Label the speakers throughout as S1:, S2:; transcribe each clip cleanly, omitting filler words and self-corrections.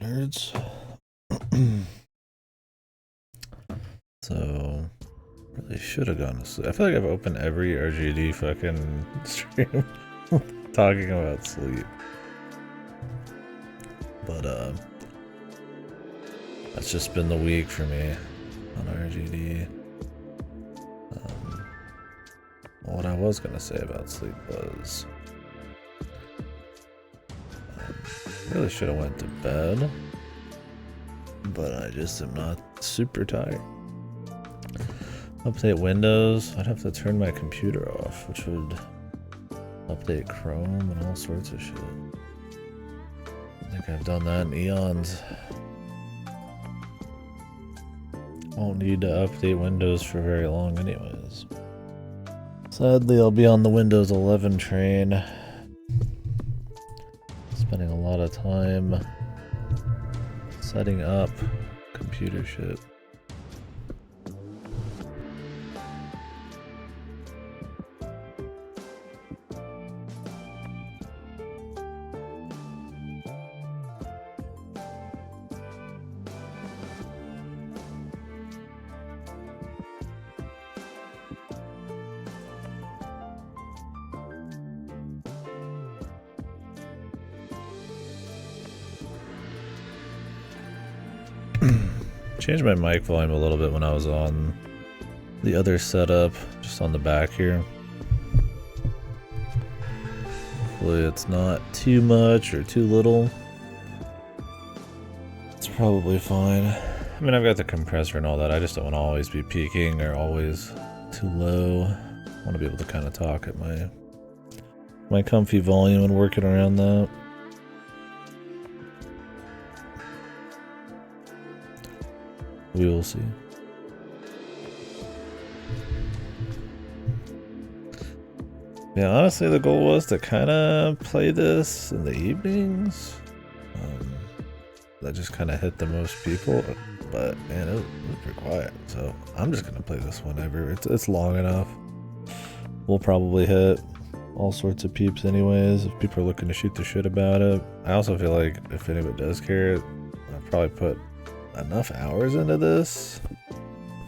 S1: nerds. So, really should have gone to sleep. I feel like I've opened every RGD fucking stream talking about sleep. But, that's just been the week for me on RGD. What I was gonna say about sleep was, really should have went to bed, but I just am not super tired. Update Windows. I'd have to turn my computer off, which would update Chrome and all sorts of shit. I think I've done that in eons. Won't need to update Windows for very long anyways. Sadly, I'll be on the Windows 11 train. Spending a lot of time setting up computer shit. Changed my mic volume a little bit when I was on the other setup, just on the back here. Hopefully it's not too much or too little. It's probably fine. I mean, I've got the compressor and all that. I just don't want to always be peaking or always too low. I want to be able to kind of talk at my comfy volume and working around that. We will see. Yeah, honestly, the goal was to kind of play this in the evenings. That just kind of hit the most people, but man, it was pretty quiet. So I'm just gonna play this whenever. It's long enough. We'll probably hit all sorts of peeps anyways if people are looking to shoot the shit about it. I also feel like if anybody does care, I'll probably put enough hours into this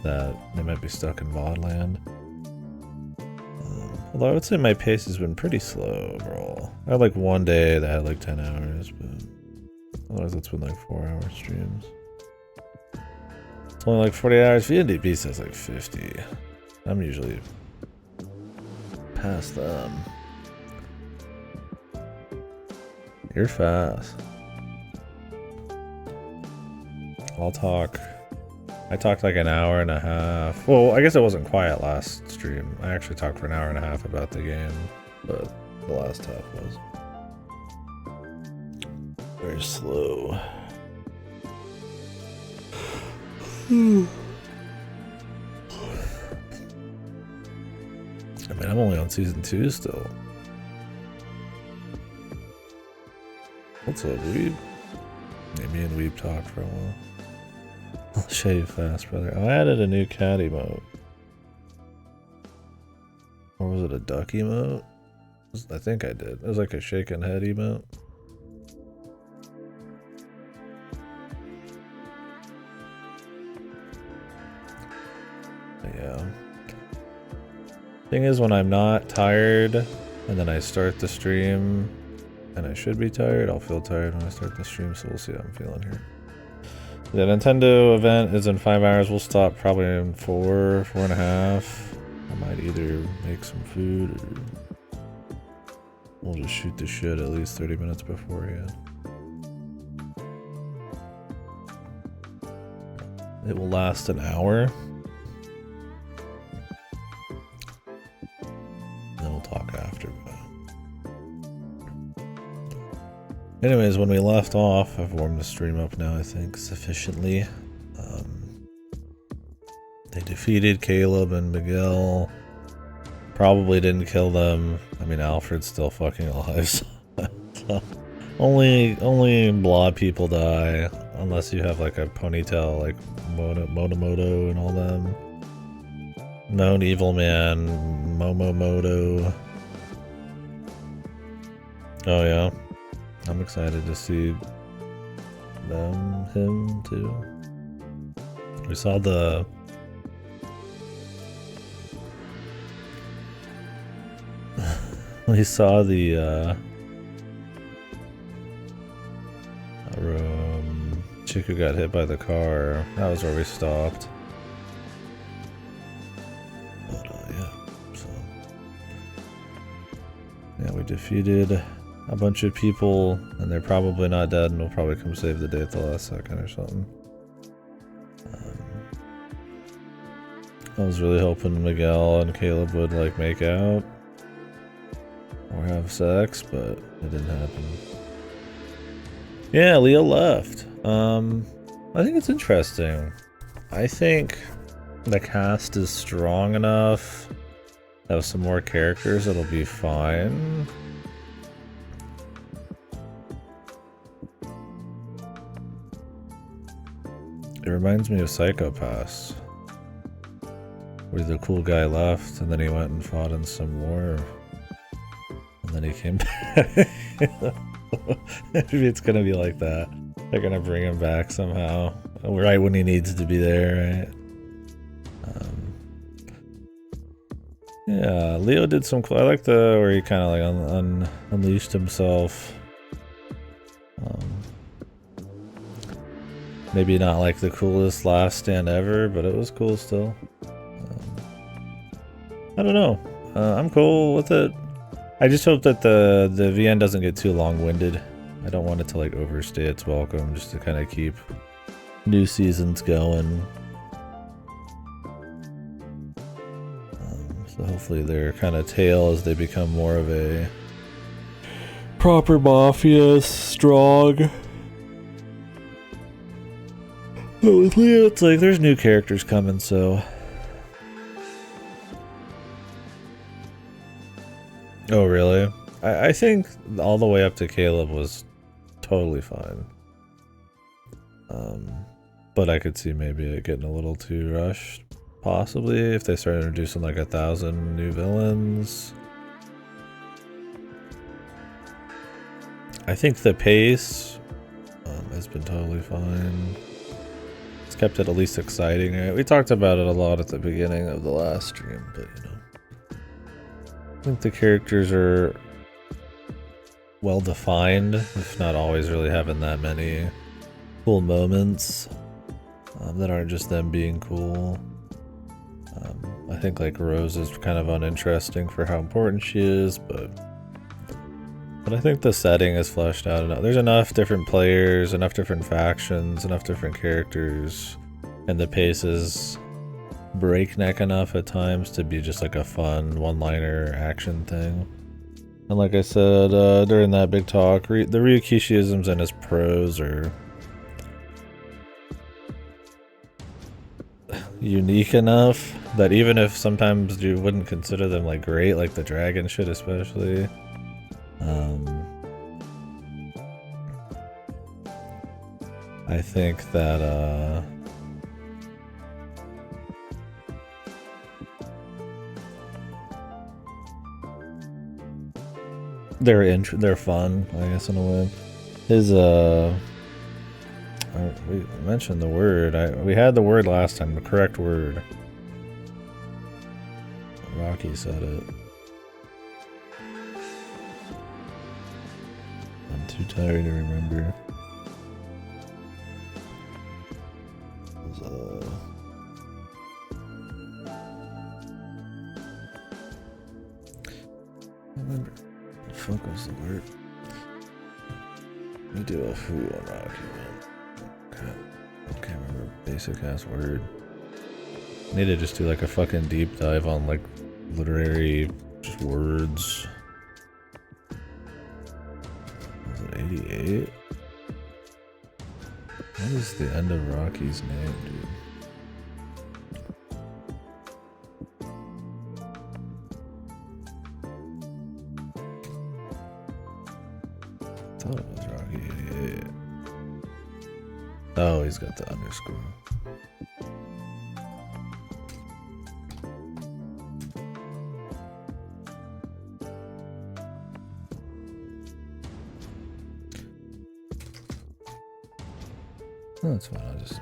S1: that they might be stuck in VOD land. Although I would say my pace has been pretty slow overall. I had like one day that had like 10 hours, but otherwise it's been like 4-hour streams. It's only like 40 hours. VNDP says like 50. I'm usually past them. You're fast. I'll talk. I talked like an hour and a half. Well, I guess it wasn't quiet last stream. I actually talked for an hour and a half about the game, but the last half was very slow. I mean, I'm only on season 2 still. What's up, Weeb? Yeah, me and Weeb talked for a while. I'll show you fast, brother. Oh, I added a new cat emote. Or was it a duck emote? I think I did. It was like a shaking head emote. But yeah. Thing is, when I'm not tired and then I start the stream and I should be tired, I'll feel tired when I start the stream, so we'll see how I'm feeling here. The Nintendo event is in 5 hours. We'll stop probably in 4.5. I might either make some food or we'll just shoot the shit at least 30 minutes beforehand. It will last an hour. Then we'll talk after. Anyways, when we left off, I've warmed the stream up now, I think, sufficiently. They defeated Caleb and Miguel. Probably didn't kill them. I mean, Alfred's still fucking alive. So only blah people die, unless you have like a ponytail, like Monomoto and all them. Known Evil Man, Momomoto. Oh yeah. I'm excited to see him too. We saw the chick who got hit by the car. That was where we stopped. But yeah, so yeah, we defeated a bunch of people, and they're probably not dead, and we'll probably come save the day at the last second or something. I was really hoping Miguel and Caleb would like make out or have sex, but it didn't happen. Yeah, Leo left. I think it's interesting. I think the cast is strong enough. Have some more characters, it'll be fine. It reminds me of Psycho-Pass, where the cool guy left and then he went and fought in some war. And then he came back. Maybe it's gonna be like that. They're gonna bring him back somehow, right when he needs to be there, right? Yeah, Leo did some cool. I like the where he kind of like unleashed himself. Maybe not like the coolest last stand ever, but it was cool still. I don't know. I'm cool with it. I just hope that the VN doesn't get too long-winded. I don't want it to like overstay its welcome, just to kind of keep new seasons going. So hopefully their kind of tail as they become more of a proper mafia, strong. But with Leo, it's like there's new characters coming, so. Oh, really? I think all the way up to Caleb was totally fine. But I could see maybe it getting a little too rushed. Possibly, if they start introducing like 1,000 new villains. I think the pace has been totally fine. It's kept it at least exciting. Right? We talked about it a lot at the beginning of the last stream, but you know. I think the characters are well defined, if not always really having that many cool moments that aren't just them being cool. I think like Rose is kind of uninteresting for how important she is, but I think the setting is fleshed out enough. There's enough different players, enough different factions, enough different characters, and the pace is breakneck enough at times to be just like a fun one-liner action thing. And like I said during that big talk, the Ryukishiisms and his prose are unique enough that even if sometimes you wouldn't consider them like great, like the dragon shit especially, I think that they're fun, I guess, in a way. His we mentioned the word. We had the word last time, the correct word. Rocky said it. I'm too tired to remember. It was, I remember. What the fuck was the word? Let me do a who on Rocky, man. I can't remember basic ass word. I need to just do like a fucking deep dive on like literary just words. Was it 88? What is the end of Rocky's name, dude? I thought it was Rocky 88. Oh, he's got the underscore. Oh, that's fine. I'll just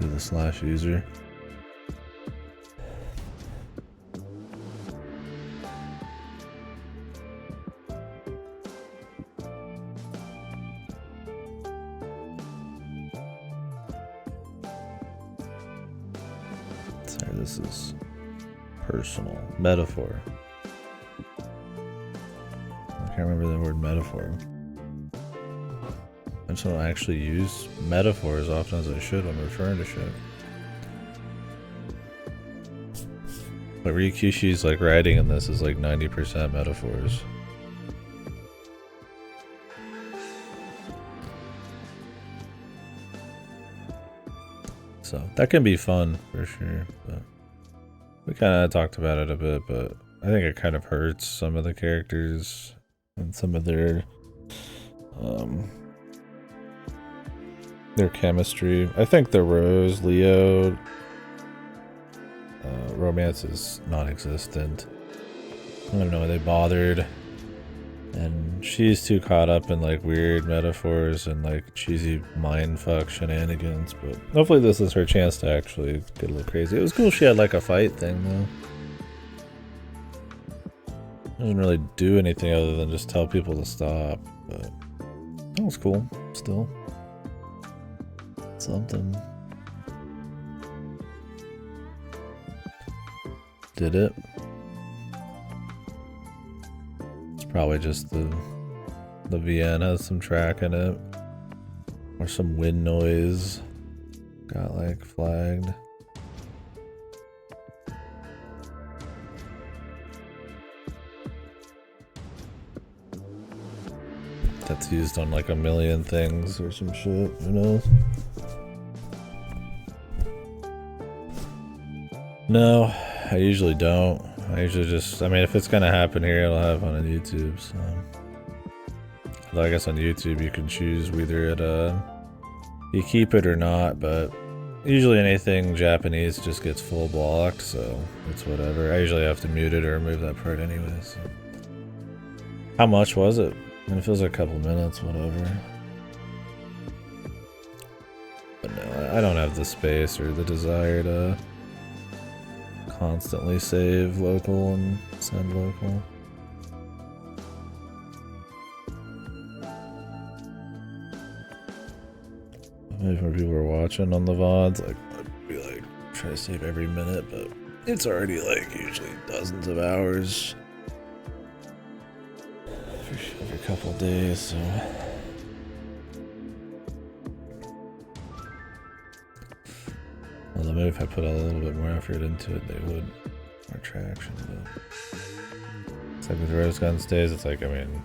S1: do the slash user. Sorry, this is personal. Metaphor. I can't remember the word metaphor. I just don't actually use metaphor as often as I should when referring to shit. But Rikushi's like writing in this is like 90% metaphors. So that can be fun for sure, but we kind of talked about it a bit, but I think it kind of hurts some of the characters and some of their chemistry. I think the Rose Leo romance is non-existent. I don't know why they bothered. And she's too caught up in like weird metaphors and like cheesy mindfuck shenanigans, but hopefully this is her chance to actually get a little crazy. It was cool she had like a fight thing though. Doesn't really do anything other than just tell people to stop, but that was cool still. Something. Did it? Probably just the VN has some track in it, or some wind noise got like flagged. That's used on like a million things or some shit, who knows? No, I usually don't. I usually just, I mean, if it's gonna happen here, it'll happen on YouTube, so. Although I guess on YouTube you can choose whether it, you keep it or not, but usually anything Japanese just gets full blocked, so it's whatever. I usually have to mute it or remove that part anyway, so. How much was it? I mean, it feels like a couple minutes, whatever. But no, I don't have the space or the desire to constantly save local and send local. Maybe more people are watching on the VODs, like I'd be like try to save every minute, but it's already like usually dozens of hours every couple days, so. Although maybe if I put a little bit more effort into it, they would. More traction, but. It's like with Rose Gun Stays, it's like, I mean,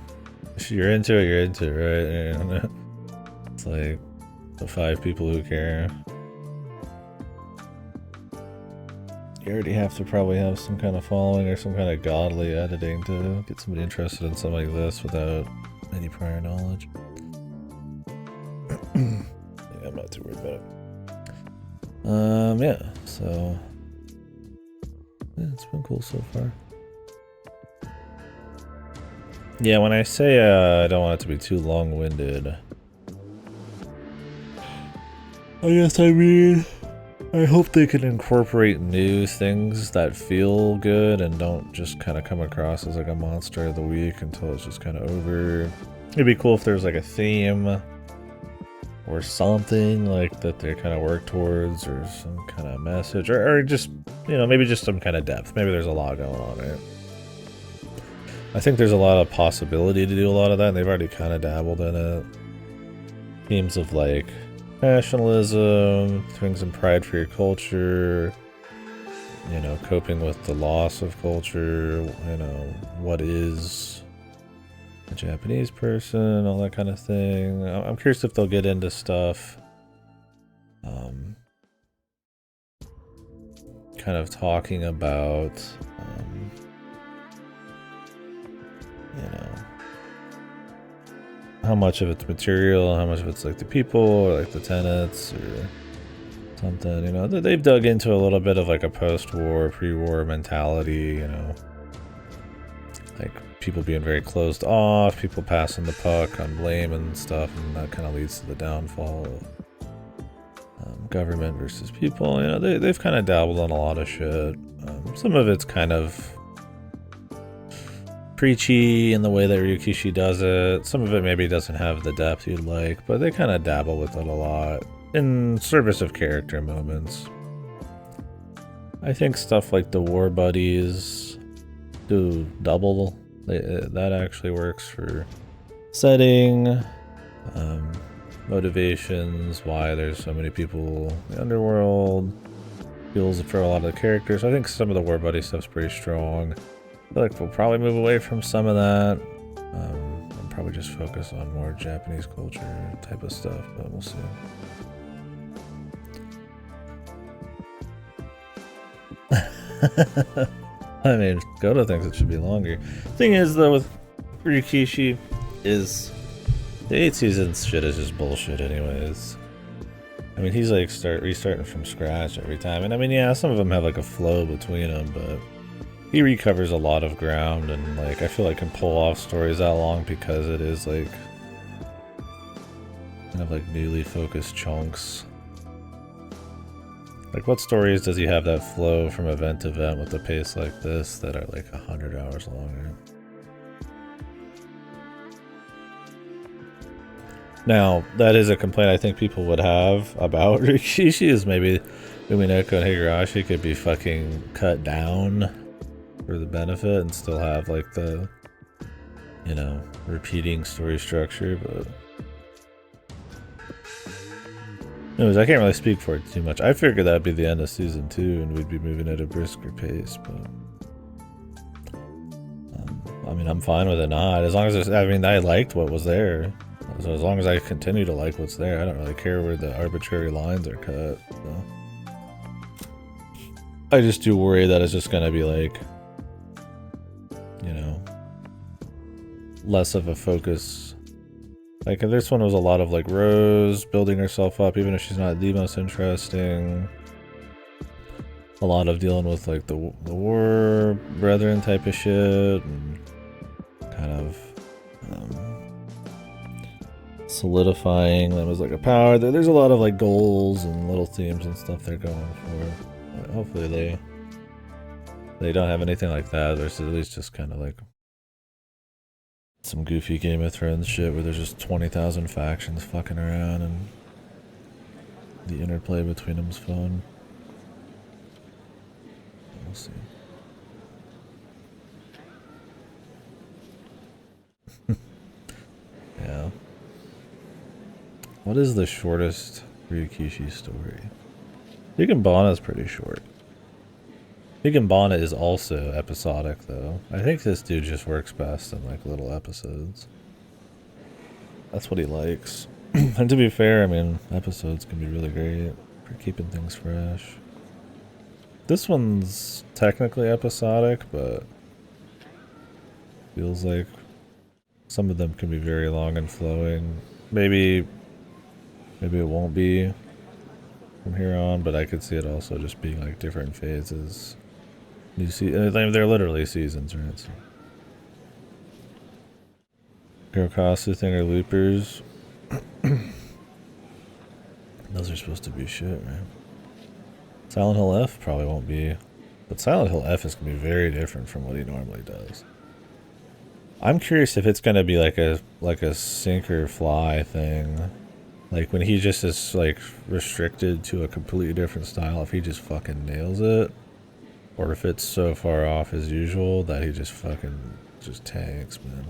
S1: if you're into it, you're into it, right? And it's like the 5 people who care. You already have to probably have some kind of following or some kind of godly editing to get somebody interested in something like this without any prior knowledge. Yeah, I'm not too worried about it. Yeah, so yeah, it's been cool so far. Yeah, when I say I don't want it to be too long-winded, I guess I mean I hope they can incorporate new things that feel good and don't just kind of come across as like a monster of the week until it's just kind of over. It'd be cool if there's like a theme or something like that they kind of work towards, or some kind of message, or just, you know, maybe just some kind of depth. Maybe there's a lot going on, right? I think there's a lot of possibility to do a lot of that, and they've already kind of dabbled in it. Themes of like nationalism, things in pride for your culture, you know, coping with the loss of culture, you know, what is a Japanese person, all that kind of thing. I'm curious if they'll get into stuff kind of talking about you know, how much of it's material, how much of it's like the people or like the tenets or something, you know. They've dug into a little bit of like a post-war, pre-war mentality, you know, like people being very closed off, people passing the puck on blame and stuff, and that kind of leads to the downfall government versus people. You know, they've kind of dabbled on a lot of shit. Some of it's kind of preachy in the way that Ryukishi does it. Some of it maybe doesn't have the depth you'd like, but they kind of dabble with it a lot in service of character moments. I think stuff like the War Buddies do double. That actually works for setting, motivations, why there's so many people in the underworld, feels for a lot of the characters. I think some of the War Buddy stuff's pretty strong. I feel like we'll probably move away from some of that. And probably just focus on more Japanese culture type of stuff, but we'll see. I mean, Goto thinks it should be longer. Thing is, though, with Ryukishi, is the 8 seasons shit is just bullshit anyways. I mean, he's like restarting from scratch every time. And I mean, yeah, some of them have like a flow between them, but he recovers a lot of ground, and like I feel like can pull off stories that long because it is like kind of like newly focused chunks. Like, what stories does he have that flow from event to event with a pace like this that are like 100 hours longer? Now, that is a complaint I think people would have about Rikishi, is maybe Umineko and Higurashi could be fucking cut down for the benefit and still have like the, you know, repeating story structure, but anyways, I can't really speak for it too much. I figured that'd be the end of season 2 and we'd be moving at a brisker pace, but I mean, I'm fine with it not. As long as I mean, I liked what was there. So as long as I continue to like what's there, I don't really care where the arbitrary lines are cut. So. I just do worry that it's just gonna be like, you know, less of a focus. Like, this one was a lot of like Rose building herself up, even if she's not the most interesting. A lot of dealing with like the war brethren type of shit, and kind of solidifying them as like a power. There's a lot of like goals and little themes and stuff they're going for. But hopefully they don't have anything like that. There's at least just kind of like some goofy Game of Thrones shit where there's just 20,000 factions fucking around and the interplay between them's fun. We'll see. Yeah. What is the shortest Ryukishi story? Higginbana is pretty short. Higginbana is also episodic, though. I think this dude just works best in like little episodes. That's what he likes. And to be fair, I mean, episodes can be really great for keeping things fresh. This one's technically episodic, but feels like some of them can be very long and flowing. Maybe it won't be from here on, but I could see it also just being like different phases. You see, they're literally seasons, right? So. Kurokasu thing are loopers. Those are supposed to be shit, right? Silent Hill F probably won't be, but Silent Hill F is gonna be very different from what he normally does. I'm curious if it's gonna be like a sink or fly thing. Like, when he just is, like, restricted to a completely different style, if he just fucking nails it, or if it's so far off as usual that he just fucking just tanks, man.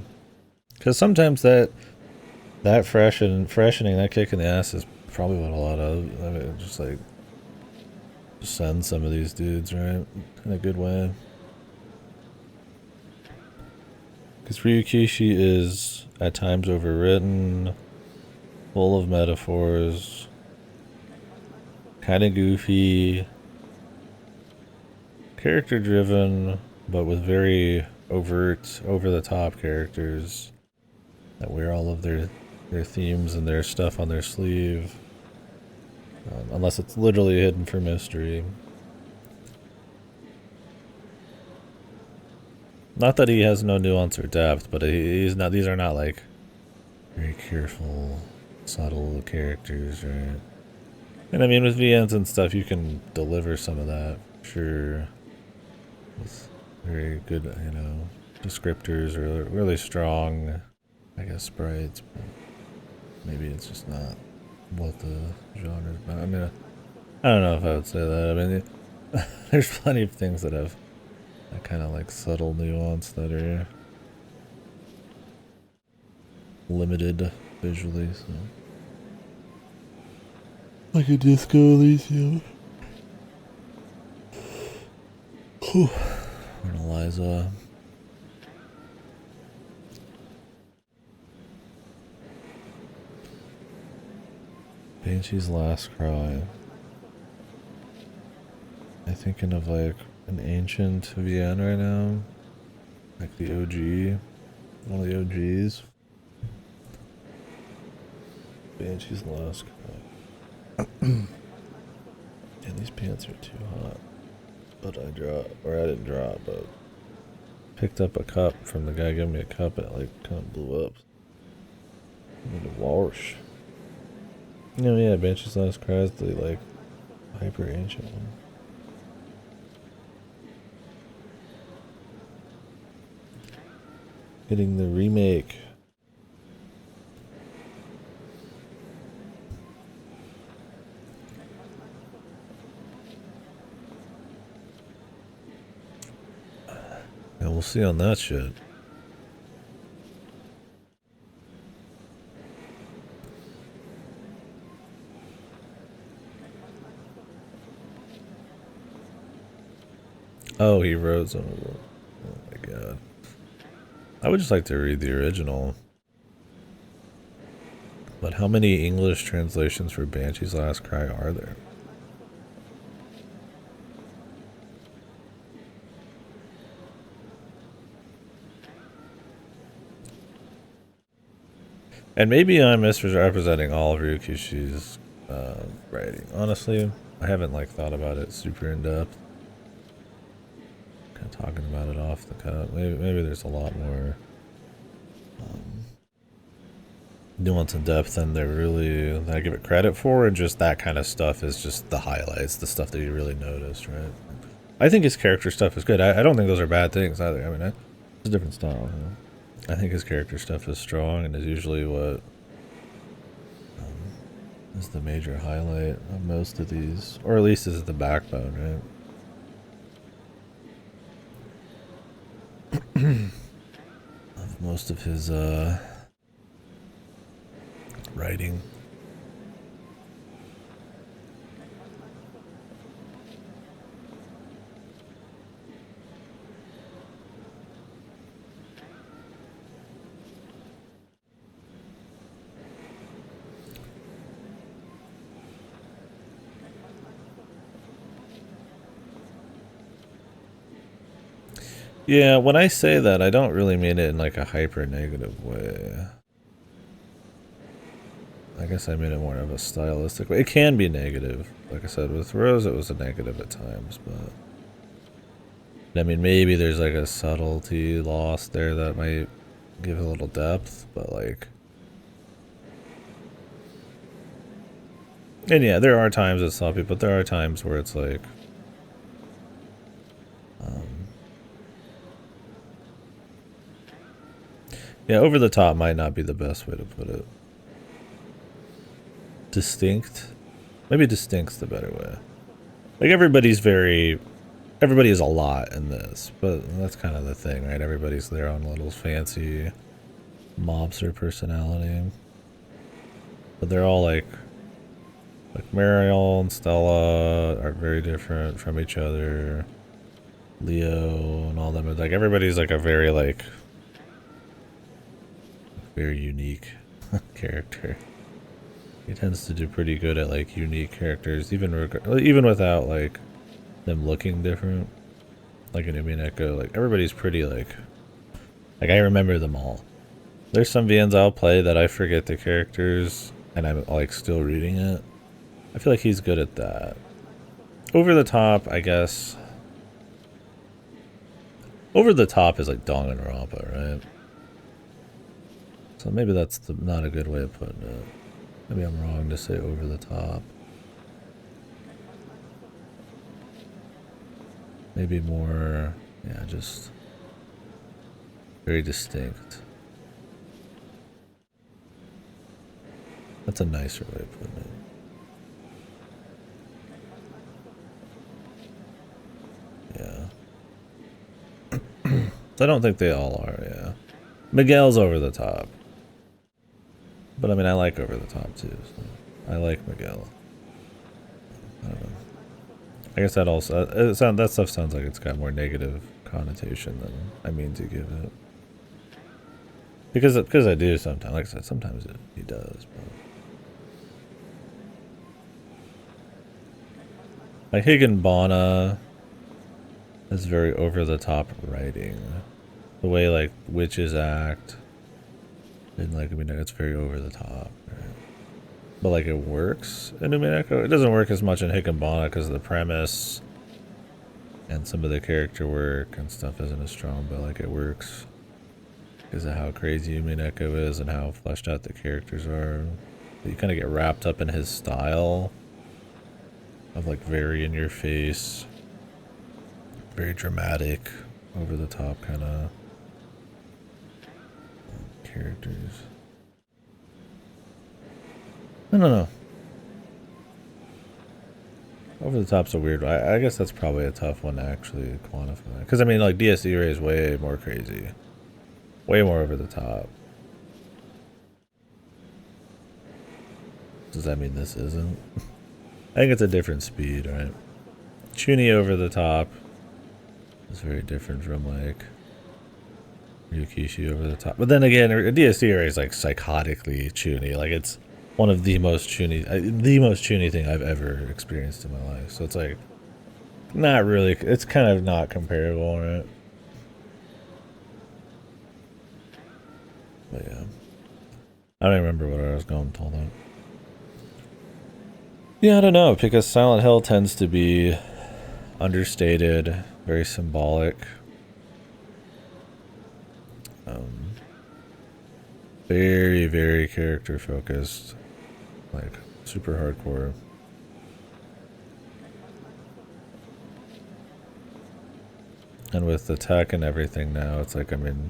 S1: Because sometimes that freshening, that kick in the ass is probably what a lot of, I mean, just, like, send some of these dudes, right? In a good way. Because Ryukishi is, at times, overwritten, full of metaphors, kind of goofy, character driven, but with very overt, over the top characters that wear all of their themes and their stuff on their sleeve, unless it's literally hidden for mystery. Not that he has no nuance or depth, but he's not. These are not like very careful, subtle characters, right? And I mean, with VNs and stuff, you can deliver some of that, sure. With very good, you know, descriptors or really strong, I guess, sprites. But maybe it's just not what the genre is about. I mean, I don't know if I would say that. I mean, there's plenty of things that have that kind of like subtle nuance that are limited visually, so. Like a Disco Elysium. Whew. And Eliza. Banshee's Last Cry. I'm thinking of like an ancient VN right now. Like the OG. One of the OGs. Banshee's Last Cry. And these pants are too hot. But I didn't drop, but picked up a cup from the guy giving me a cup and it like kind of blew up. I need to wash. Oh yeah, Banshee's Last Cry is the like hyper ancient one. Getting the remake. Yeah, we'll see on that shit. Oh, he wrote some of them. Oh my god. I would just like to read the original. But how many English translations for Banshee's Last Cry are there? And maybe I'm misrepresenting all of Ryukishi's writing. Honestly, I haven't like thought about it super in depth. Kind of talking about it off the cuff. Maybe there's a lot more nuance and depth than I give it credit for, and just that kind of stuff is just the highlights, the stuff that you really noticed, right? I think his character stuff is good. I don't think those are bad things either. I mean, it's a different style. You know? I think his character stuff is strong and is usually what is the major highlight of most of these, or at least is the backbone, right? Of most of his writing. Yeah, when I say that, I don't really mean it in like a hyper negative way. I guess I mean it more of a stylistic way. It can be negative. Like I said, with Rose, it was a negative at times, but I mean, maybe there's like a subtlety lost there that might give a little depth, but like, and yeah, there are times it's sloppy, but there are times where it's like, yeah, over the top might not be the best way to put it. Distinct? Maybe distinct's the better way. Like everybody is a lot in this, but that's kind of the thing, right? Everybody's their own little fancy mobster personality. But they're all like Mariel and Stella are very different from each other. Leo and all them, like everybody's like a very very unique character. He tends to do pretty good at like unique characters, even without like them looking different. Like in Umineko, like everybody's pretty like I remember them all. There's some VNs I'll play that I forget the characters and I'm like still reading it. I feel like he's good at that. Over the top, I guess. Over the top is like Danganronpa, right? So maybe that's not a good way of putting it. Maybe I'm wrong to say over the top. maybe more, yeah, just very distinct. That's a nicer way of putting it. Yeah. So I don't think they all are, yeah. Miguel's over the top. But I mean, I like over the top too. So I like Miguel. I don't know. I guess that also that stuff sounds like it's got more negative connotation than I mean to give it. Because I do sometimes, like I said, sometimes he does. But like Higginbona is very over the top writing. The way like witches act, and like it's very over the top. Right? But like it works in Umineko. It doesn't work as much in Higginbona because the premise and some of the character work and stuff isn't as strong. But like it works because of how crazy Umineko is and how fleshed out the characters are. You kind of get wrapped up in his style of like very in your face, very dramatic, over the top kind of characters. I don't know. Over the top's a weird one. I guess that's probably a tough one to actually quantify. Because I mean, like DS Irae is way more crazy, way more over the top. Does that mean this isn't? I think it's a different speed, right? Chuni over the top is very different from like Ryukishi over the top. But then again, DS Irae is like psychotically Chuni. Like it's one of the most Chuni thing I've ever experienced in my life. So it's like not really. It's kind of not comparable, right? But yeah, I don't remember what I was going to that. Yeah, I don't know, because Silent Hill tends to be understated, very symbolic. Very, very character focused, like super hardcore. And with the tech and everything now, it's like, I mean,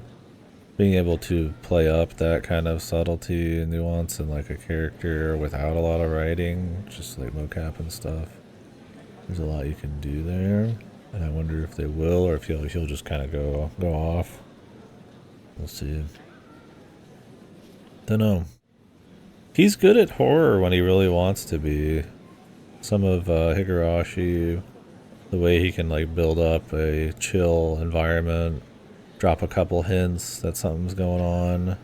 S1: being able to play up that kind of subtlety and nuance in like a character without a lot of writing, just like mocap and stuff. There's a lot you can do there, and I wonder if they will, or if he'll just kind of go off. We'll see. Don't know. He's good at horror when he really wants to be. Some of Higurashi, the way he can like build up a chill environment, drop a couple hints that something's going on,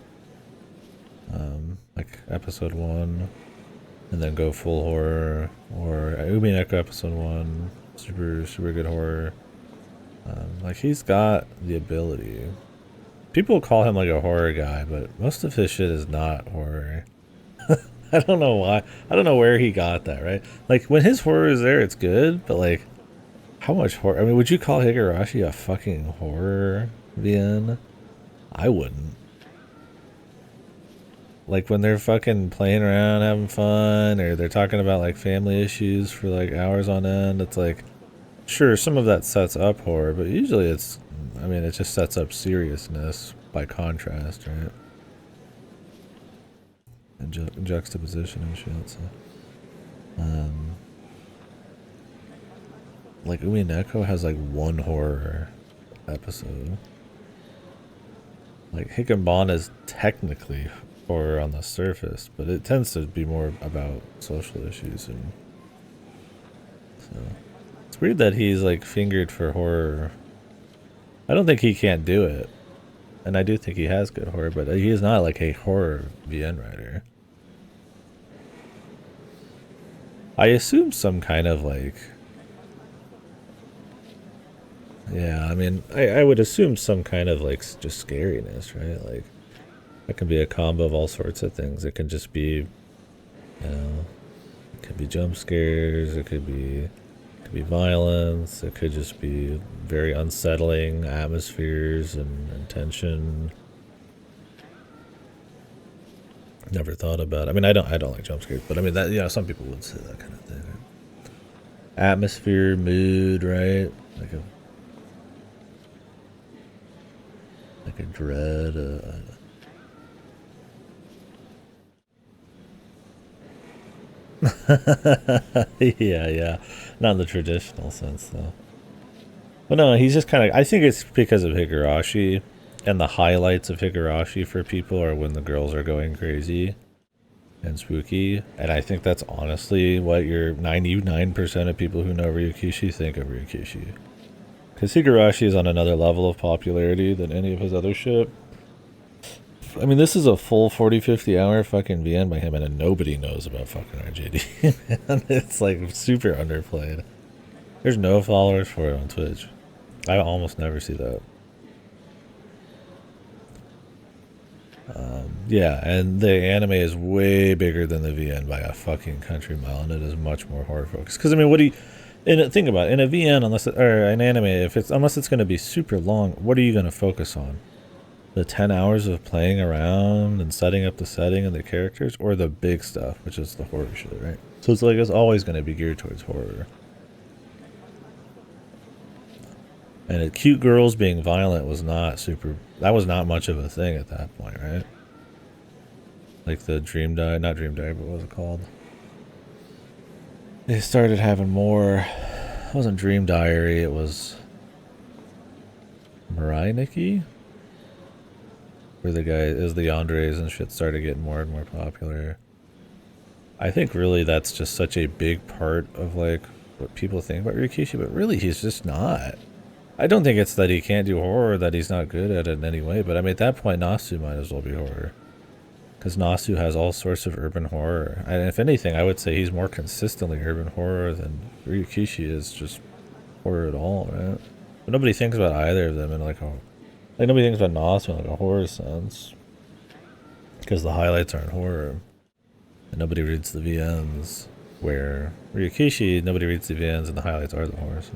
S1: like episode 1, and then go full horror, or Umineko episode 1, super good horror. Like he's got the ability. People call him like a horror guy, but most of his shit is not horror. I don't know why. I don't know where he got that, right? Like when his horror is there, it's good, but like how much horror? I mean, would you call Higurashi a fucking horror VN? I wouldn't. Like when they're fucking playing around, having fun, or they're talking about like family issues for like hours on end, it's like, sure, some of that sets up horror, but usually it's, I mean, it just sets up seriousness by contrast, right? And juxtaposition and shit, so. Like Umineko has like one horror episode. Like Higginbona is technically horror on the surface, but it tends to be more about social issues, and so it's weird that he's like fingered for horror. I don't think he can't do it, and I do think he has good horror, but he is not like a horror VN writer. I assume some kind of like, yeah, I mean, I would assume some kind of like just scariness, right? Like it can be a combo of all sorts of things. It can just be, you know, it could be jump scares, it could be violence, it could just be very unsettling atmospheres and tension. Never thought about it. I mean, I don't like jump scares, but I mean that, you know, some people would say that kind of thing. Atmosphere, mood, right? Like Dread. Yeah. Not in the traditional sense, though. But no, he's just kind of. I think it's because of Higurashi, and the highlights of Higurashi for people are when the girls are going crazy and spooky. And I think that's honestly what your 99% of people who know Ryukishi think of Ryukishi. Because Higurashi is on another level of popularity than any of his other shit. I mean, this is a full 40, 50 hour fucking VN by him, and nobody knows about fucking RJD. Man. It's like super underplayed. There's no followers for it on Twitch. I almost never see that. Yeah, and the anime is way bigger than the VN by a fucking country mile, and it is much more horror focused. Because I mean, what do you think about it, in a VN, or an anime, unless it's going to be super long, what are you going to focus on? The 10 hours of playing around and setting up the setting and the characters, or the big stuff, which is the horror shit, right? So it's like it's always going to be geared towards horror. And cute girls being violent was not super. That was not much of a thing at that point, right? Like the Dream Diary, not Dream Diary, but what was it called? They started having more. It wasn't Dream Diary, it was Mirai Nikki? Where the guy is the Andres and shit started getting more and more popular. I think really that's just such a big part of like what people think about Rikishi, but really he's just not. I don't think it's that he can't do horror, that he's not good at it in any way, but I mean at that point Nasu might as well be horror. Because Nasu has all sorts of urban horror. And if anything, I would say he's more consistently urban horror than Ryukishi is just horror at all, right? But nobody thinks about either of them in like nobody thinks about Nasu in like a horror sense. Because the highlights aren't horror. And nobody reads the VNs. Where Ryukishi, nobody reads the VNs and the highlights are the horror. So.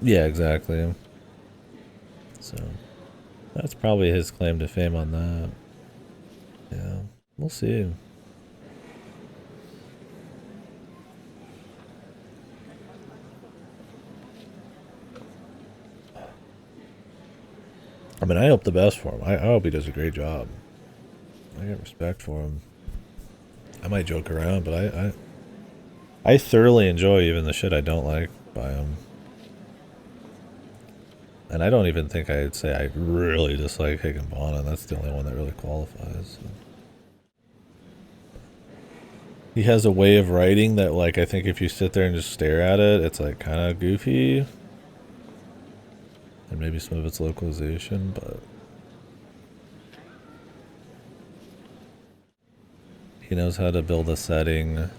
S1: Yeah, exactly. So that's probably his claim to fame on that. Yeah, we'll see. I mean, I hope the best for him. I hope he does a great job. I get respect for him. I might joke around, but I thoroughly enjoy even the shit I don't like by him. And I don't even think I'd say I really dislike Higginbona. That's the only one that really qualifies. So. He has a way of writing that, like, I think if you sit there and just stare at it, it's, like, kind of goofy. And maybe some of its localization, but... he knows how to build a setting.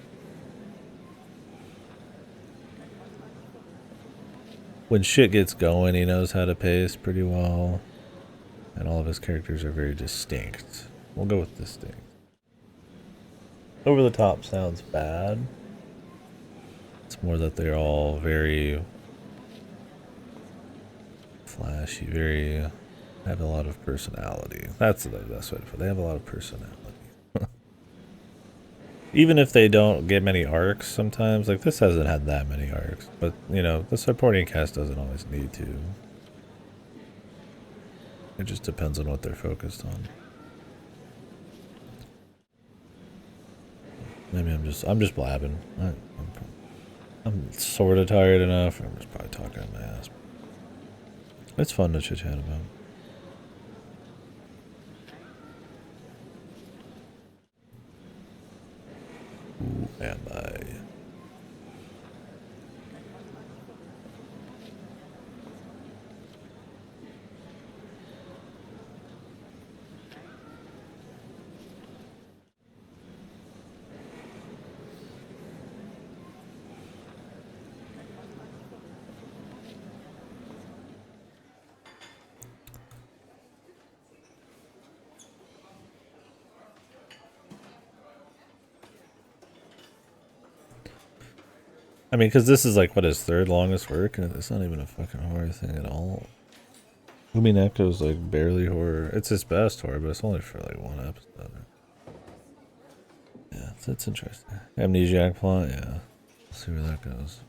S1: When shit gets going, he knows how to pace pretty well. And all of his characters are very distinct. We'll go with distinct. Over the top sounds bad. It's more that they're all very flashy, have a lot of personality. That's the best way to put it. They have a lot of personality. Even if they don't get many arcs sometimes, like this hasn't had that many arcs, but you know, the supporting cast doesn't always need to. It just depends on what they're focused on. Maybe I'm just blabbing. I'm sort of tired enough. I'm just probably talking on my ass. It's fun to chit chat about. Who am I? I mean, because this is like, what, his third longest work, and it's not even a fucking horror thing at all. Umineko's like barely horror. It's his best horror, but it's only for like one episode. Yeah, that's interesting. Amnesiac plot, yeah. We'll see where that goes.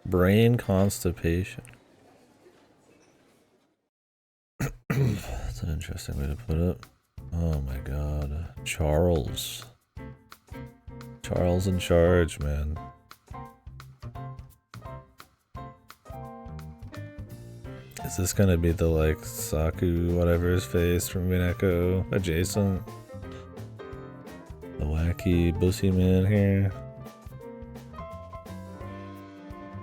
S1: Brain constipation. That's an interesting way to put it. Oh my god. Charles. Charles in charge, man. Is this gonna be the like Saku whatever his face from Mineko adjacent? The wacky bussy man here.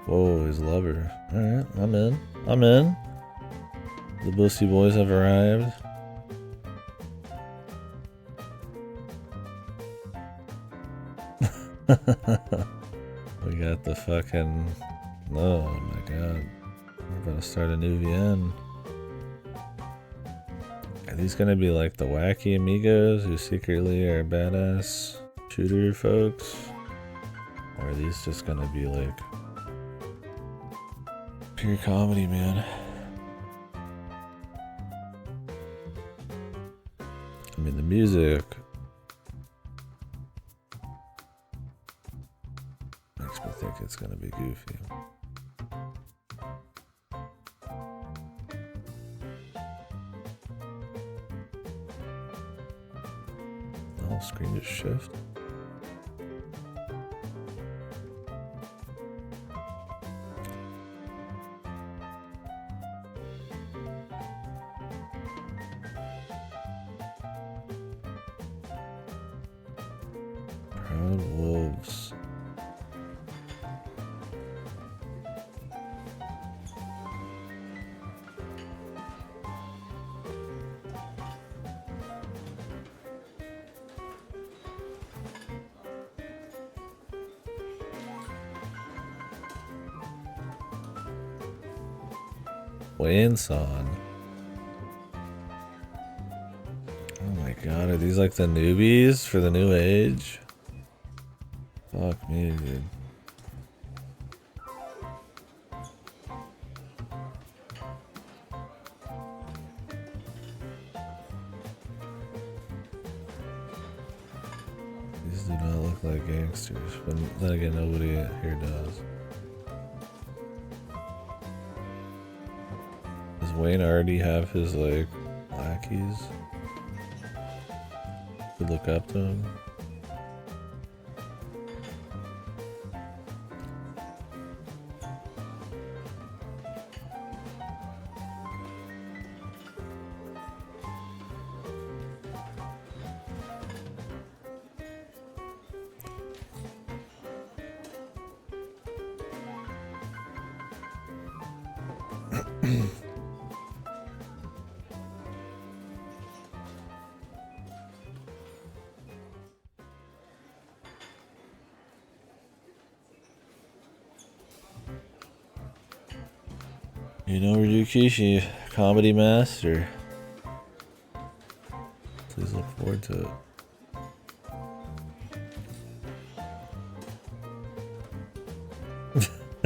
S1: Whoa, his lover. Alright, I'm in. I'm in. The bussy boys have arrived. We got the fucking... Oh my god. We're about to start a new VN. Are these gonna be like the wacky amigos who secretly are badass shooter folks? Or are these just gonna be like pure comedy, man? I mean, the music makes me think it's gonna be goofy. Oh, screen just shift. Proud Wolves. Wayne-san. Oh my god, are these like the newbies for the new age? Fuck me, dude. These do not look like gangsters, but then again, nobody here does. Does Wayne already have his, like, lackeys who look up to him? You know Ryukishi, comedy master. Please look forward to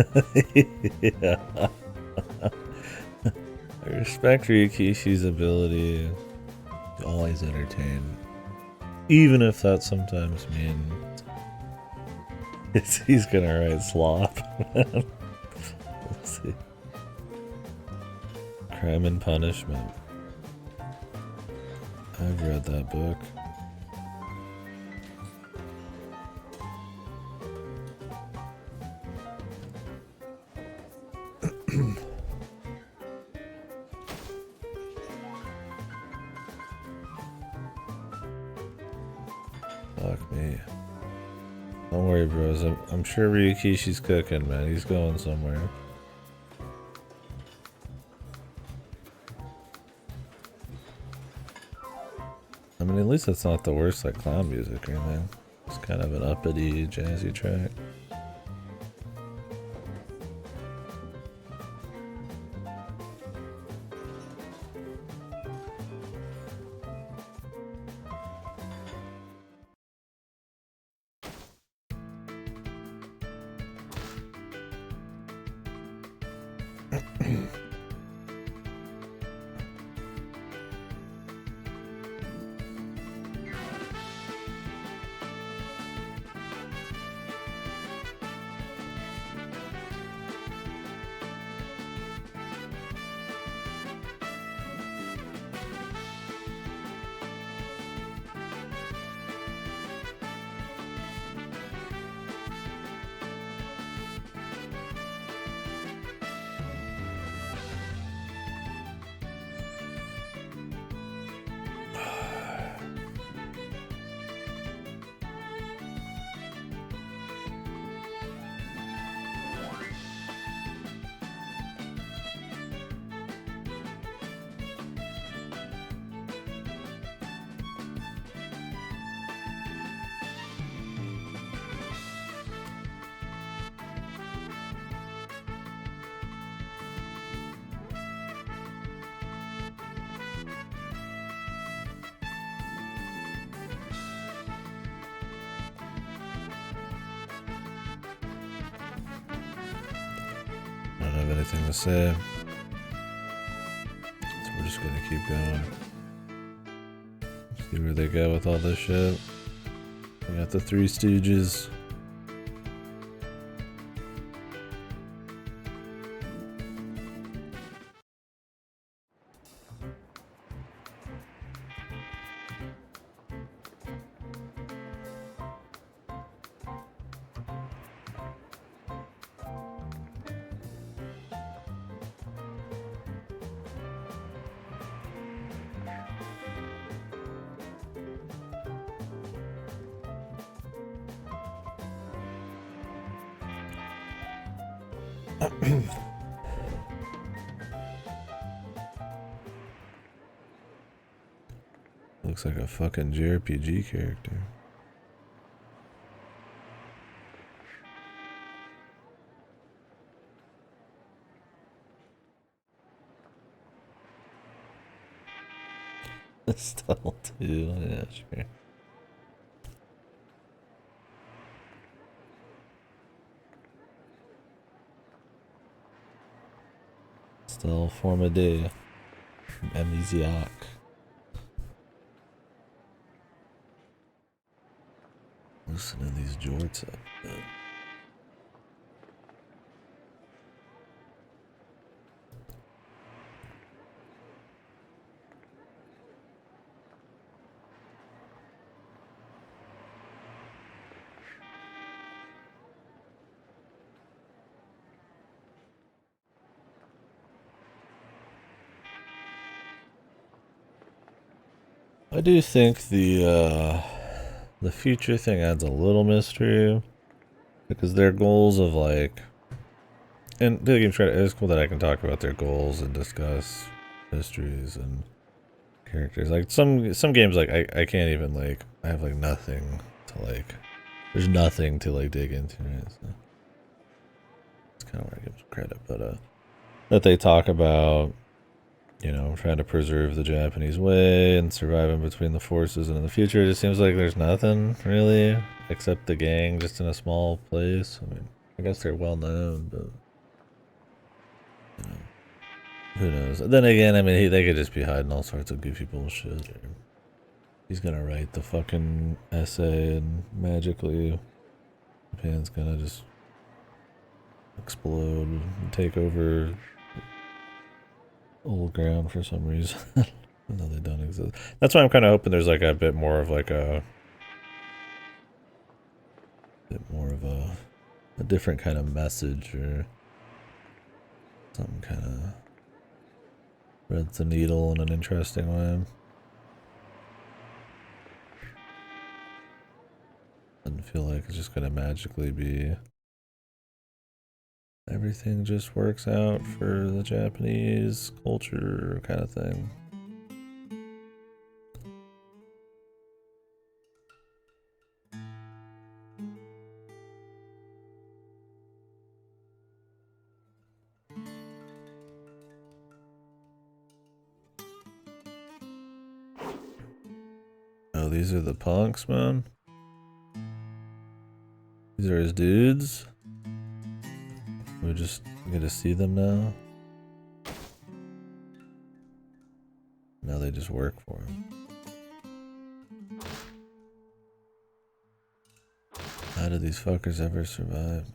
S1: it. Yeah. I respect Ryukishi's ability to always entertain. Even if that sometimes means he's gonna write slop. Let's see. Crime and Punishment. I've read that book. Fuck me. Don't worry, bros. I'm sure Ryukishi's cooking, man. He's going somewhere. I mean, at least it's not the worst, like, clown music or anything. It's kind of an uppity, jazzy track. have anything to say. So we're just gonna keep going. See where they go with all this shit. We got the Three Stooges. Looks like a fucking JRPG character. Still too, yeah, sure. Still Forma D. Amnesiac. Listen to these jorts up there. I do think the future thing adds a little mystery because their goals of like, and the game it's cool that I can talk about their goals and discuss histories and characters. Like some games, like I can't even like I have like nothing to like. There's nothing to like dig into. Right? So it's kind of where I give credit, but that they talk about, you know, trying to preserve the Japanese way and surviving between the forces, and in the future it just seems like there's nothing really except the gang just in a small place. I mean, I guess they're well known, but you know, who knows? Then again, I mean, they could just be hiding all sorts of goofy bullshit. He's gonna write the fucking essay and magically Japan's gonna just explode and take over old ground for some reason. No, they don't exist. That's why I'm kind of hoping there's like a bit more of like a different kind of message or something kind of threads the needle in an interesting way. Doesn't feel like it's just gonna magically be everything just works out for the Japanese culture kind of thing. Oh, these are the punks, man. These are his dudes. We just get to see them now. Now they just work for him. How did these fuckers ever survive?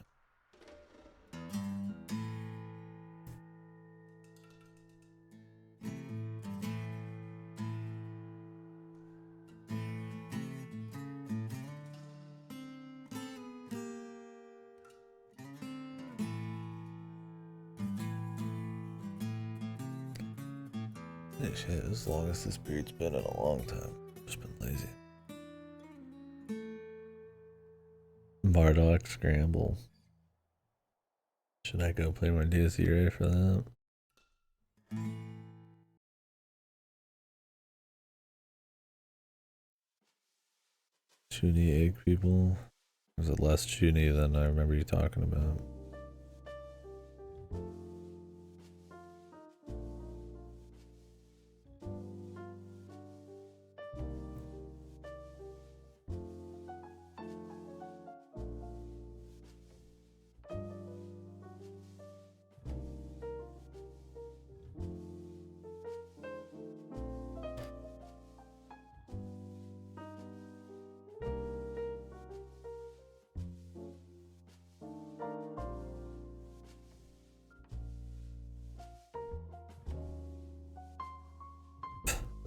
S1: Hey, shit, this is the longest this period's been in a long time. Just been lazy. Bardock Scramble. Should I go play more DSE ready for that? Chuny egg people? Or is it less Chuny than I remember you talking about?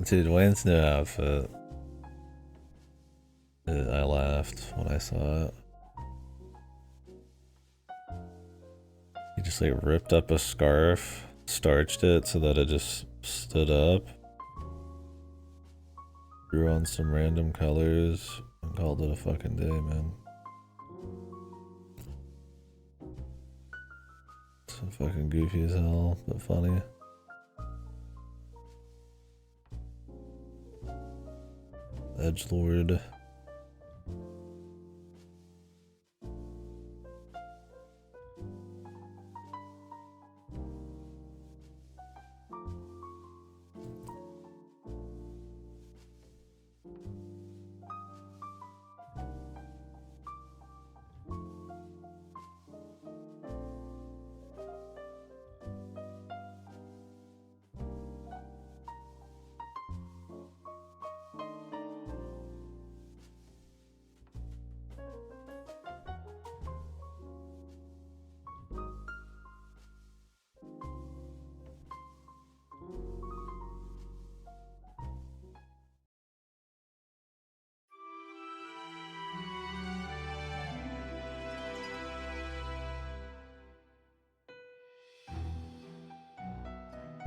S1: Dude, Wayne's new outfit. I laughed when I saw it. He just like ripped up a scarf, starched it so that it just stood up, drew on some random colors, and called it a fucking day, man. So fucking goofy as hell, but funny. Edgelord.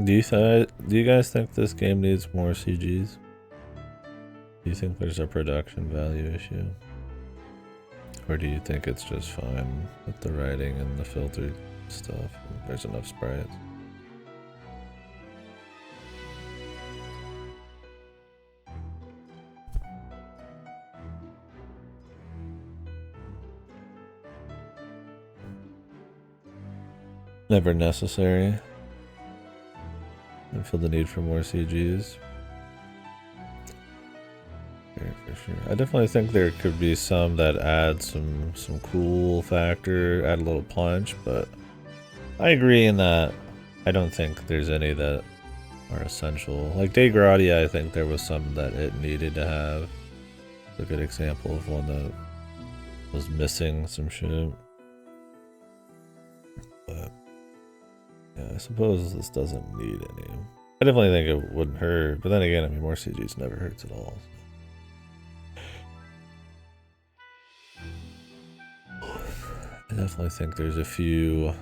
S1: Do you guys think this game needs more CGs? Do you think there's a production value issue? Or do you think it's just fine with the writing and the filtered stuff and there's enough sprites? Never necessary. I feel the need for more CGs. For sure. I definitely think there could be some that add some cool factor, add a little punch, but I agree in that I don't think there's any that are essential. Like Degradia, I think there was some that it needed to have. It's a good example of one that was missing some shit. But yeah, I suppose this doesn't need any. I definitely think it wouldn't hurt, but then again, I mean, more CGs never hurts at all. I definitely think there's a few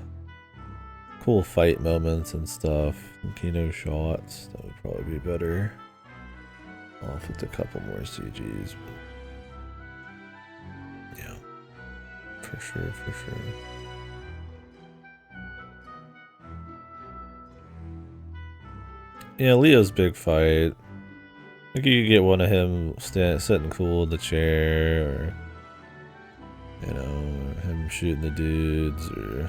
S1: cool fight moments and stuff, and Kino shots that would probably be better off with a couple more CGs. But yeah, for sure, for sure. Yeah, Leo's big fight. I think you could get one of him sitting cool in the chair, or you know, him shooting the dudes, or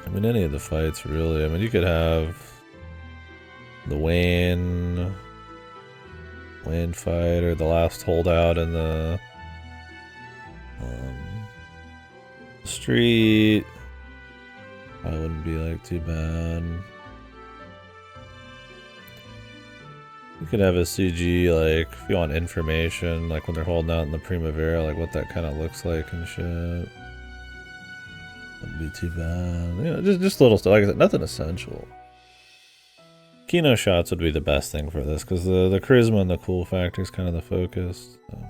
S1: I mean, any of the fights really. I mean, you could have the Wayne fight, or the last holdout in the street. I wouldn't be like too bad. You could have a CG, like, if you want information, like when they're holding out in the Primavera, like what that kind of looks like and shit. Wouldn't be too bad. You know, just little stuff. Like I said, nothing essential. Kino shots would be the best thing for this, because the charisma and the cool factor is kind of the focus. So.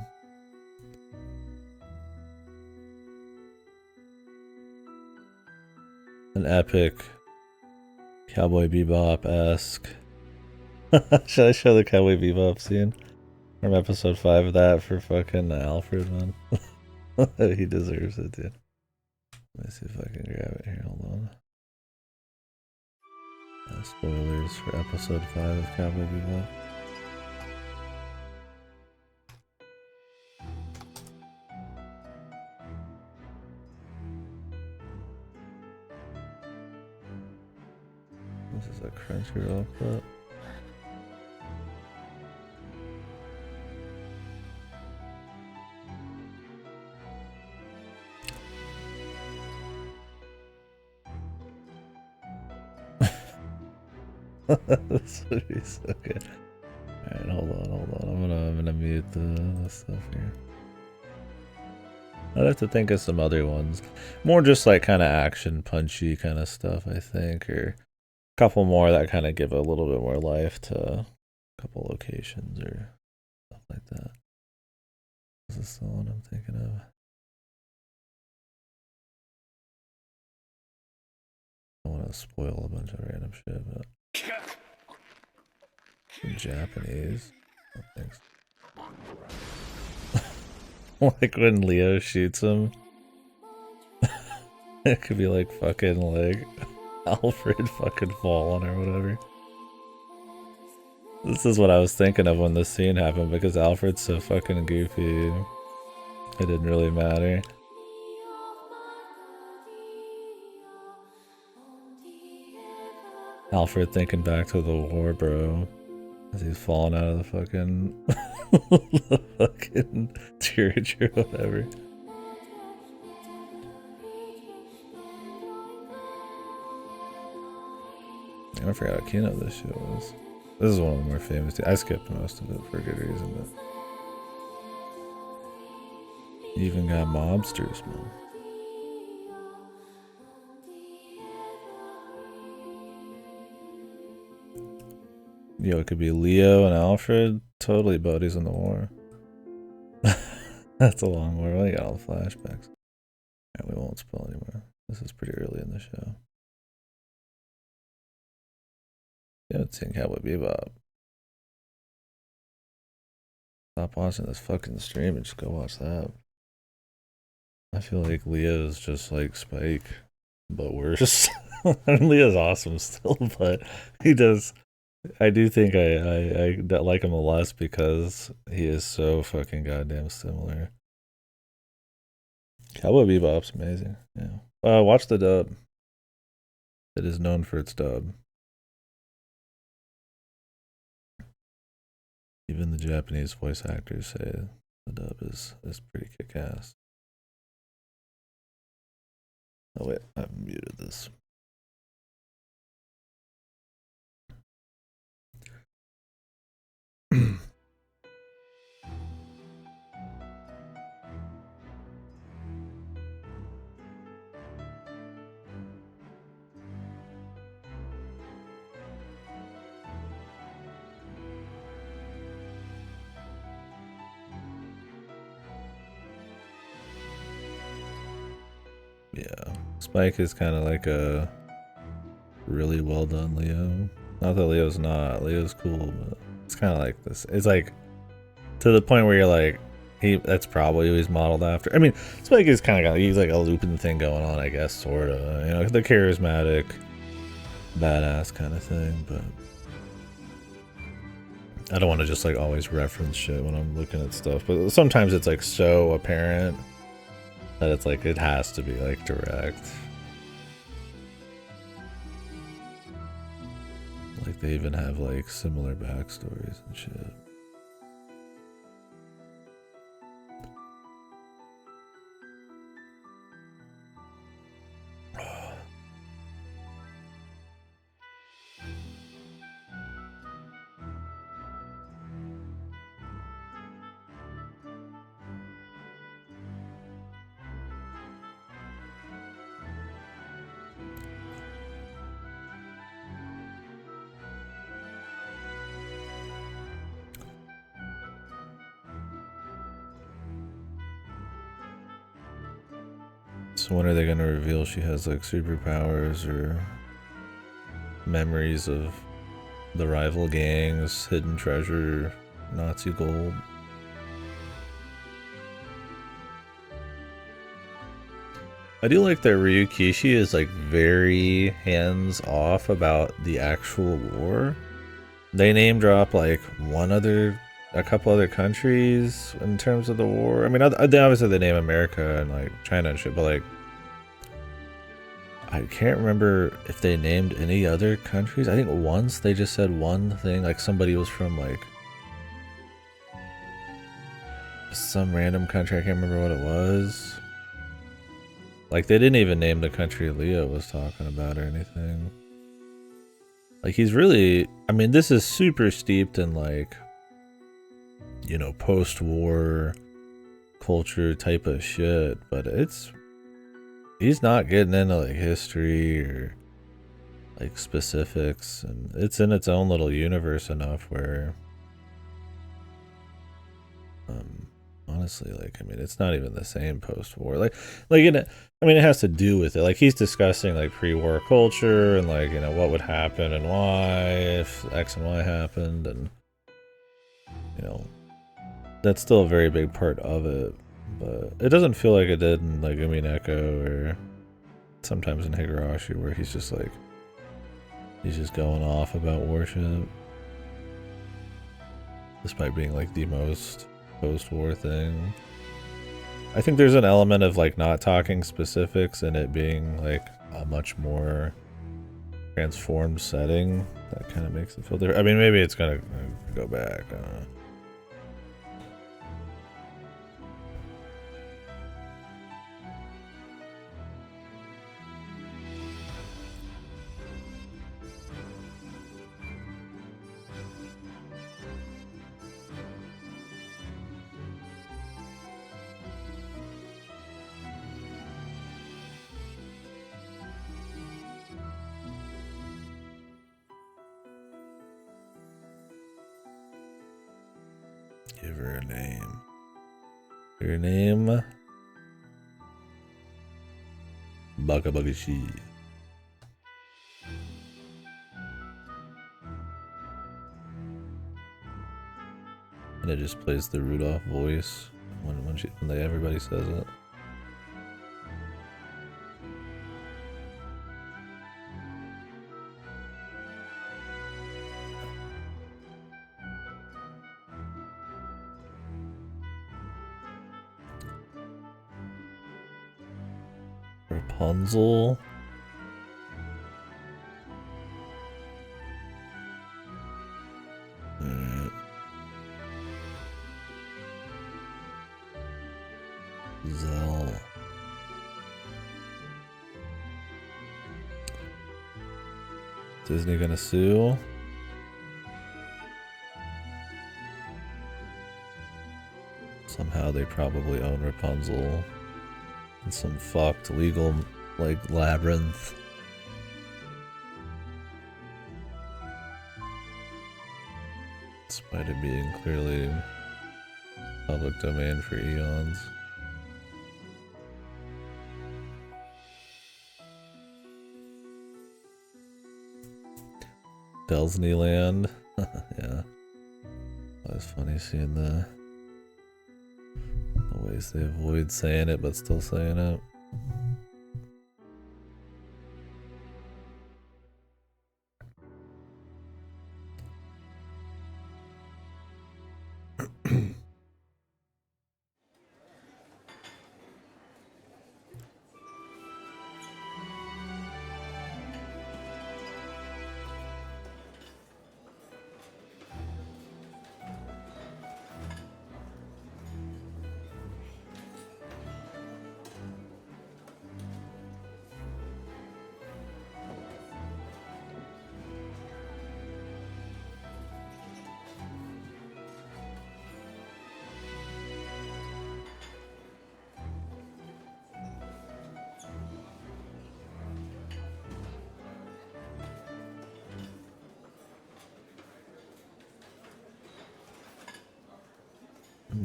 S1: An epic Cowboy Bebop-esque. Should I show the Cowboy Bebop scene from episode 5 of that for fucking Alfred, man? He deserves it, dude. Let me see if I can grab it here. Hold on. Spoilers for episode 5 of Cowboy Bebop. This is a Crunchyroll clip. This would be so good. Alright, hold on. I'm gonna mute the stuff here. I'd have to think of some other ones. More just like kind of action punchy kind of stuff, I think, or a couple more that kind of give a little bit more life to a couple locations or stuff like that. Is this the one I'm thinking of? I don't want to spoil a bunch of random shit, but in Japanese. Oh, thanks. Like when Leo shoots him, it could be like fucking like Alfred fucking falling or whatever. This is what I was thinking of when this scene happened because Alfred's so fucking goofy. It didn't really matter. Alfred thinking back to the war, bro. As he's falling out of the fucking the fucking church or whatever. I forgot how keynote this shit was. This is one of the more famous. I skipped most of it for a good reason, but you even got mobsters, man. Yo, it could be Leo and Alfred, totally buddies in the war. That's a long war. We got all the flashbacks. Right, we won't spoil anymore. This is pretty early in the show. You haven't seen Cowboy Bebop. Stop watching this fucking stream and just go watch that. I feel like Leo's just like Spike, but worse. Leo's awesome still, but he does. I do think I like him a less because he is so fucking goddamn similar. Cowboy Bebop's amazing. Yeah. Watch the dub. It is known for its dub. Even the Japanese voice actors say the dub is pretty kick-ass. Oh wait, I've muted this. Yeah, Spike is kind of like a really well done Leo. Not that Leo's not. Leo's cool, but it's kind of like this. It's like to the point where you're like, that's probably who he's modeled after. I mean, Spike is kind of got, he's like a Lupin thing going on, I guess, sort of. You know, the charismatic, badass kind of thing, but I don't want to just like always reference shit when I'm looking at stuff. But sometimes it's like so apparent that it's like it has to be like direct. Like they even have like similar backstories and shit. So when are they gonna reveal she has like superpowers or memories of the rival gangs, hidden treasure, Nazi gold? I do like that Ryukishi is like very hands off about the actual war. They name drop like a couple other countries in terms of the war. I mean, obviously they name America and like China and shit, but like I can't remember if they named any other countries. I think once they just said one thing, like somebody was from like some random country. I can't remember what it was. Like they didn't even name the country Leo was talking about or anything. Like he's really, I mean, this is super steeped in like, you know, post-war culture type of shit, but he's not getting into like history or like specifics, and it's in its own little universe enough where honestly, like, I mean, it's not even the same post-war. I mean, it has to do with it. Like, he's discussing like pre-war culture and like, you know, what would happen and why if X and Y happened, and you know, that's still a very big part of it. But it doesn't feel like it did in like Umineko or sometimes in Higurashi, where he's just going off about worship, despite being like the most post-war thing. I think there's an element of like not talking specifics and it being like a much more transformed setting that kind of makes it feel different. I mean, maybe it's gonna go back. I don't know. Give her a name. Her name? Bakabagishi. And it just plays the Rudolph voice when everybody says it. Rapunzel. Zell. Disney gonna sue? Somehow they probably own Rapunzel in some fucked legal like labyrinth. Despite it being clearly public domain for eons. Disneyland. Yeah. That was funny seeing the ways they avoid saying it but still saying it.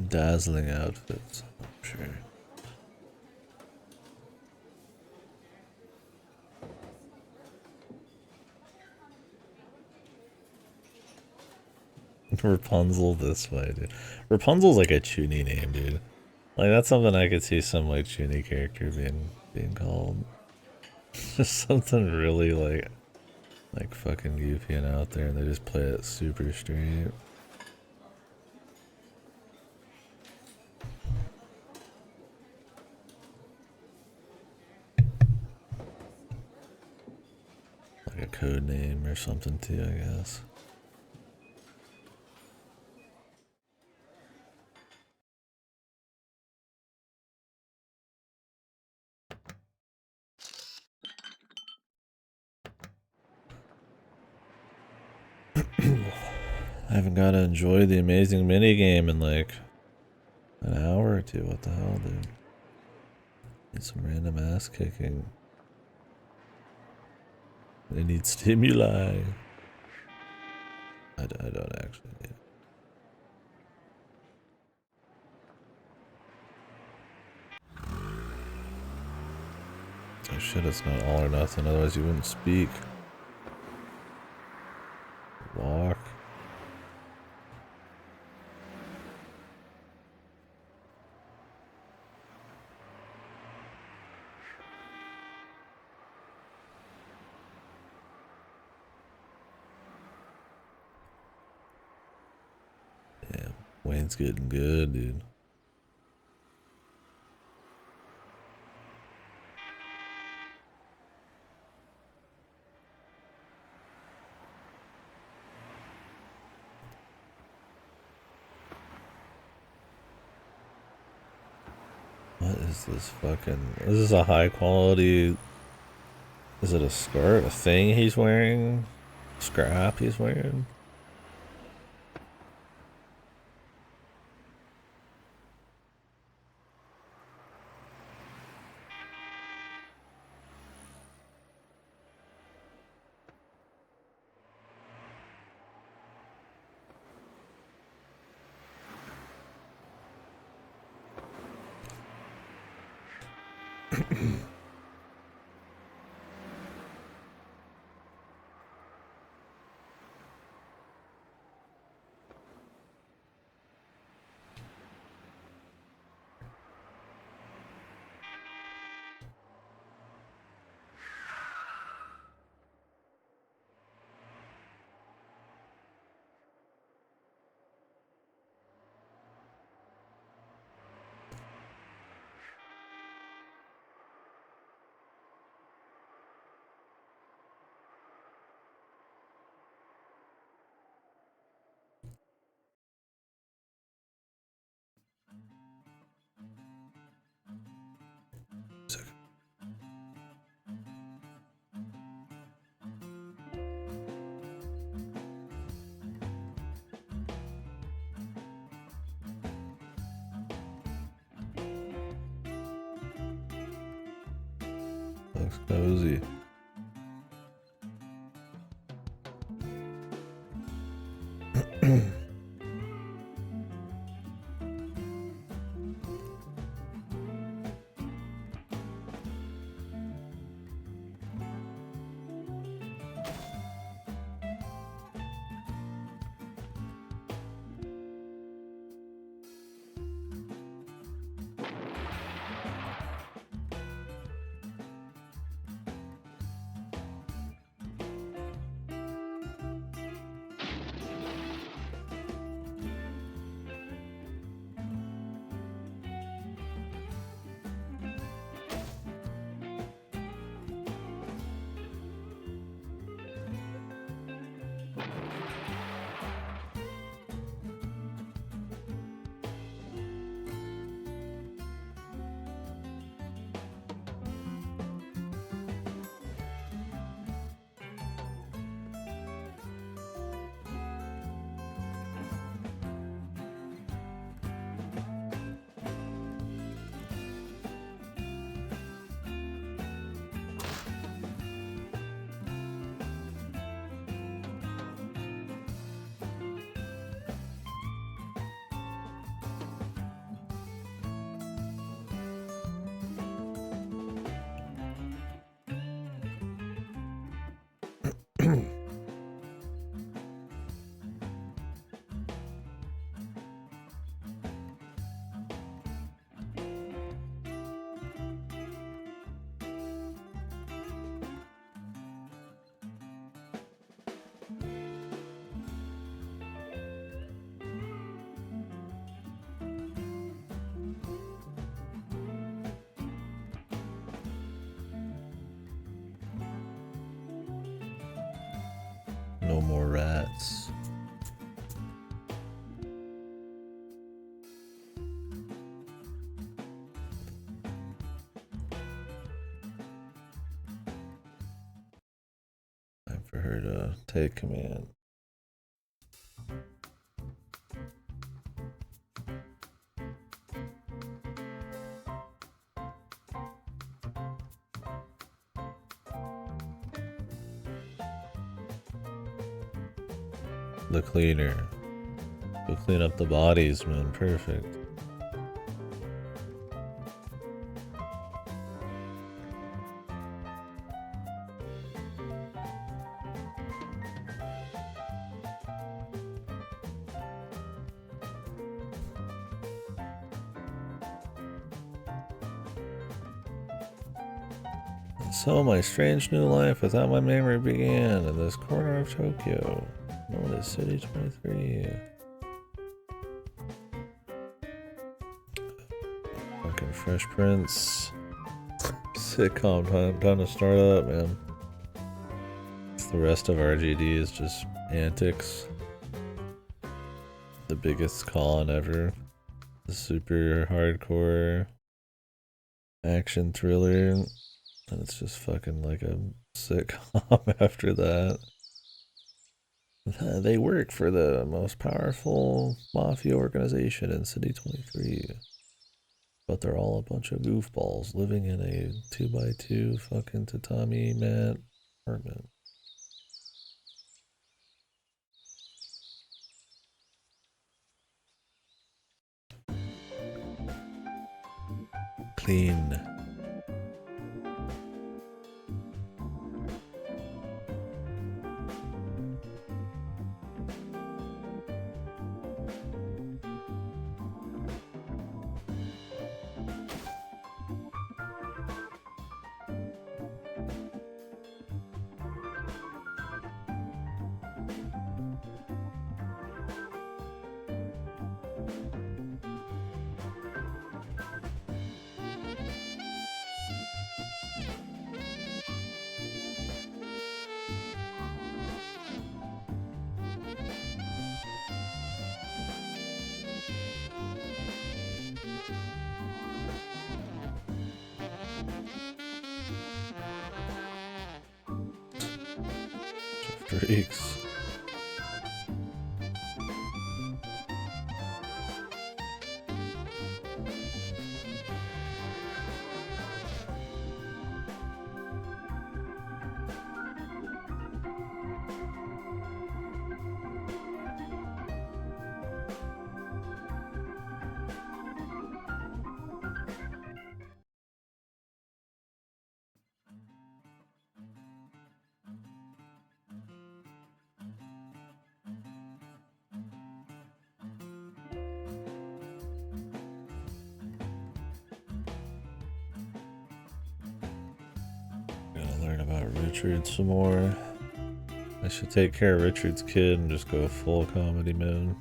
S1: Dazzling outfits, I'm sure. Rapunzel this way, dude. Rapunzel's like a Chuny name, dude. Like that's something I could see some like Chuny character being called. Just something really like fucking goofy and out there, and they just play it super straight. Like a code name or something too, I guess. I haven't got to enjoy the amazing minigame in like an hour, sparked you. What the hell, dude? Need some random ass kicking. They need stimuli. I don't actually need it. Oh shit, it's not all or nothing, otherwise you wouldn't speak. Walk. Damn, Wayne's getting good, dude. What is this fucking... This is a high quality... Is it a skirt? A thing he's wearing? Scrap he's wearing? Looks cozy. No more rats. Time for her to take command. the cleaner. Go clean up the bodies, man. Perfect. So my strange new life without my memory began in this corner of Tokyo, known as City 23. Fucking Fresh Prince. Sitcom time to start up, man. The rest of RGD is just antics. The biggest call-on ever. The super hardcore action thriller. And it's just fucking like a sitcom after that. They work for the most powerful mafia organization in City 23. But they're all a bunch of goofballs living in a 2x2 fucking tatami mat apartment. Clean. Freaks. Learn about Richard some more. I should take care of Richard's kid and just go full comedy mode.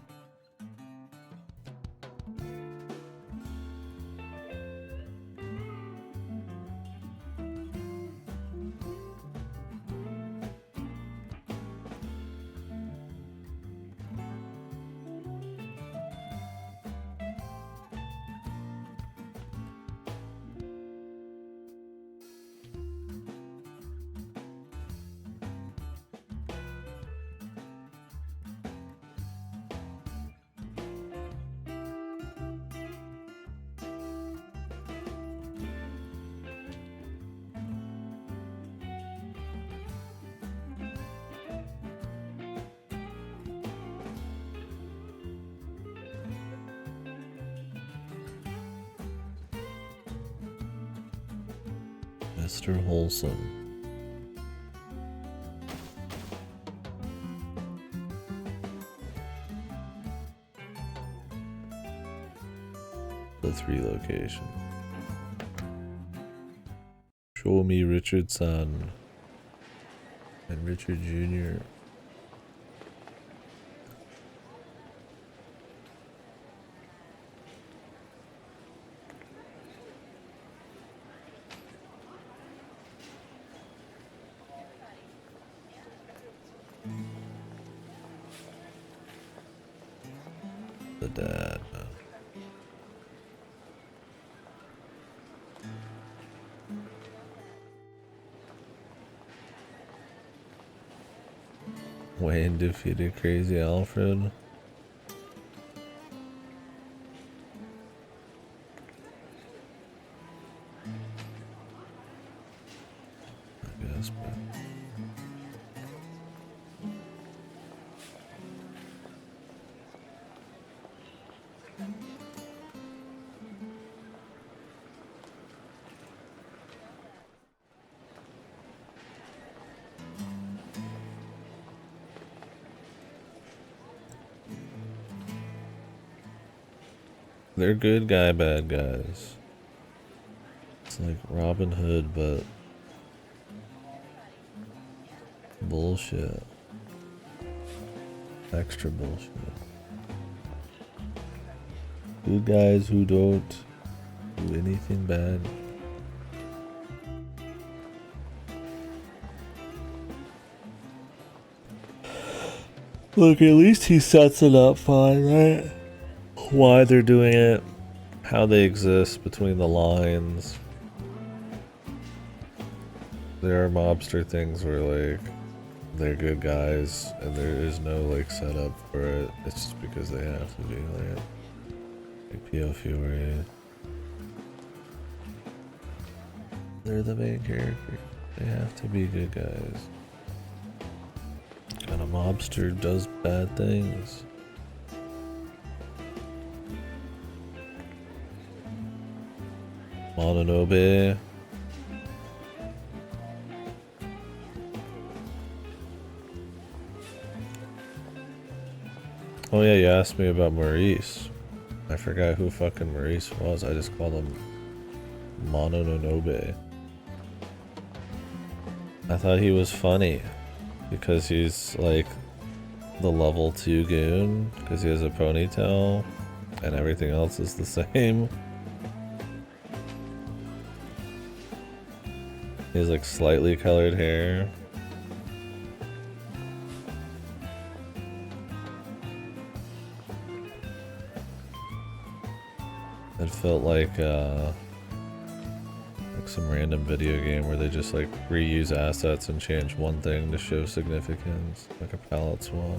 S1: Mr. Wholesome. The 3 location. Show me Richard Son and Richard Jr. The dad. Wayne defeated Crazy Alfred. I guess, but They're good guy, bad guys. It's like Robin Hood, but bullshit. Extra bullshit. Good guys who don't do anything bad. Look, at least he sets it up fine, right? Why they're doing it, how they exist between the lines. There are mobster things where, like, they're good guys and there is no, like, setup for it. It's just because they have to be, like P.O. Fury. They're the main character. They have to be good guys. And a mobster does bad things. Mononobe. Oh yeah, you asked me about Maurice. I forgot who fucking Maurice was. I just called him Mononobe. I thought he was funny because he's like the level 2 goon because he has a ponytail and everything else is the same. He has like slightly colored hair. It felt like some random video game where they just like reuse assets and change one thing to show significance, like a palette swap.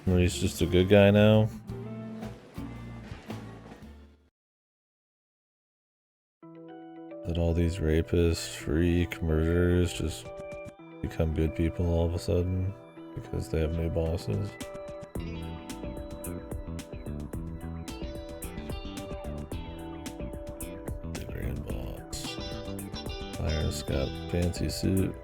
S1: He's just a good guy now. That all these rapists, freak, murderers just become good people all of a sudden because they have new bosses. The grand boss. Iris got fancy suit.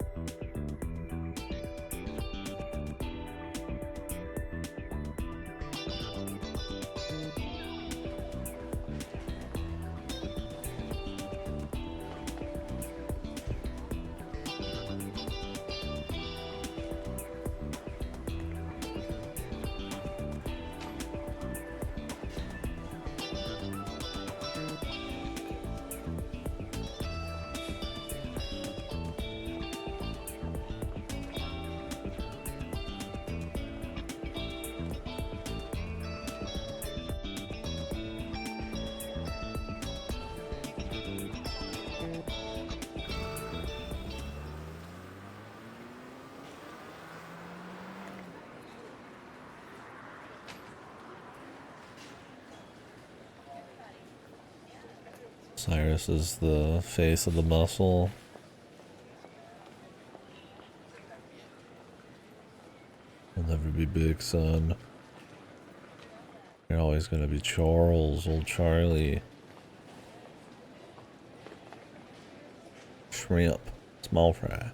S1: Cyrus is the face of the muscle. He'll never be big, son. You're always gonna be Charles, old Charlie. Shrimp, small fry.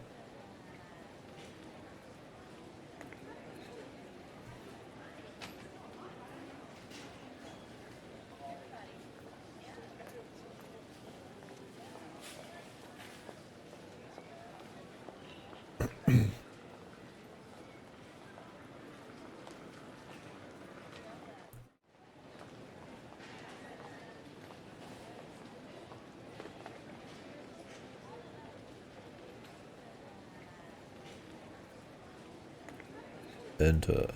S1: Enter.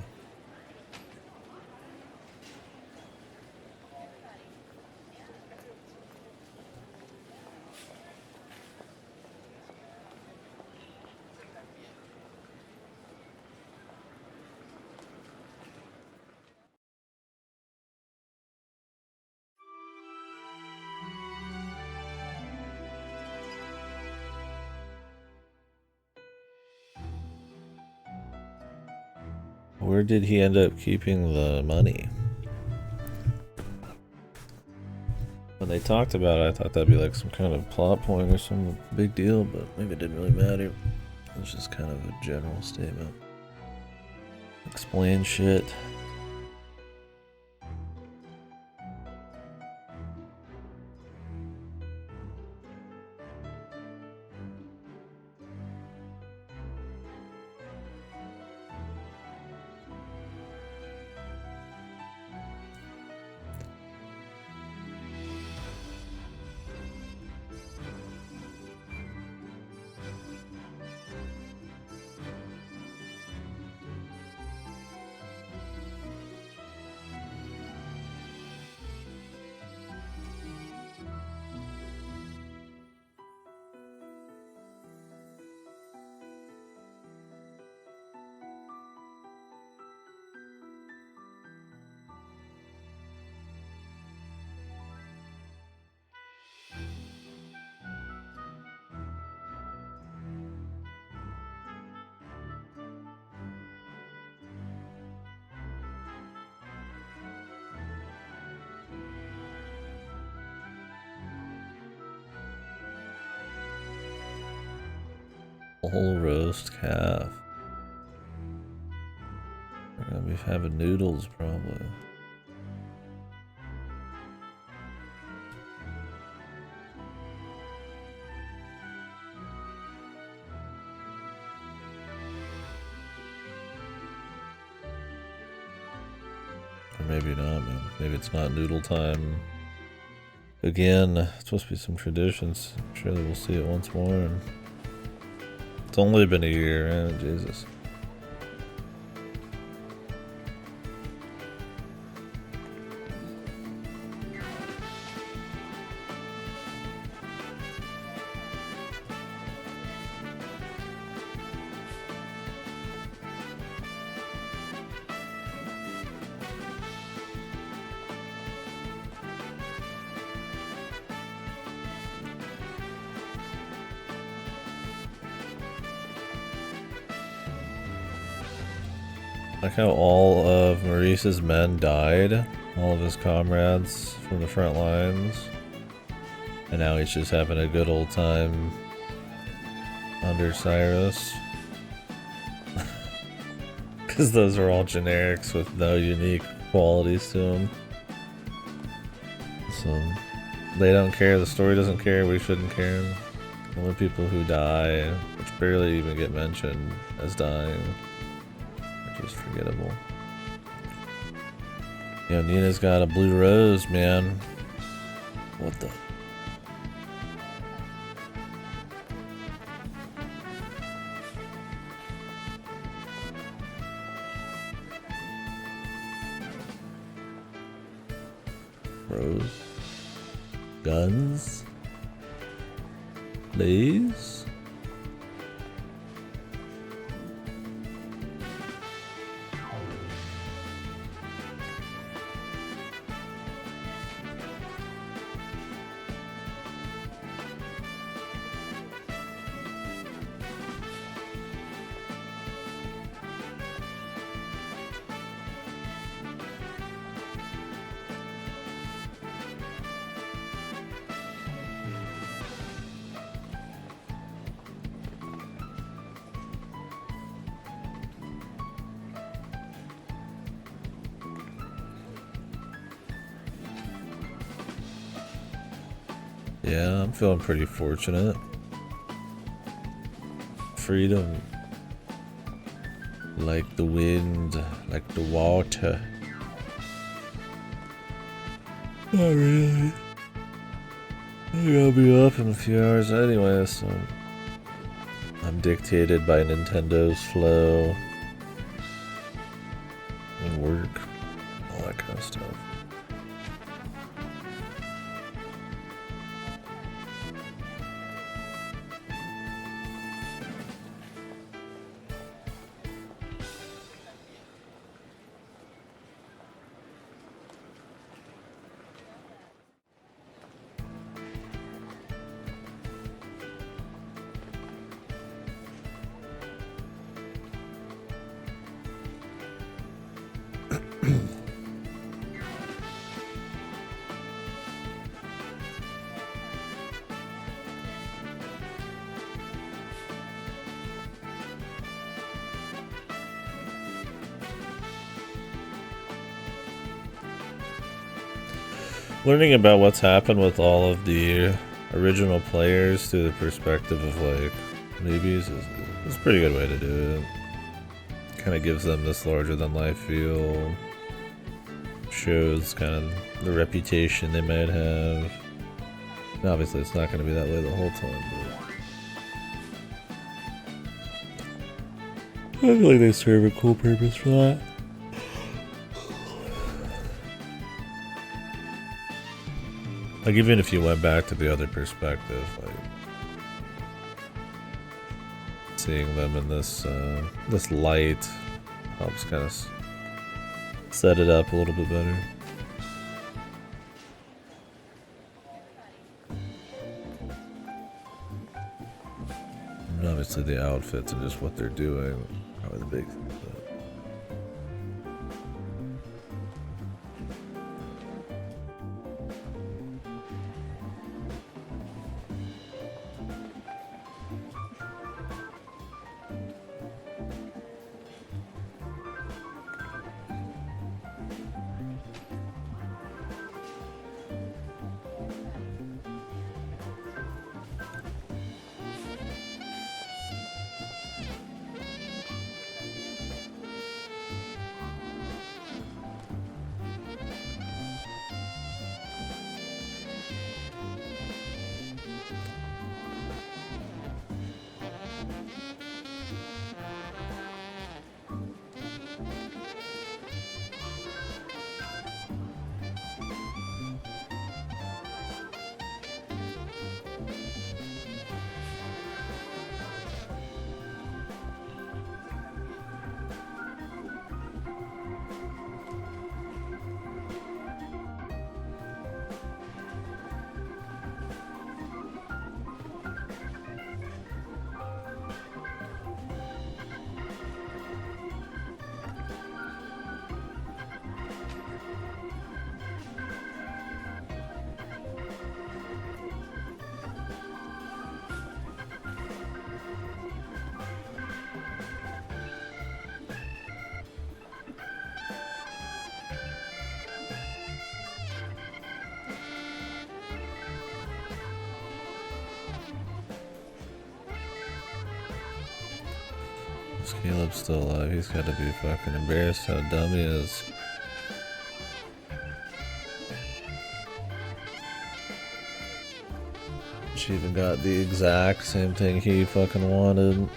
S1: Where did he end up keeping the money? When they talked about it, I thought that'd be like some kind of plot point or some big deal, but maybe it didn't really matter. It was just kind of a general statement. Explain shit. Whole roast calf. We're gonna be having noodles probably. Or maybe not, man. Maybe it's not noodle time. Again, it's supposed to be some traditions. I'm sure that we'll see it once more. And it's only been a year, man. Jesus. Like how all of Maurice's men died, all of his comrades from the front lines, and now he's just having a good old time under Cyrus. Because those are all generics with no unique qualities to them. So they don't care, the story doesn't care, we shouldn't care. The only people who die, which barely even get mentioned as dying, just forgettable. Yo, Nina's got a blue rose, man. What the? Rose. Guns. Please. Yeah, I'm feeling pretty fortunate. Freedom. Like the wind, like the water. Not really. Maybe I'll be up in a few hours anyway, so I'm dictated by Nintendo's flow and work, all that kind of stuff. Learning about what's happened with all of the original players through the perspective of like newbies is a pretty good way to do it. Kind of gives them this larger than life feel. Shows kind of the reputation they might have. And obviously, it's not going to be that way the whole time. But I feel like they serve a cool purpose for that. Like even if you went back to the other perspective, like seeing them in this this light helps kind of set it up a little bit better. And obviously the outfits and just what they're doing are the big things. Caleb's still alive. He's got to be fucking embarrassed how dumb he is. She even got the exact same thing he fucking wanted.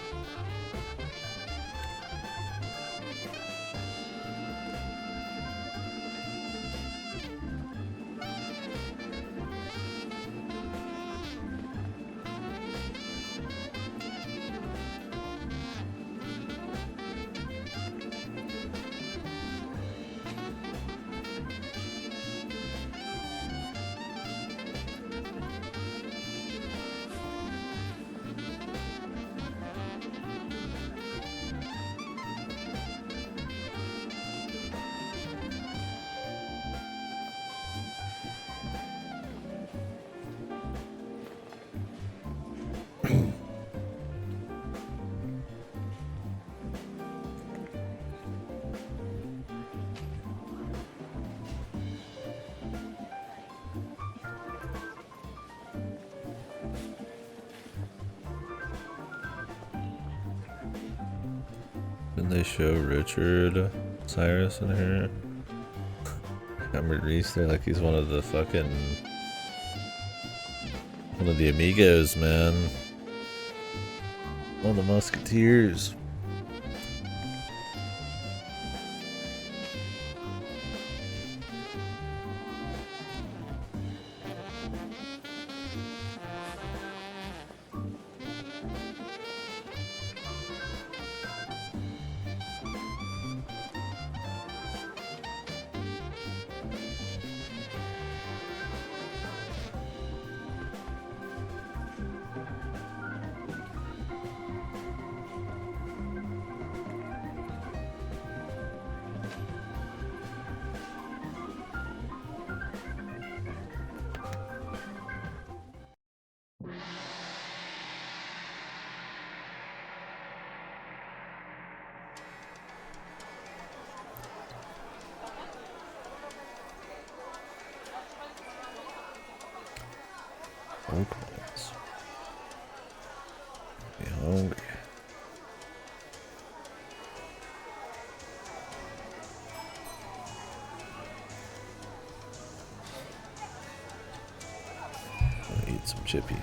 S1: Didn't they show Richard Cyrus in here? Got Maurice there like he's one of the fucking... one of the amigos, man. One of the musketeers. 4 coins. Be hungry. I'll eat some chippy.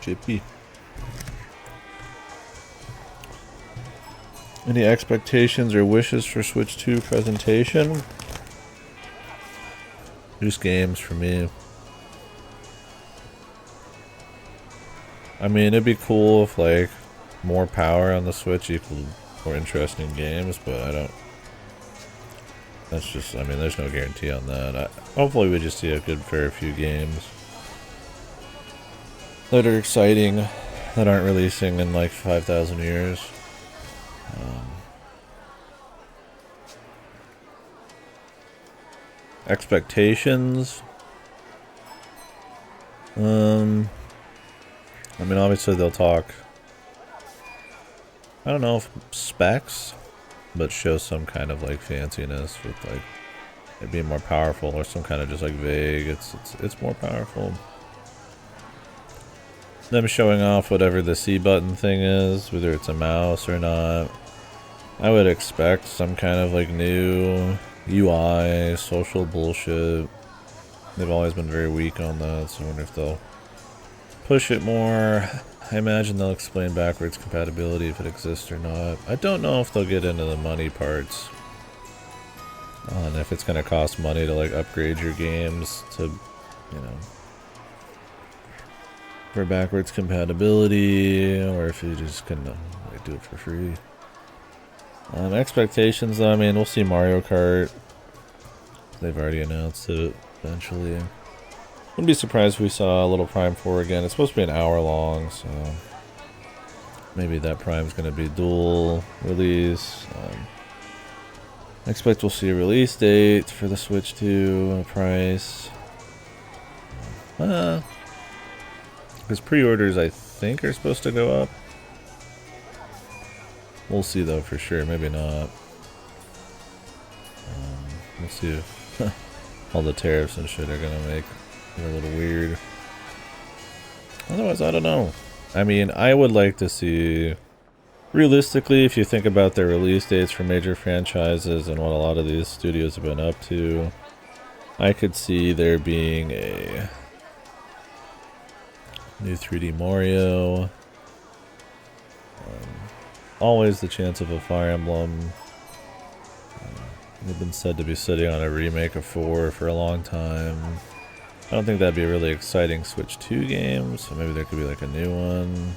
S1: Chippy. Any expectations or wishes for Switch 2 presentation? Just games for me. I mean, it'd be cool if, like, more power on the Switch equaled more interesting games, but I don't... That's just, I mean, there's no guarantee on that. Hopefully we just see a good fair few games that are exciting, that aren't releasing in like 5,000 years. Expectations. I mean, obviously they'll talk, I don't know if specs, but show some kind of like fanciness with like it being more powerful, or some kind of just like vague, it's more powerful. Them showing off whatever the C button thing is, whether it's a mouse or not. I would expect some kind of like new UI, social bullshit. They've always been very weak on that, so I wonder if they'll push it more. I imagine they'll explain backwards compatibility if it exists or not. I don't know if they'll get into the money parts. And if it's going to cost money to like upgrade your games to, you know, for backwards compatibility, or if you just can like, do it for free. Expectations, I mean, we'll see Mario Kart. They've already announced it eventually. Wouldn't be surprised if we saw a little Prime 4 again. It's supposed to be an hour long, so maybe that Prime's going to be dual release. I expect we'll see a release date for the Switch 2, a price. Because pre-orders, I think, are supposed to go up. We'll see, though, for sure. Maybe not. We'll see if all the tariffs and shit are going to make it a little weird. Otherwise, I don't know. I mean, I would like to see realistically, if you think about their release dates for major franchises and what a lot of these studios have been up to, I could see there being a new 3D Mario. Always the chance of a Fire Emblem. They've been said to be sitting on a remake of 4 for a long time. I don't think that'd be a really exciting Switch 2 game, so maybe there could be like a new one.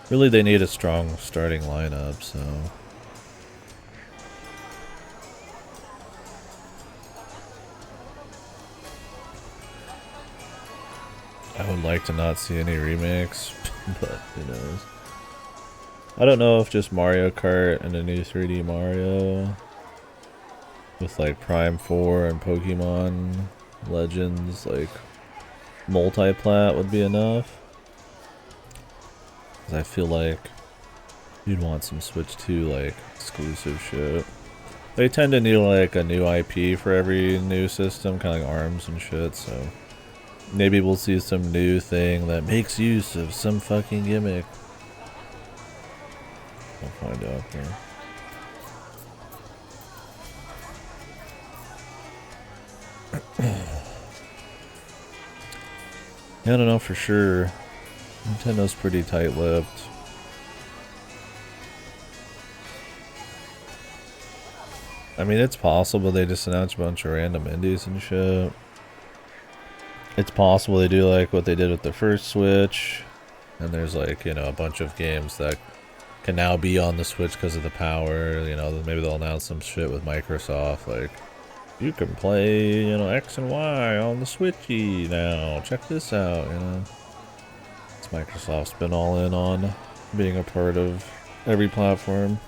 S1: Really, they need a strong starting lineup, so... I would like to not see any remakes, but who knows. I don't know if just Mario Kart and a new 3D Mario with like Prime 4 and Pokemon Legends, like multi-plat would be enough. 'Cause I feel like you'd want some Switch 2 like exclusive shit. They tend to need like a new IP for every new system, kind of like ARMS and shit, so maybe we'll see some new thing that makes use of some fucking gimmick. We'll find out here. Yeah, I don't know for sure. Nintendo's pretty tight-lipped. I mean, it's possible they just announced a bunch of random indies and shit. It's possible they do like what they did with the first Switch, and there's like, you know, a bunch of games that can now be on the Switch because of the power. You know, maybe they'll announce some shit with Microsoft, like, you can play, you know, X and Y on the Switchy now. Check this out, you know. It's Microsoft's been all in on being a part of every platform.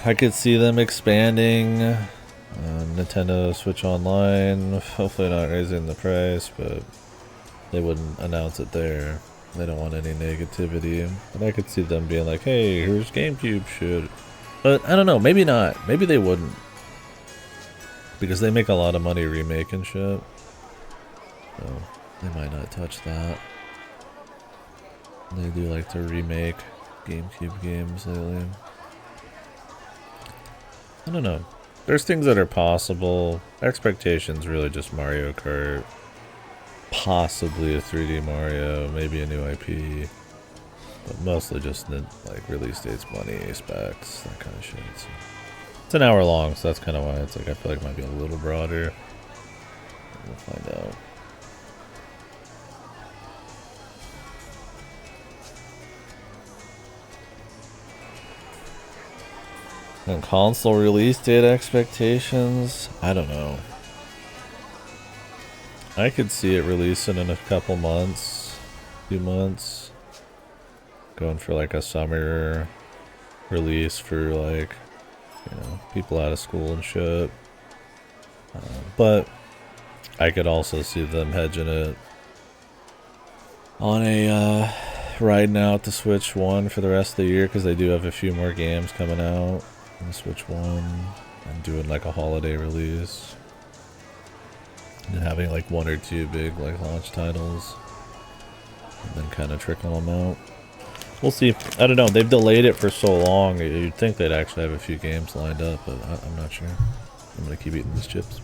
S1: I could see them expanding Nintendo Switch Online, hopefully not raising the price, but they wouldn't announce it there. They don't want any negativity. But I could see them being like, hey, here's GameCube shit. But I don't know, maybe not. Maybe they wouldn't. Because they make a lot of money remaking shit. So they might not touch that. They do like to remake GameCube games lately. I don't know. There's things that are possible. Expectations really just Mario Kart. Possibly a 3D Mario, maybe a new IP. But mostly just like release dates, money, specs, that kind of shit. So it's an hour long, so that's kind of why it's like I feel like it might be a little broader. We'll find out. And console release date expectations? I don't know. I could see it releasing in a couple months, 2 months. Going for like a summer release for like, you know, people out of school and shit. But I could also see them hedging it on a riding out the Switch 1 for the rest of the year, because they do have a few more games coming out on the Switch 1 and doing like a holiday release and having like 1 or 2 big like launch titles and then kind of trickling them out. We'll see. I don't know. They've delayed it for so long. You'd think they'd actually have a few games lined up, but I'm not sure. I'm gonna keep eating these chips.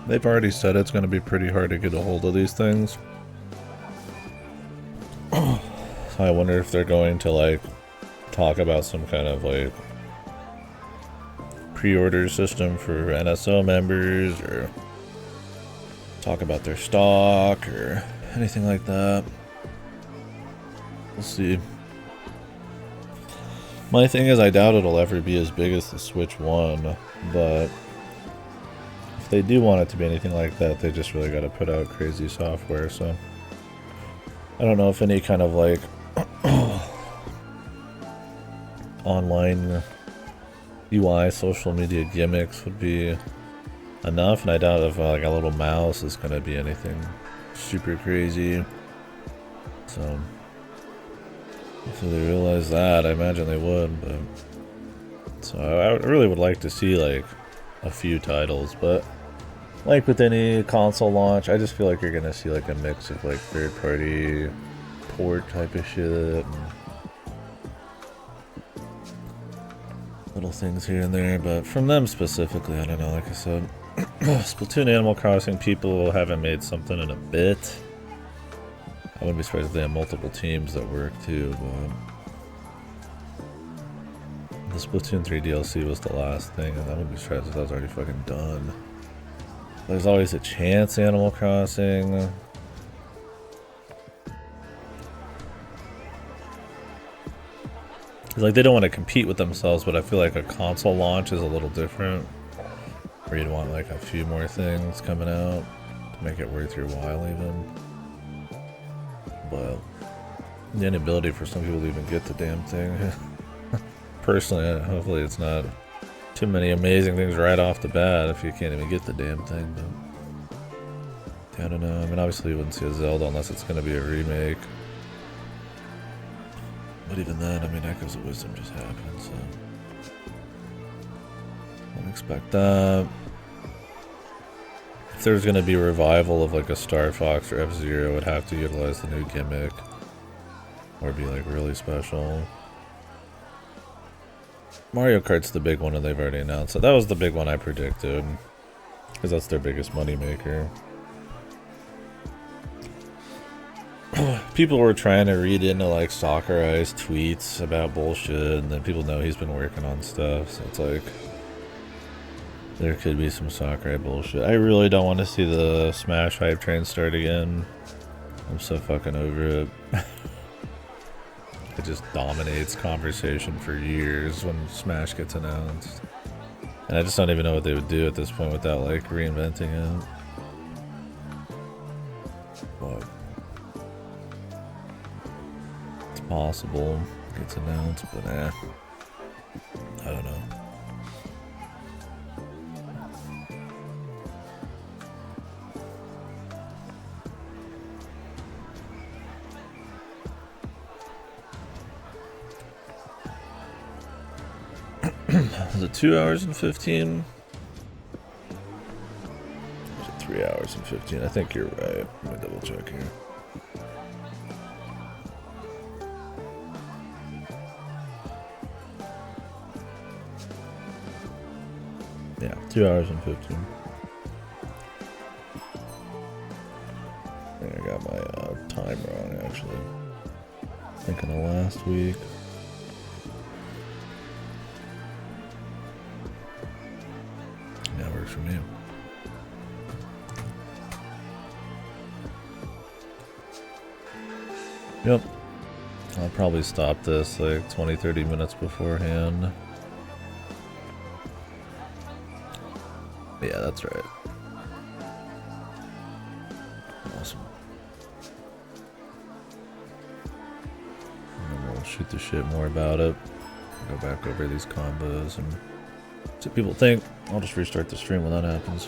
S1: They've already said it's going to be pretty hard to get a hold of these things. So I wonder if they're going to like talk about some kind of like pre-order system for NSO members, or talk about their stock or anything like that. We'll see. My thing is, I doubt it'll ever be as big as the Switch 1, but if they do want it to be anything like that, they just really got to put out crazy software. So I don't know if any kind of like online UI social media gimmicks would be enough, and I doubt if like a little mouse is going to be anything super crazy. So if they realize that, I imagine they would. But so I really would like to see like a few titles, but like with any console launch, I just feel like you're gonna see like a mix of like third-party port type of shit and little things here and there. But from them specifically, I don't know. Like I said, Splatoon, Animal Crossing, people haven't made something in a bit. I wouldn't be surprised if they have multiple teams that work too, but the Splatoon 3 DLC was the last thing, and I wouldn't be surprised if that was already fucking done. There's always a chance, Animal Crossing. Like, they don't want to compete with themselves, but I feel like a console launch is a little different, where you'd want like a few more things coming out to make it worth your while even. But the inability for some people to even get the damn thing. Personally, hopefully it's not too many amazing things right off the bat if you can't even get the damn thing. But I don't know. I mean, obviously you wouldn't see a Zelda unless it's going to be a remake. But even then, I mean, Echoes of Wisdom just happened, so I don't expect that. If there's going to be a revival of like a Star Fox or F-Zero, it would have to utilize the new gimmick or be like really special. Mario Kart's the big one, and they've already announced it. That was the big one I predicted, because that's their biggest moneymaker. People were trying to read into like Sakurai's tweets about bullshit, and then people know he's been working on stuff, so it's like there could be some Sakurai bullshit. I really don't want to see the Smash hype train start again. I'm so fucking over it. It just dominates conversation for years when Smash gets announced. And I just don't even know what they would do at this point without like reinventing it. But it's possible it gets announced, but I don't know. Is it 2 hours and 15? Or is it 3 hours and 15? I think you're right. Let me double check here. Yeah, 2 hours and 15. I think I got my time wrong, actually. Thinking of last week. For me. Yep. I'll probably stop this like 20-30 minutes beforehand. Yeah, that's right. Awesome. And then we'll shoot the shit more about it. Go back over these combos and see what people think. I'll just restart the stream when that happens.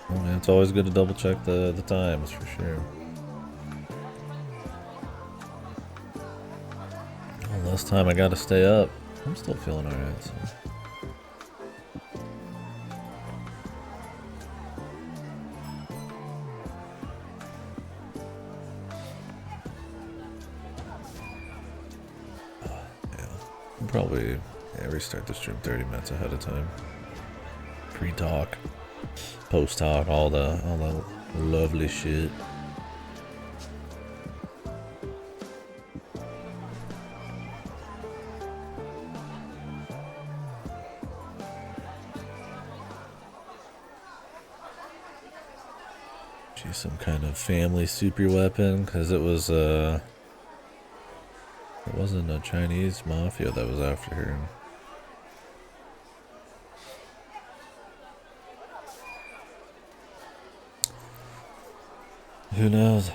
S1: Oh, man, it's always good to double check the times for sure. Well, last time I gotta stay up. I'm still feeling alright, so. Probably restart the stream 30 minutes ahead of time. Pre-talk, post-talk, all the lovely shit. She's some kind of family super weapon, because it wasn't a Chinese mafia that was after her. Who knows?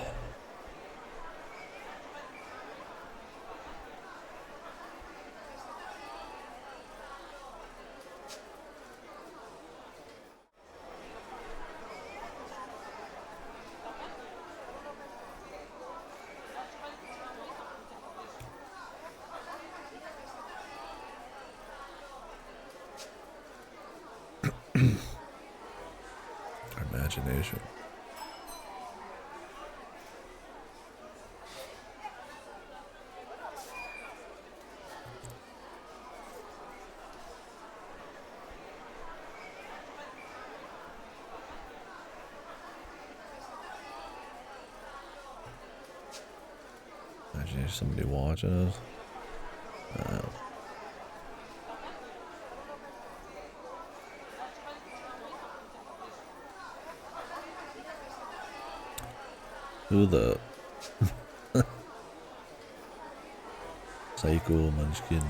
S1: Imagination. Imagine there's somebody watching us. Who the Psycho Munchkin?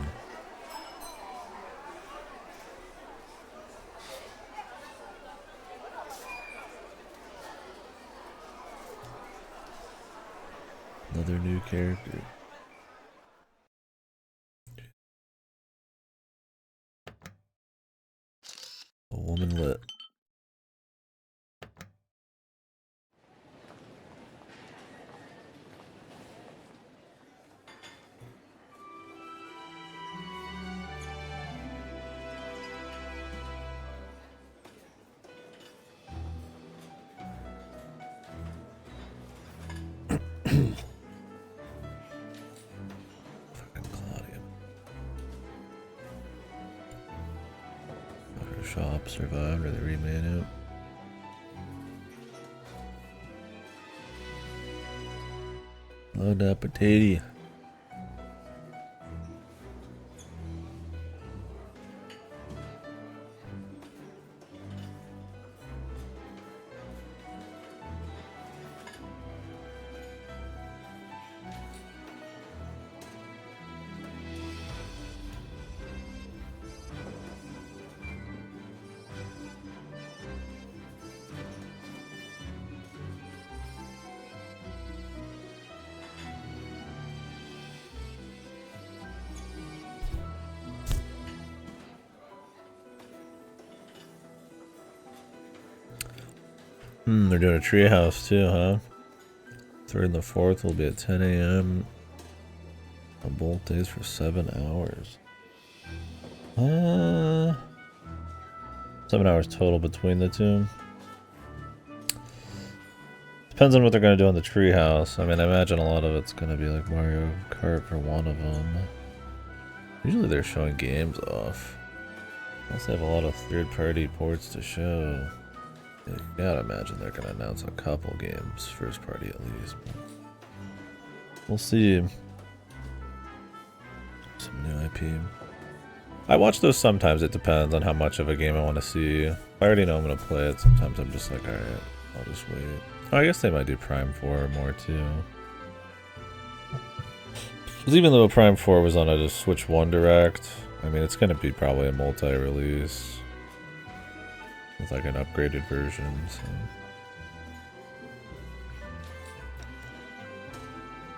S1: Another new character. A woman lit. Shop survived or they remade it. Load that potato. They're doing a treehouse too, huh? 3rd and the 4th will be at 10 a.m. on both days for 7 hours. 7 hours total between the two. Depends on what they're going to do on the treehouse. I mean, I imagine a lot of it's going to be like Mario Kart for one of them. Usually they're showing games off. Unless they have a lot of third-party ports to show. You gotta imagine they're gonna announce a couple games, first party at least. We'll see. Some new IP. I watch those sometimes, it depends on how much of a game I want to see. If I already know I'm gonna play it, sometimes I'm just like, alright, I'll just wait. Oh, I guess they might do Prime 4 more too. Because even though Prime 4 was on a Switch 1 Direct, I mean, it's gonna be probably a multi-release. With like an upgraded version, so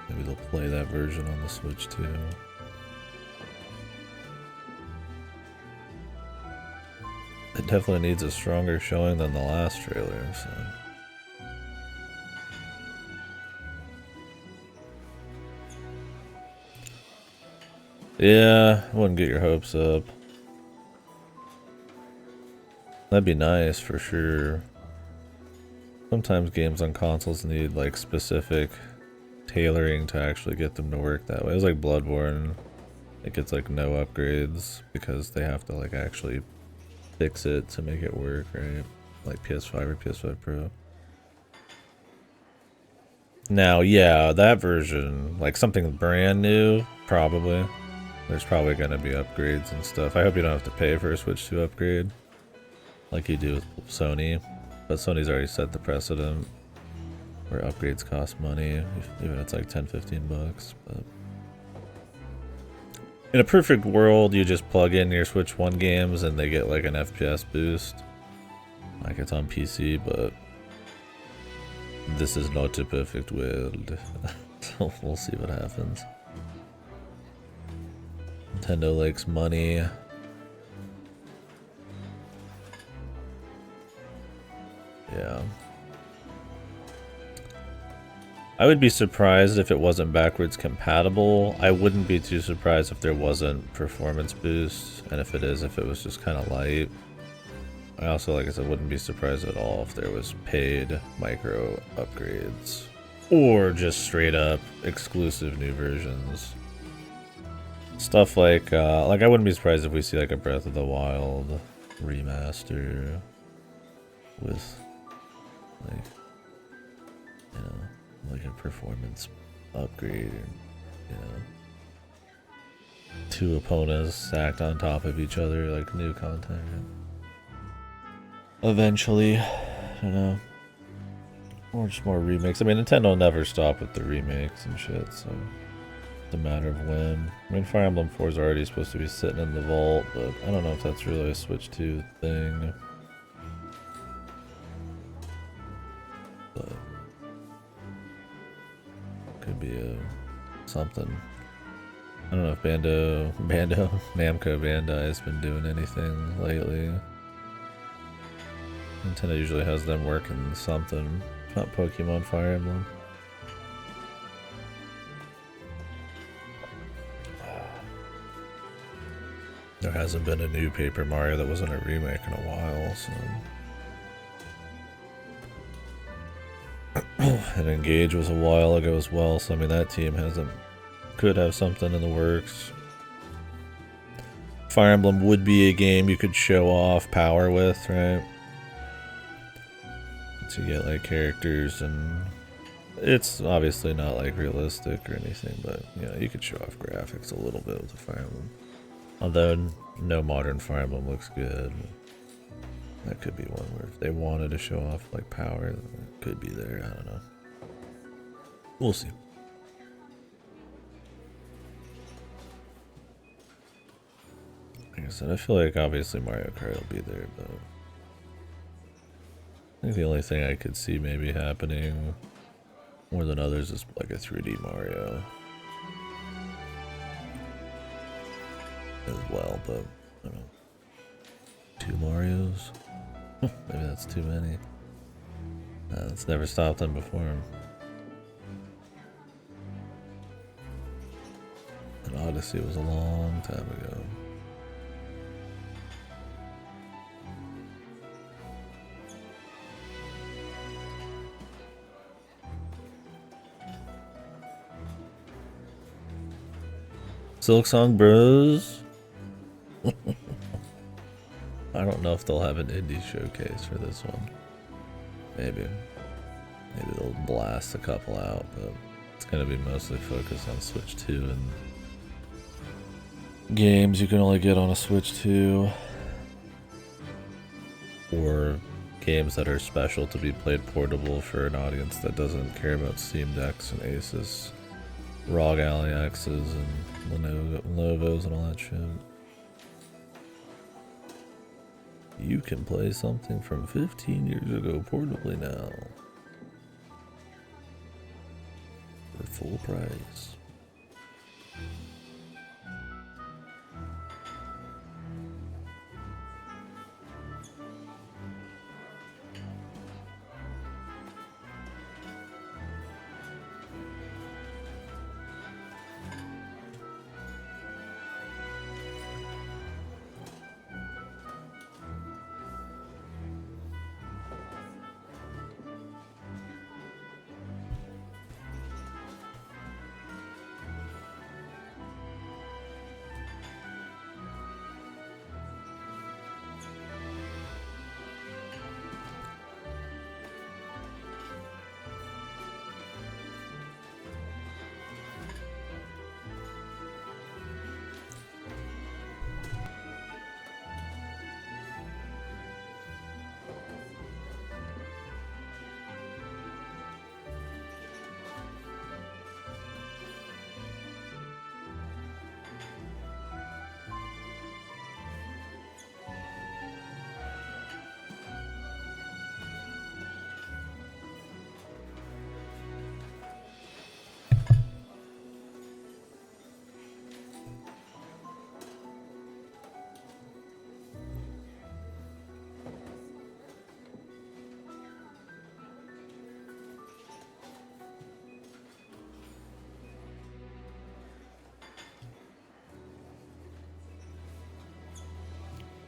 S1: maybe they'll play that version on the Switch too. It definitely needs a stronger showing than the last trailer, so. Yeah, I wouldn't get your hopes up. That'd be nice for sure. Sometimes games on consoles need like specific tailoring to actually get them to work that way. It was like Bloodborne. It gets like no upgrades because they have to like actually fix it to make it work, right? Like PS5 or PS5 Pro. Now, yeah, that version, like something brand new, probably. There's probably gonna be upgrades and stuff. I hope you don't have to pay for a Switch 2 upgrade, like you do with Sony. But Sony's already set the precedent where upgrades cost money, even if it's like 10-15 bucks. But in a perfect world, you just plug in your Switch 1 games and they get like an FPS boost, like it's on PC, but this is not a perfect world. So we'll see what happens. Nintendo likes money. Yeah. I would be surprised if it wasn't backwards compatible. I wouldn't be too surprised if there wasn't performance boost, and if it is, if it was just kind of light. I also, like I said, wouldn't be surprised at all if there was paid micro upgrades. Or just straight up exclusive new versions. Stuff like I wouldn't be surprised if we see like a Breath of the Wild remaster with like, you know, like a performance upgrade, or, you know, two opponents stacked on top of each other, like new content. Eventually, you know, or just more remakes. I mean, Nintendo never stopped with the remakes and shit, so it's a matter of when. I mean, Fire Emblem 4 is already supposed to be sitting in the vault, but I don't know if that's really a Switch 2 thing. But could be a something. I don't know if Namco Bandai has been doing anything lately. Nintendo usually has them working something. Not Pokemon Fire Emblem. There hasn't been a new Paper Mario that wasn't a remake in a while, so. And Engage was a while ago as well, so I mean that team could have something in the works. Fire Emblem would be a game you could show off power with, right? To get like characters, and it's obviously not like realistic or anything, but you know, you could show off graphics a little bit with the Fire Emblem. Although no modern Fire Emblem looks good. That could be one where if they wanted to show off like power, it could be there. I don't know. We'll see. Like I said, I feel like obviously Mario Kart will be there, but I think the only thing I could see maybe happening more than others is like a 3D Mario as well, but I don't know. 2 Marios? Maybe that's too many. It's never stopped them before. And Odyssey was a long time ago. Silksong Bros. I don't know if they'll have an indie showcase for this one. Maybe they'll blast a couple out, but it's gonna be mostly focused on Switch 2 and games you can only get on a Switch 2, or games that are special to be played portable for an audience that doesn't care about Steam Decks and Asus, ROG Ally X's and Lenovo's and all that shit. You can play something from 15 years ago portably now for full price.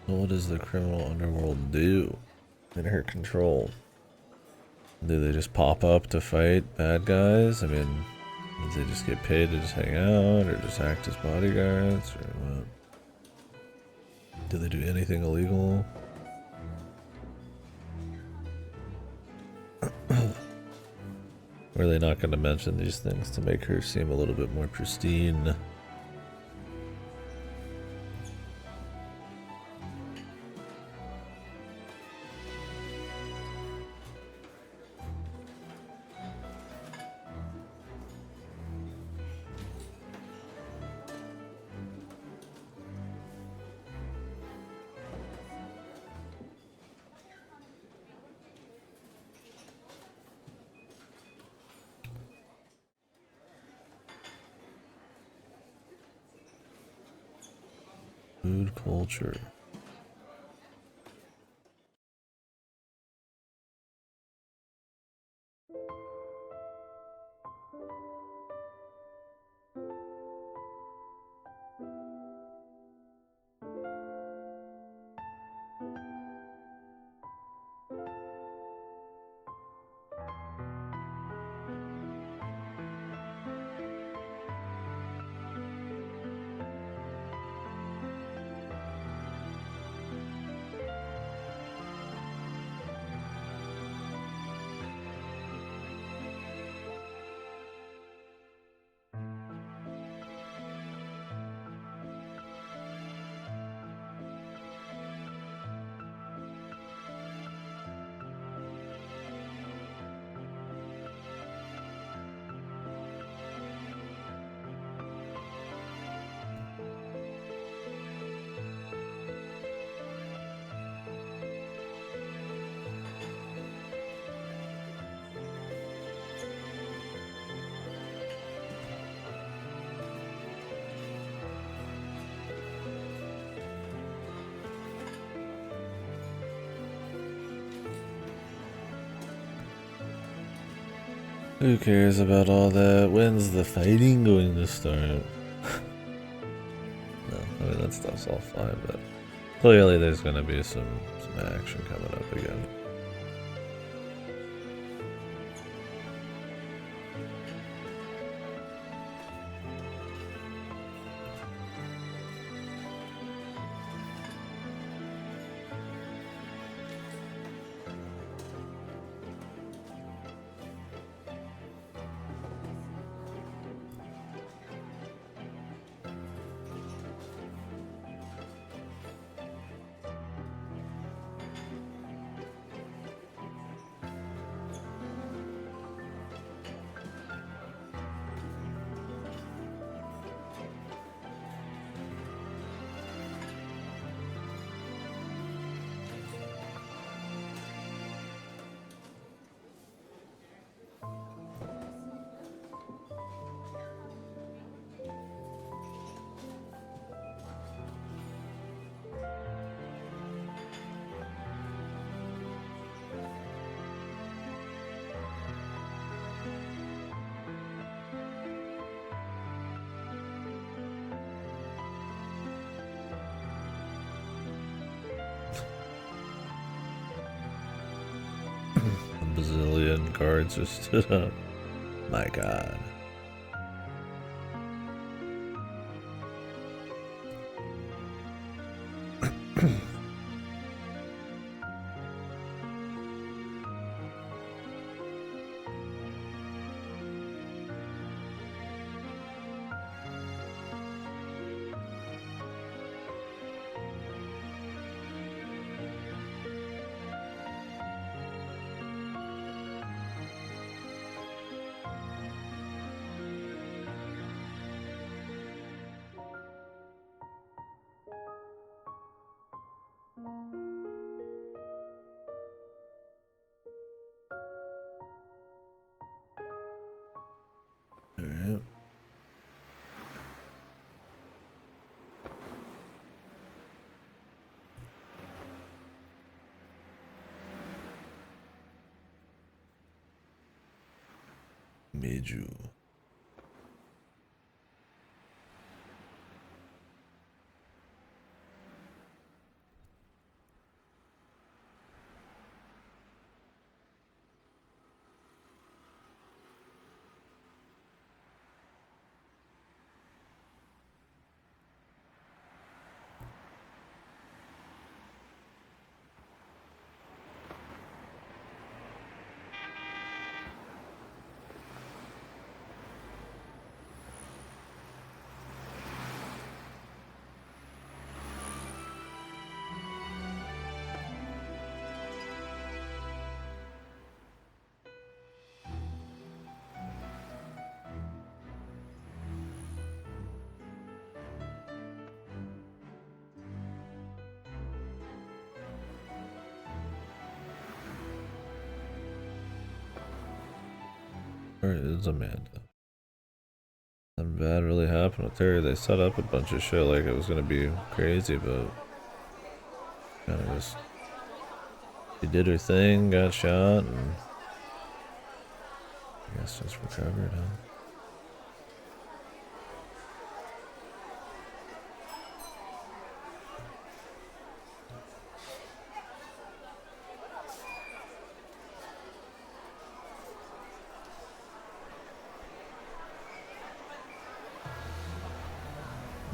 S1: What does the criminal underworld do in her control? Do they just pop up to fight bad guys? I mean, do they just get paid to just hang out or just act as bodyguards or what? Do they do anything illegal? Or are they not going to mention these things to make her seem a little bit more pristine? Food culture. Who cares about all that? When's the fighting going to start? No, I mean that stuff's all fine, but clearly there's gonna be some action coming up again. A bazillion guards just stood up. My god. Alright. Meiju. Where is Amanda? Something bad really happened with Terry. They set up a bunch of shit like it was gonna be crazy, but kind of just she did her thing, got shot, and I guess just recovered, huh?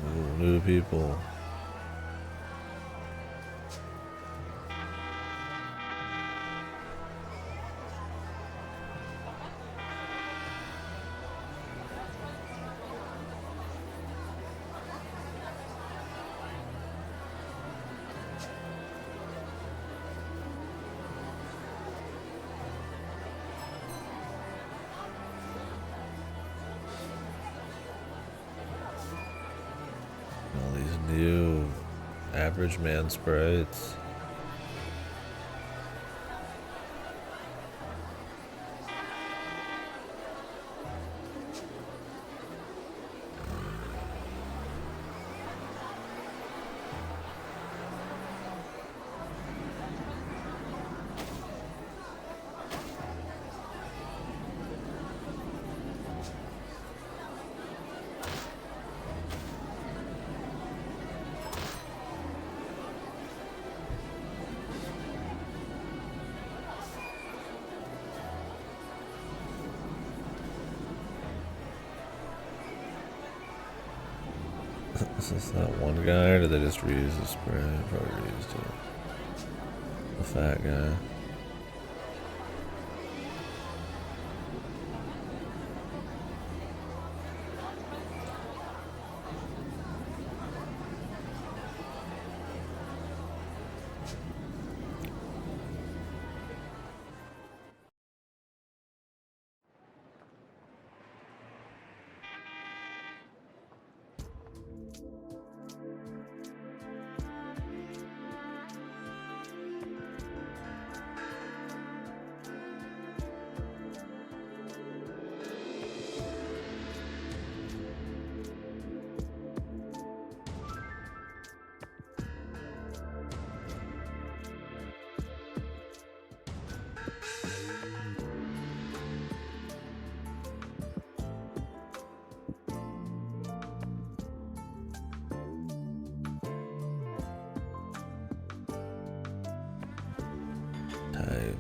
S1: Ooh, new people. All these new average man sprites. Is this that one guy, or did they just reuse the spray? Probably reused it. The fat guy. Time.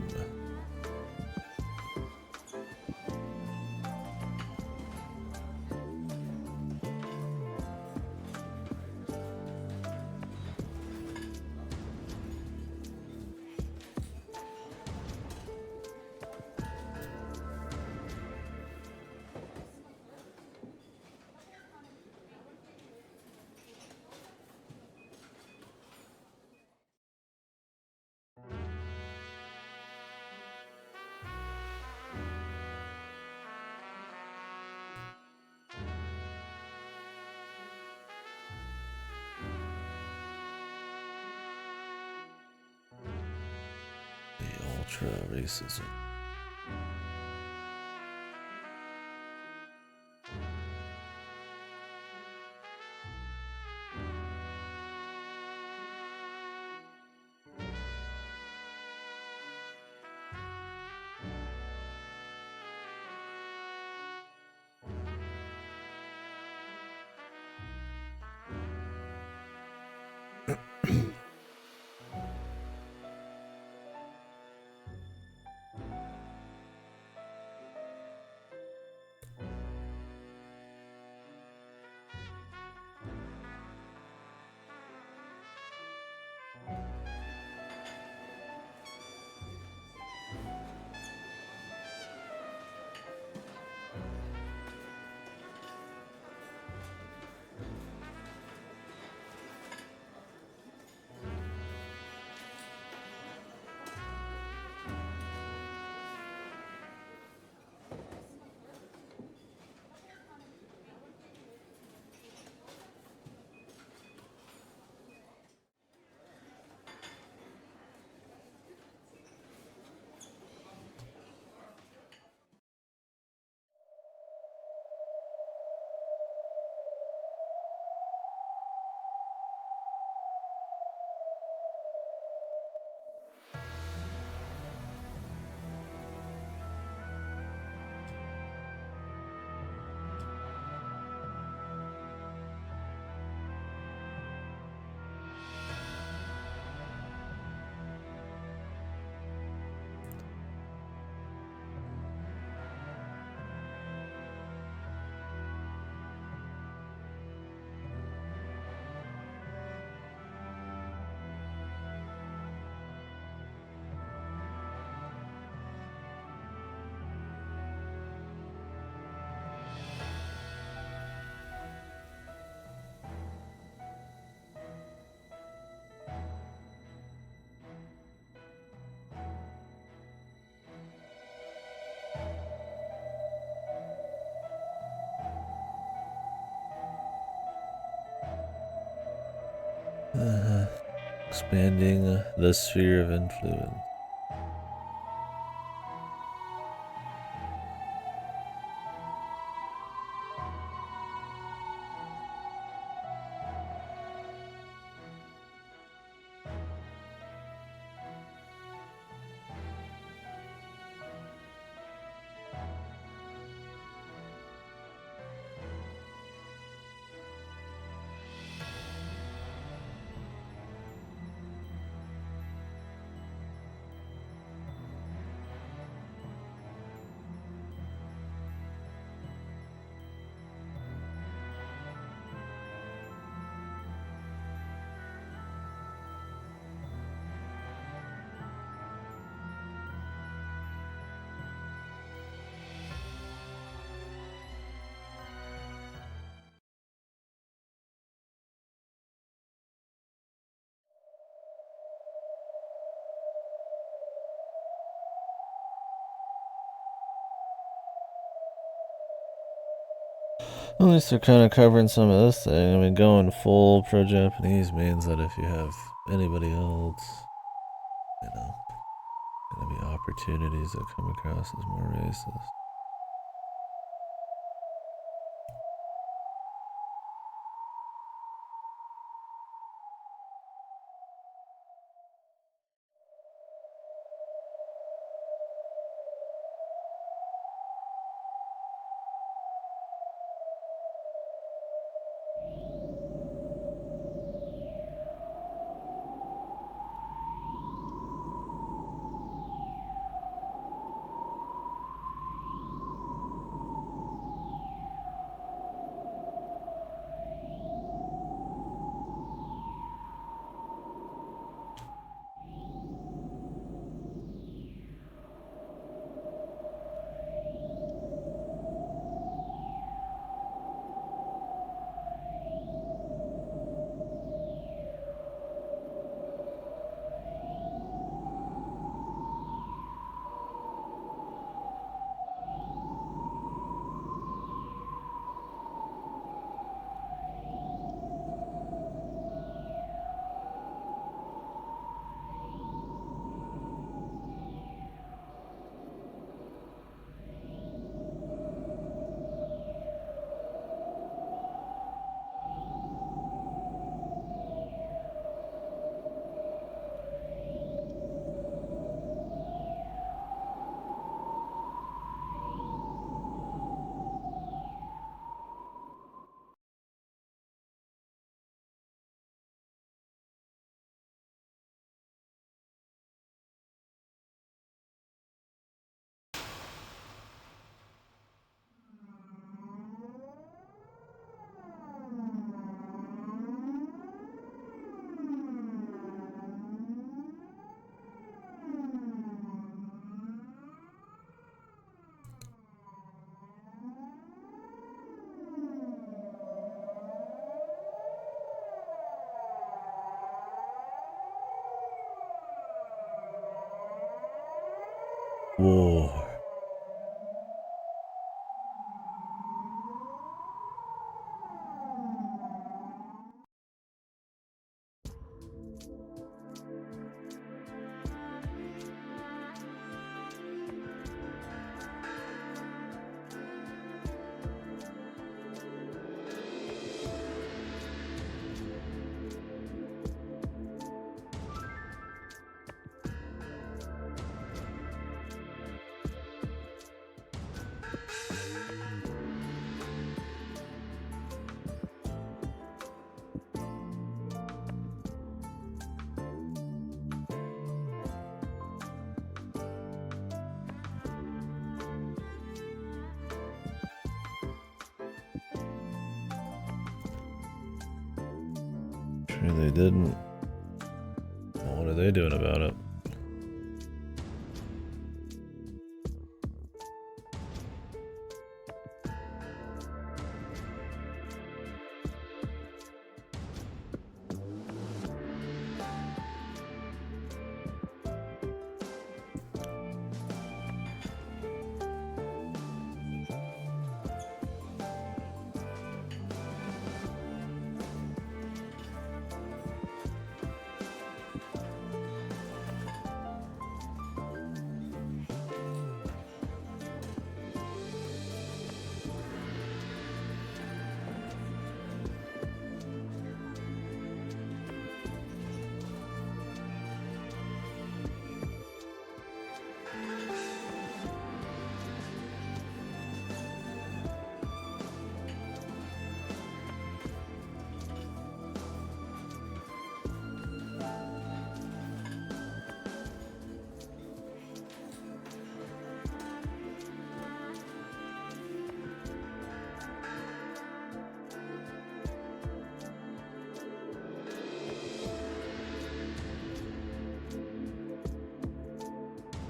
S1: The ultra racism. Expanding the sphere of influence. At least they're kind of covering some of this thing. I mean, going full pro-Japanese means that if you have anybody else, gonna be opportunities that come across as more racist. War. Sure they didn't. Well, what are they doing about it?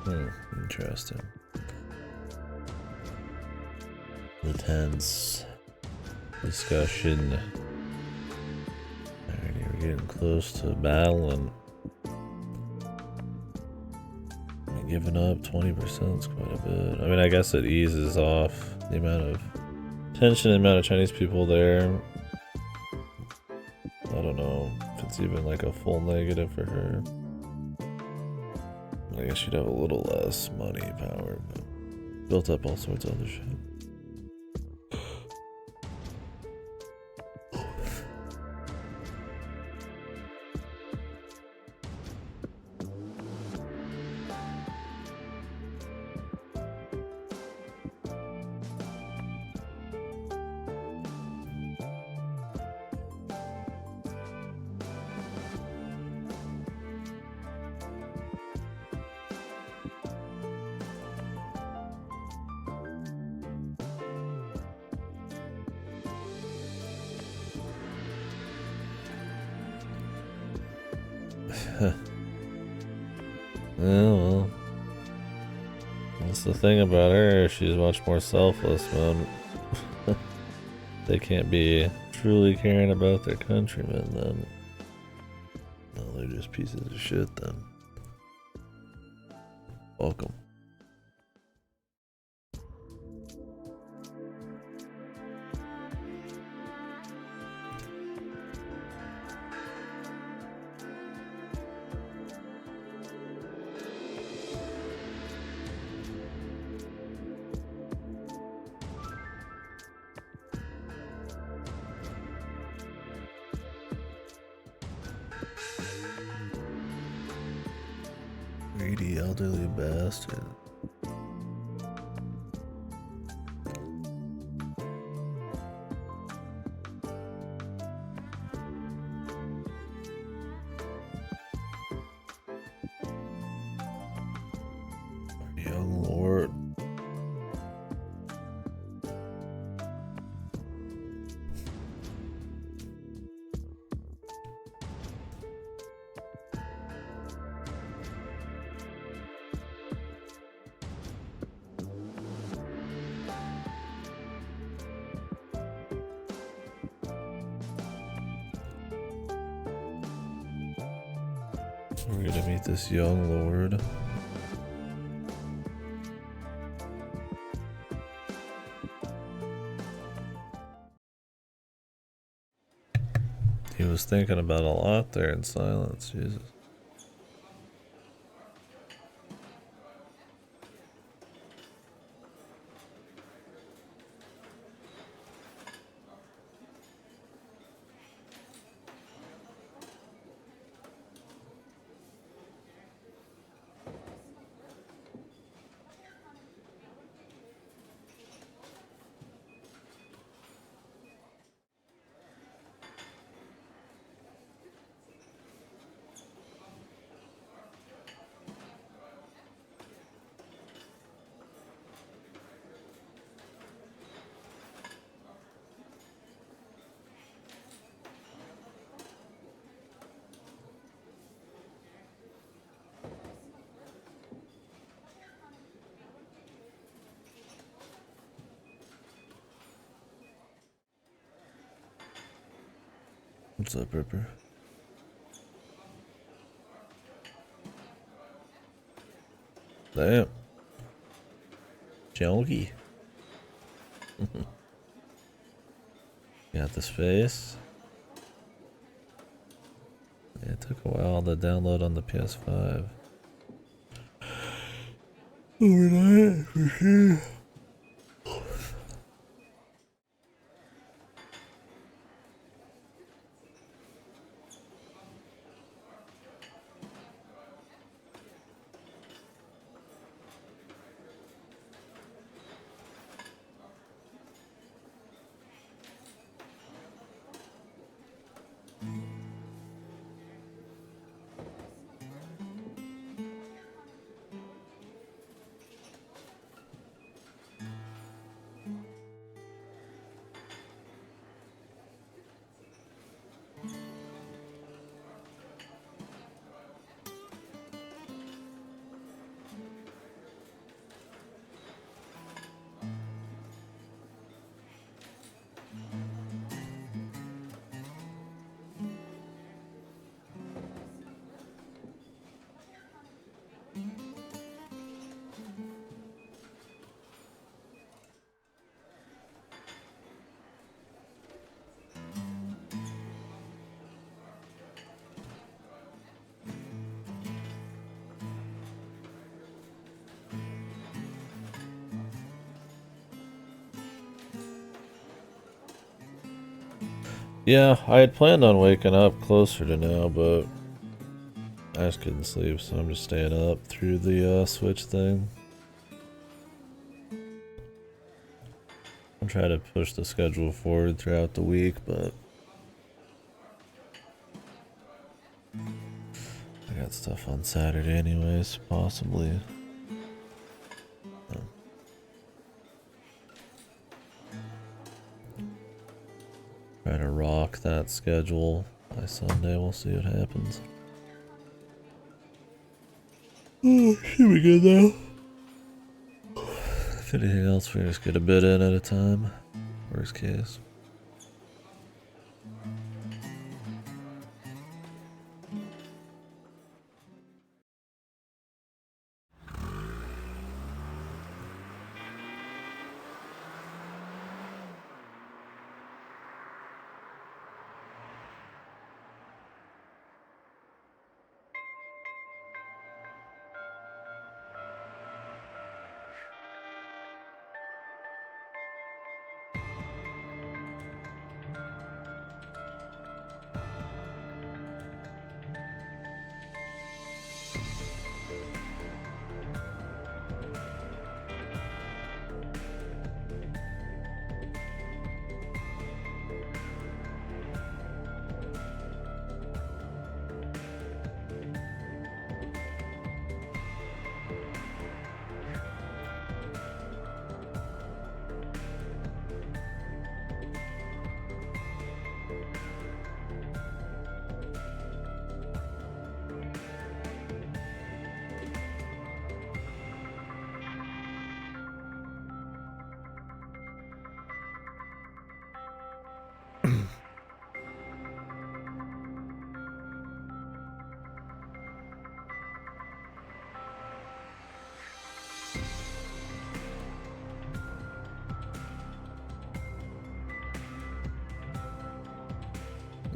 S1: Interesting. The tense discussion. Alrighty, we're getting close to battle and giving up 20% is quite a bit. I mean, I guess it eases off the amount of tension, the amount of Chinese people there. I don't know if it's even like a full negative for her. I guess she'd have a little less money, power, but built up all sorts of other shit. Well, that's the thing about her. She's much more selfless, man. They can't be truly caring about their countrymen, then. No, they're just pieces of shit, then. Welcome. Greedy elderly bastard. Young lord. We're gonna meet this young lord. He was thinking about a lot there in silence, Jesus. What's up, Ripper? Damn. Junkie. Got the space. Yeah, it took a while to download on the PS5. Overnight, for sure. Yeah, I had planned on waking up closer to now, but I just couldn't sleep, so I'm just staying up through the Switch thing. I'm trying to push the schedule forward throughout the week, but I got stuff on Saturday anyways, possibly. Try to rock that schedule by Sunday, we'll see what happens. Oh, should be good though. If anything else, we just get a bit in at a time. Worst case.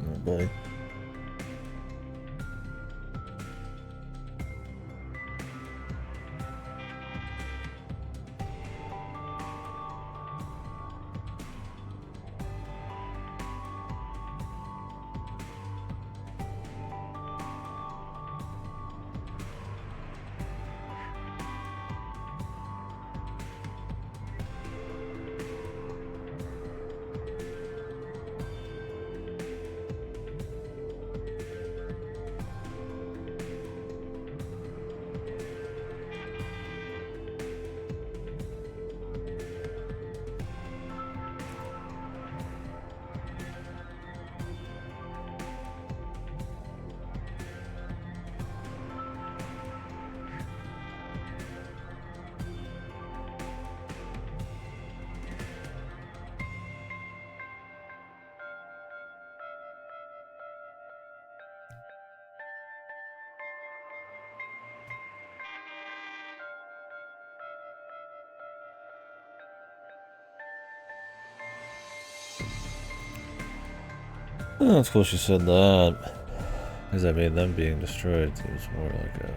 S1: Oh boy. Oh, that's cool she said that. Because I mean, them being destroyed seems more like a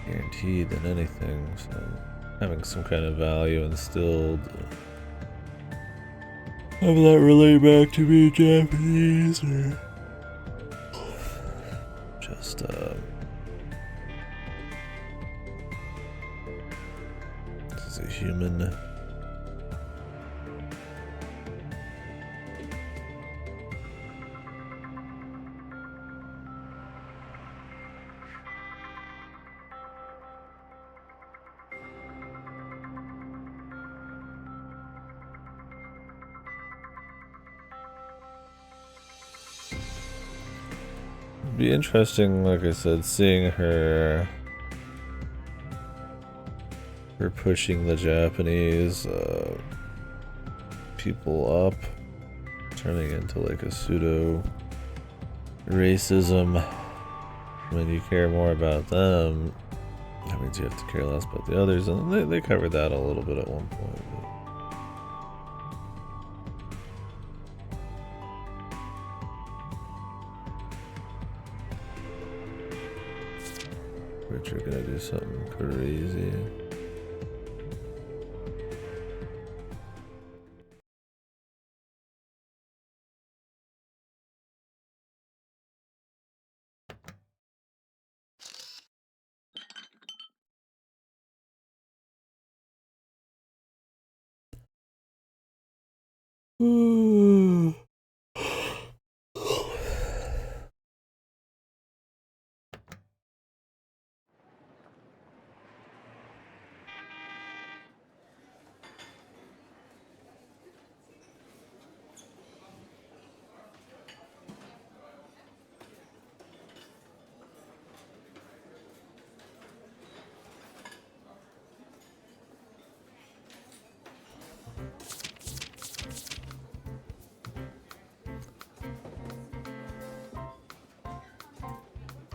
S1: guarantee than anything, so having some kind of value instilled. Have that relate back to being Japanese, or just, this is a human. Be interesting, like I said, seeing her pushing the Japanese people up, turning into like a pseudo racism. When you care more about them, that means you have to care less about the others, and they covered that a little bit at one point. Richard gonna do something crazy.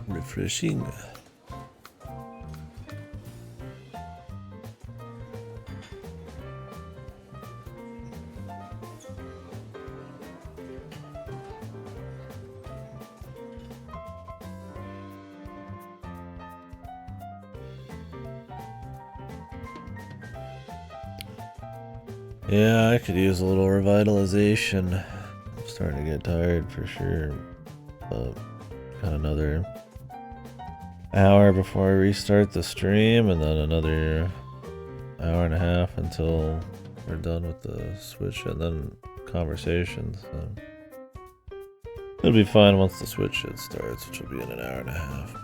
S1: Refreshing. Yeah, I could use a little revitalization. I'm starting to get tired for sure. But got another hour before I restart the stream, and then another hour and a half until we're done with the Switch and then conversations. So it'll be fine once the Switch shit starts, which will be in an hour and a half.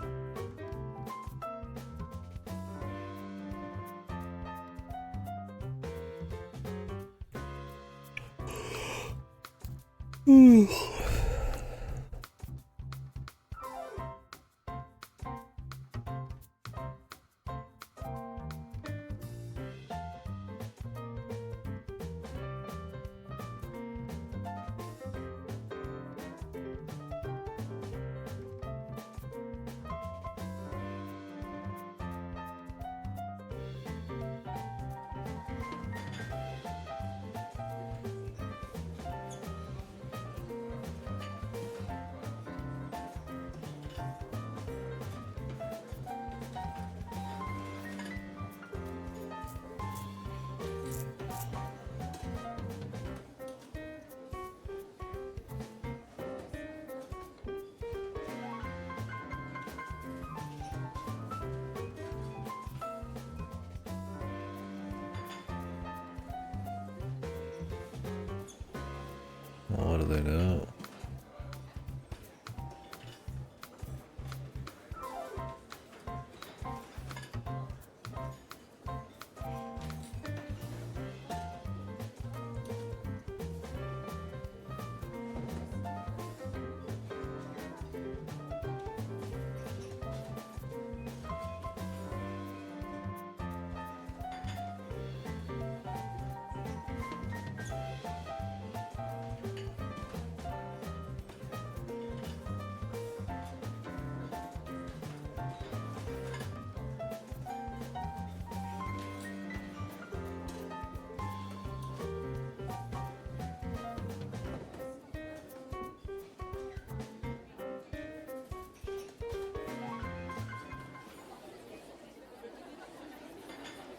S1: Oh, what do they got?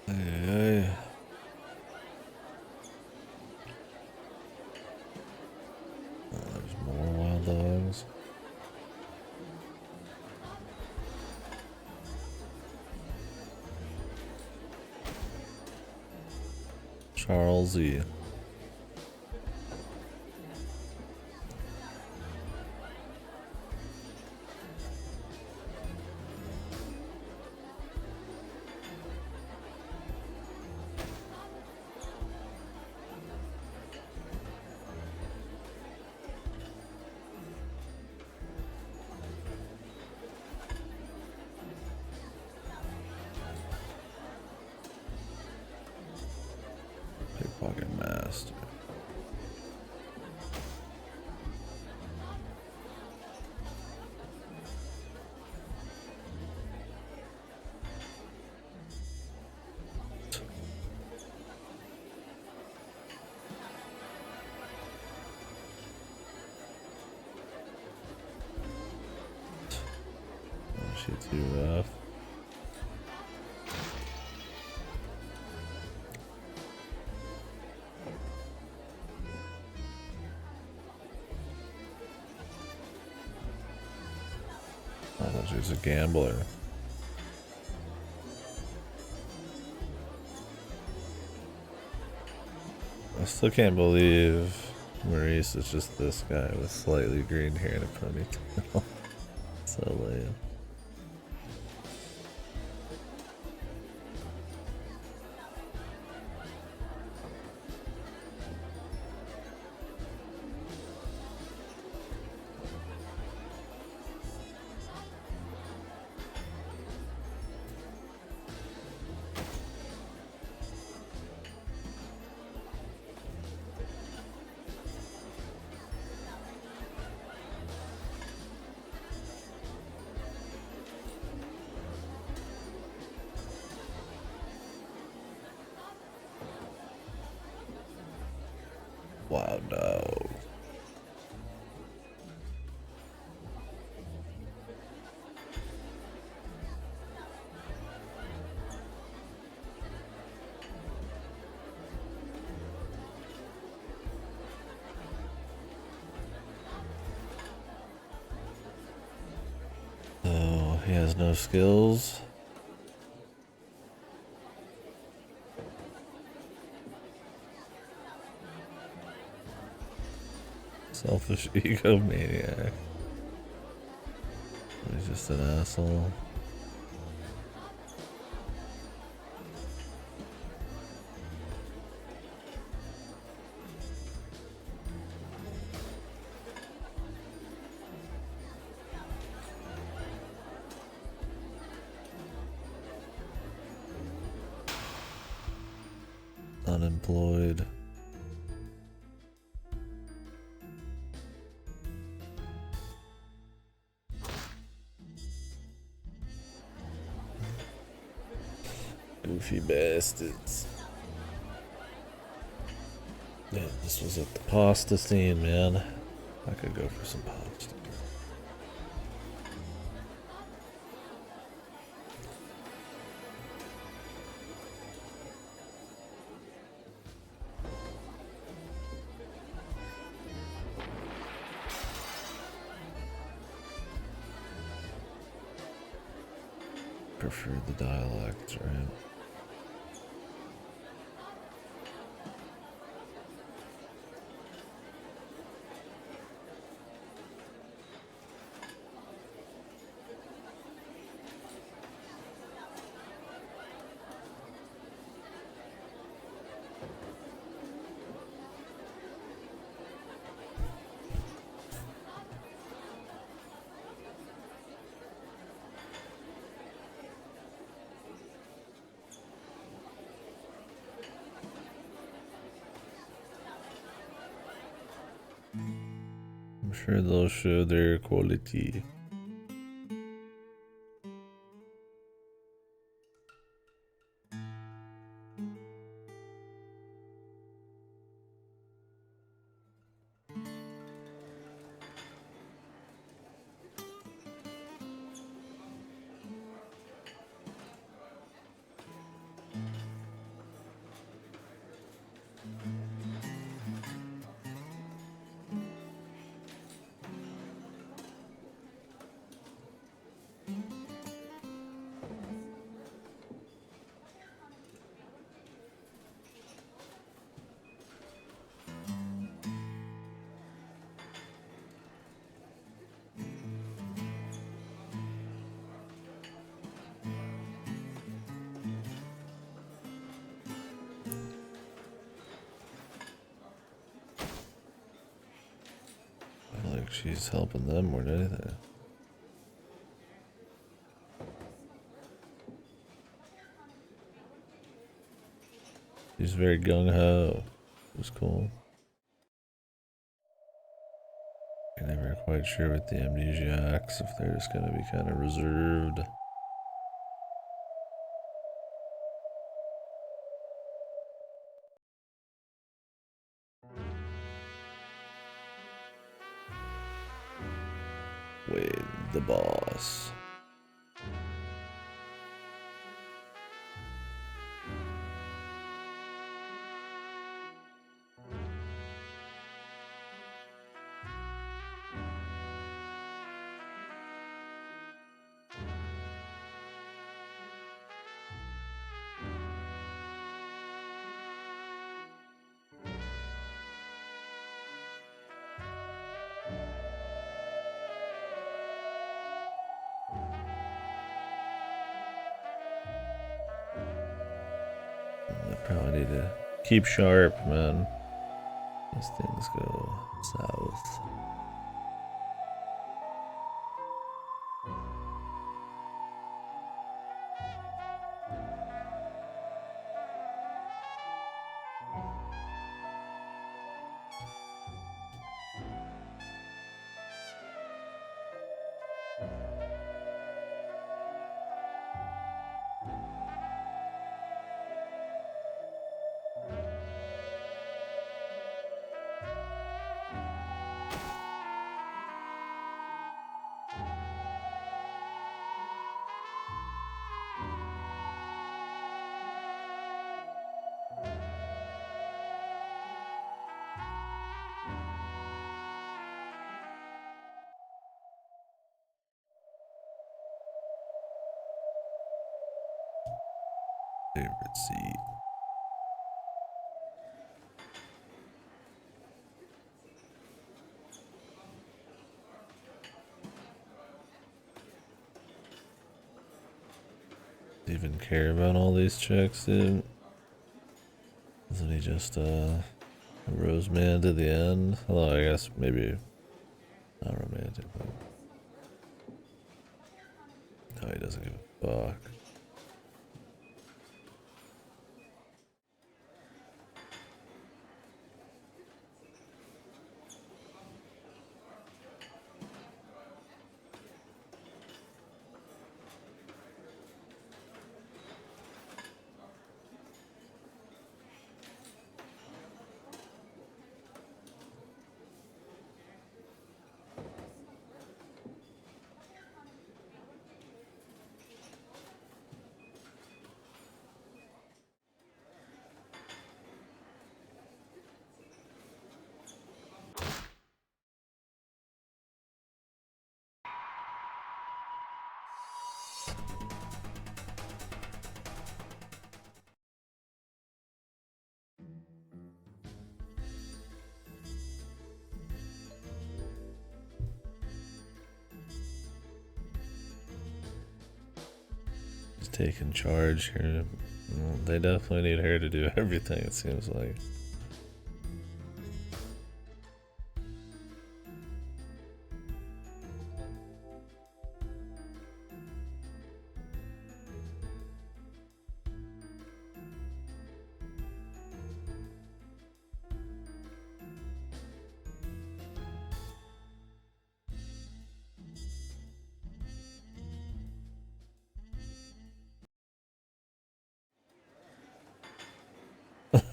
S1: Hey. Oh, there's more wild dogs. Charles E. Pickpocket master. Shit too rough. I thought she was a gambler. I still can't believe Maurice is just this guy with slightly green hair and a ponytail. So lame. Wow, no. Oh, he has no skills. Selfish egomaniac. He's just an asshole. Unemployed. Goofy bastards. Yeah, this was at the pasta scene, man. I could go for some pasta. Prefer the dialect, right? I'm sure they'll show their quality. I feel like she's helping them more than anything. She's very gung-ho. It's cool. You're never quite sure with the amnesiacs if they're just gonna be kind of reserved. Wade, the boss. Oh, I need to keep sharp, man. These things go south. Favorite seat. Even care about all these chicks, dude? Isn't he just a rose man to the end? Although I guess maybe not romantic, but no, he doesn't give a fuck. He's taking charge here. Well, they definitely need her to do everything, it seems like.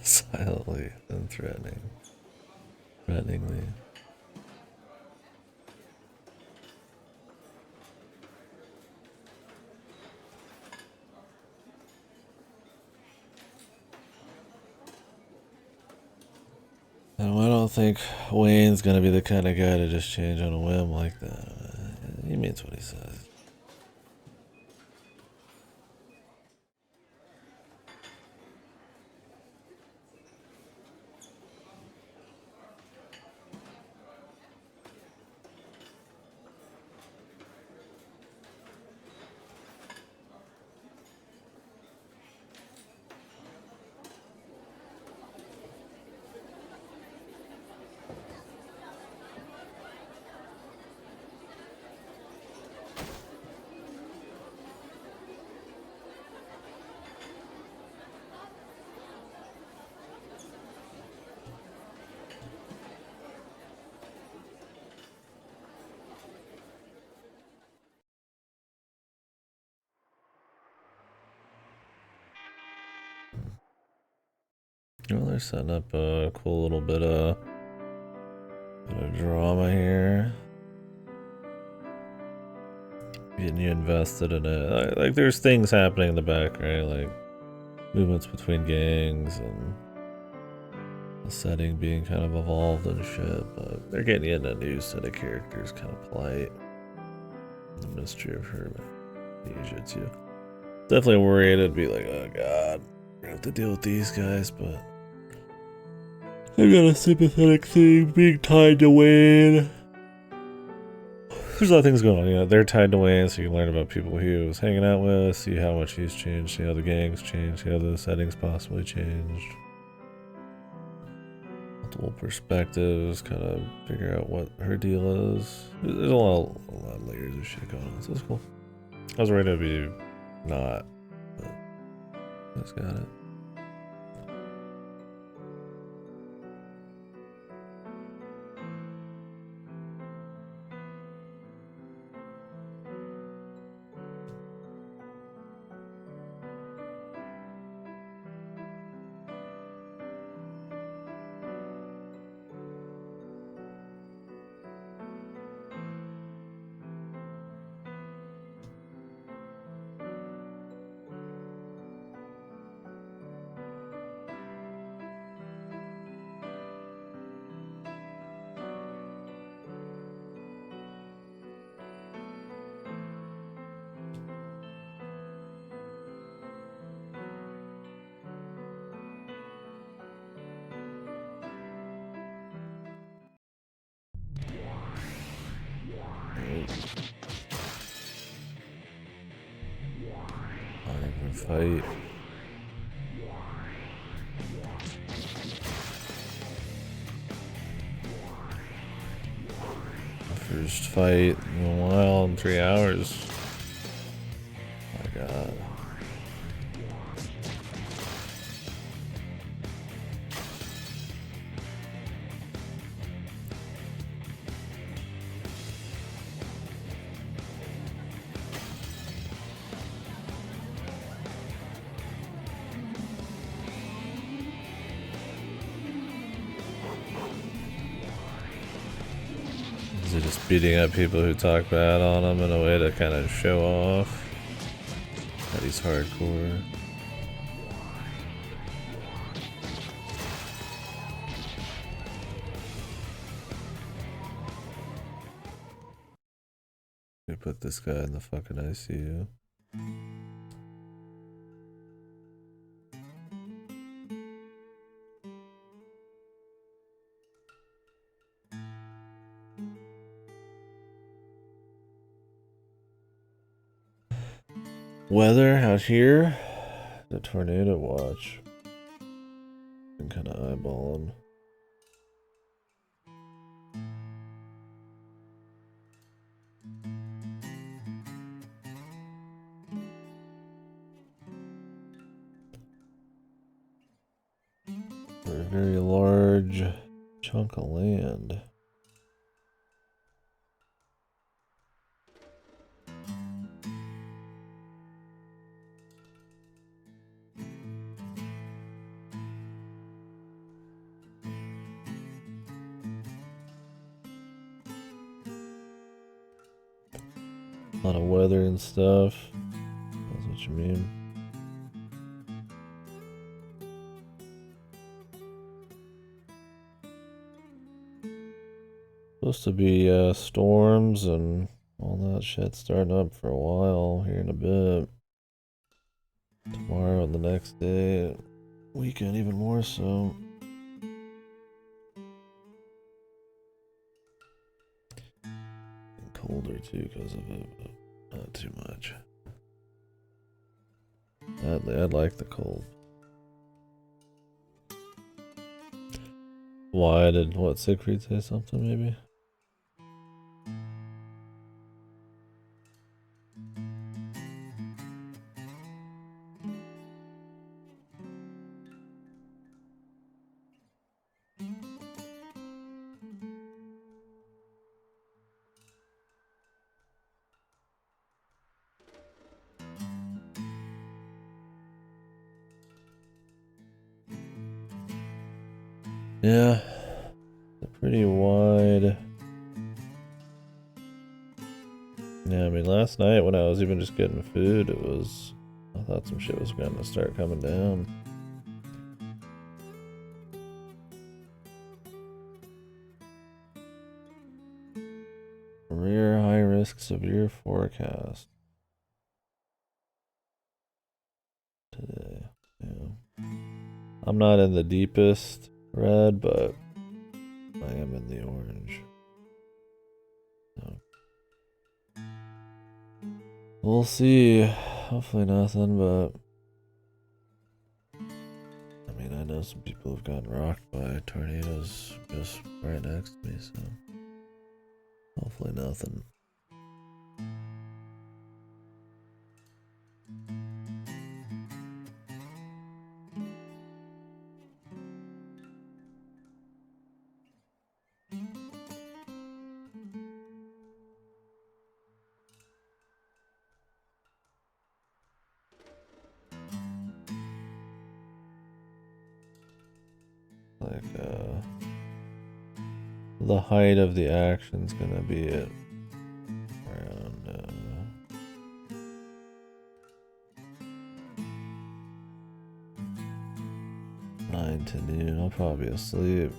S1: Silently and threateningly. And I don't think Wayne's gonna be the kind of guy to just change on a whim like that. He means what he says. Well, they're setting up a cool little bit of drama here. Getting you invested in it. Like, there's things happening in the back, right? Like, movements between gangs and the setting being kind of evolved and shit. But they're getting you into a new set of characters, kind of polite. The mystery of her, Asia, too. Definitely worried it'd be like, oh god, we're gonna have to deal with these guys, but I've got a sympathetic thing being tied to Wayne. there's a lot of things going on. You know, they're tied to Wayne, so you can learn about people he was hanging out with, see how much he's changed, see how the gang's changed, see how the settings possibly changed. Multiple perspectives, kind of figure out what her deal is. There's a lot of layers of shit going on, so it's cool. I was ready to be not, but that's got it. Fight. First fight in a while, in 3 hours. Oh my god. Is it just beating up people who talk bad on him in a way to kind of show off that he's hardcore? We put this guy in the fucking ICU. Weather out here, the tornado watch. Been kind of eyeballing. For a very large chunk of land. A lot of weather and stuff. That's what you mean. Supposed to be storms and all that shit starting up for a while here in a bit. Tomorrow and the next day. Weekend even more so. And colder too because of it, but not too much. I'd like the cold. Why did Siegfried say something maybe? Yeah, pretty wide. Yeah, I mean, last night when I was even just getting food, I thought some shit was going to start coming down. Rare high risk severe forecast today. Yeah, I'm not in the deepest red, but I am in the orange. So We'll see. Hopefully nothing, but I mean, I know some people have gotten rocked by tornadoes just right next to me, so hopefully nothing. Like, the height of the action's gonna be at around 9 to noon. I'll probably be asleep.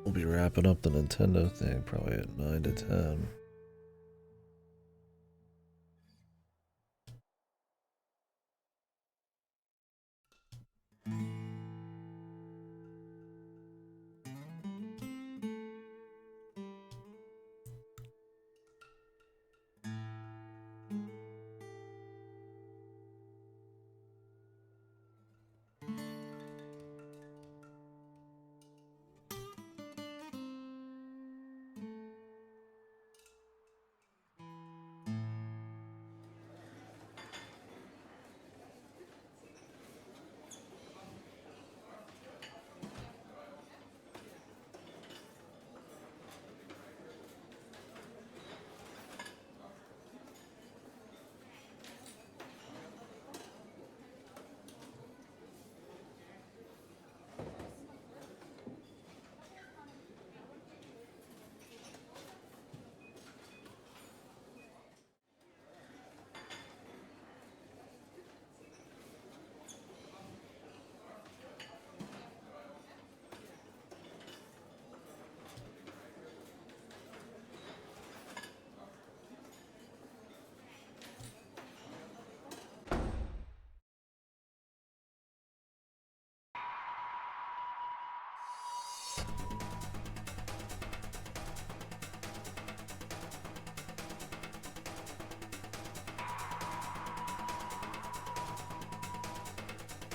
S1: We'll be wrapping up the Nintendo thing probably at 9 to 10.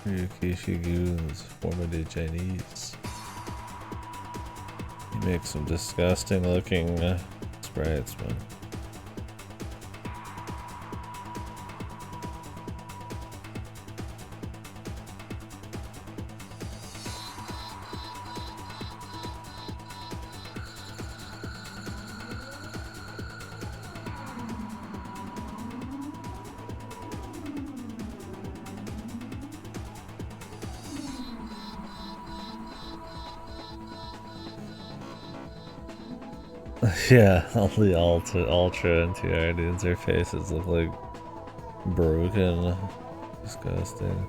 S1: Ryukishi Goons, formerly Chinese. He makes some disgusting looking sprites, man. Yeah, all the Ultra and TR dudes, their faces look like broken. Disgusting.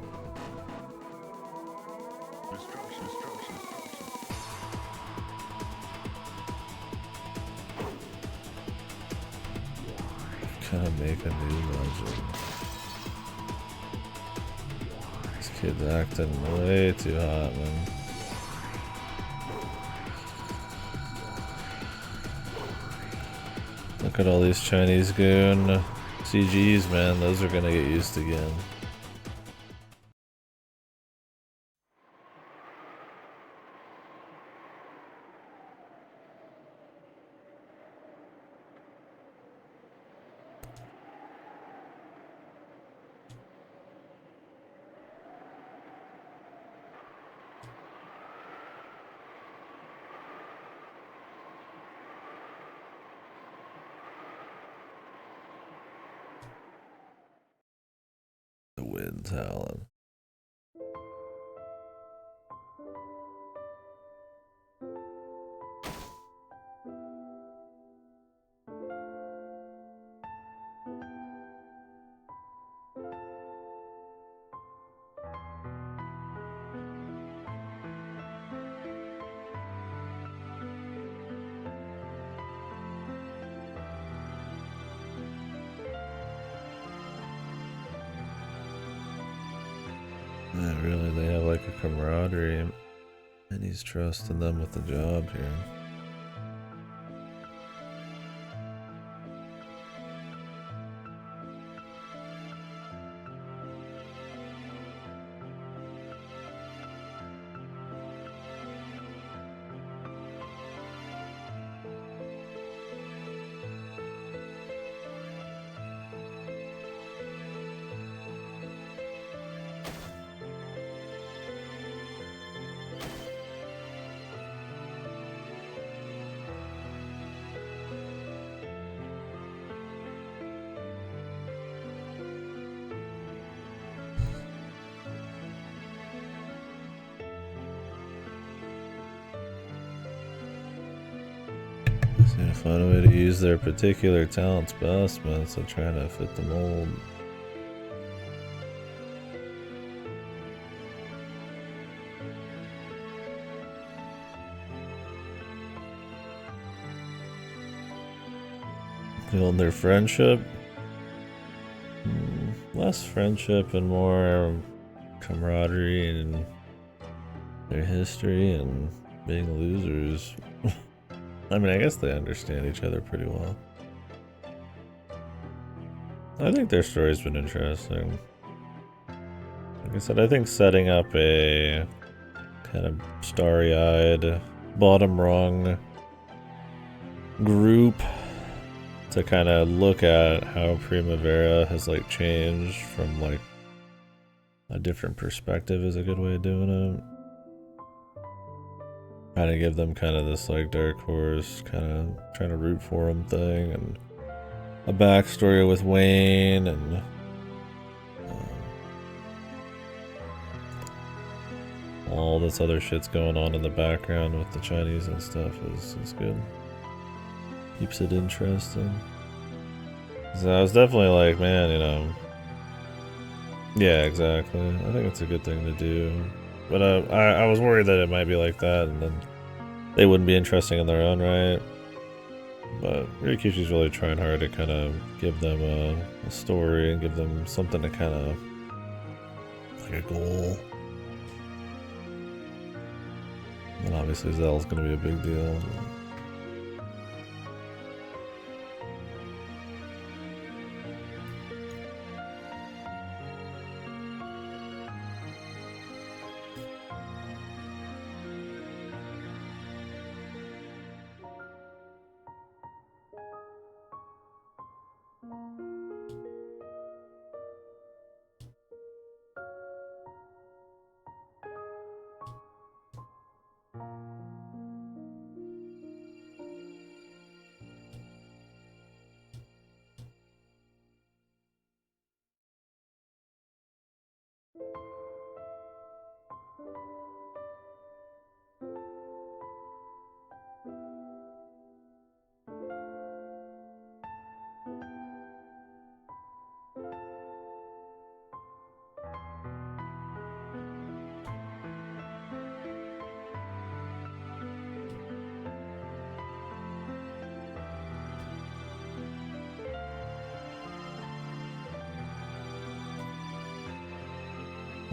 S1: Gotta make a new legend. This kid's acting way too hot, man. Look at all these Chinese goon CGs, man. Those are gonna get used again. The wind's howling. Yeah, really, they have like a camaraderie, and he's trusting them with the job here. Find a way to use their particular talents best, man, so trying to fit the mold. Build their friendship. Less friendship and more camaraderie and their history and being losers. I mean, I guess they understand each other pretty well. I think their story's been interesting. Like I said, I think setting up a kind of starry-eyed, bottom rung group to kind of look at how Primavera has like changed from like a different perspective is a good way of doing it. Kind of give them kind of this like dark horse, kind of trying to root for them thing, and a backstory with Wayne, and all this other shit's going on in the background with the Chinese and stuff is good. Keeps it interesting. So I was definitely like, man, you know. Yeah, exactly. I think it's a good thing to do. But I was worried that it might be like that, and then they wouldn't be interesting in their own right. But Ryukishi's really trying hard to kind of give them a story and give them something to kind of like a goal. And obviously Zell's gonna be a big deal.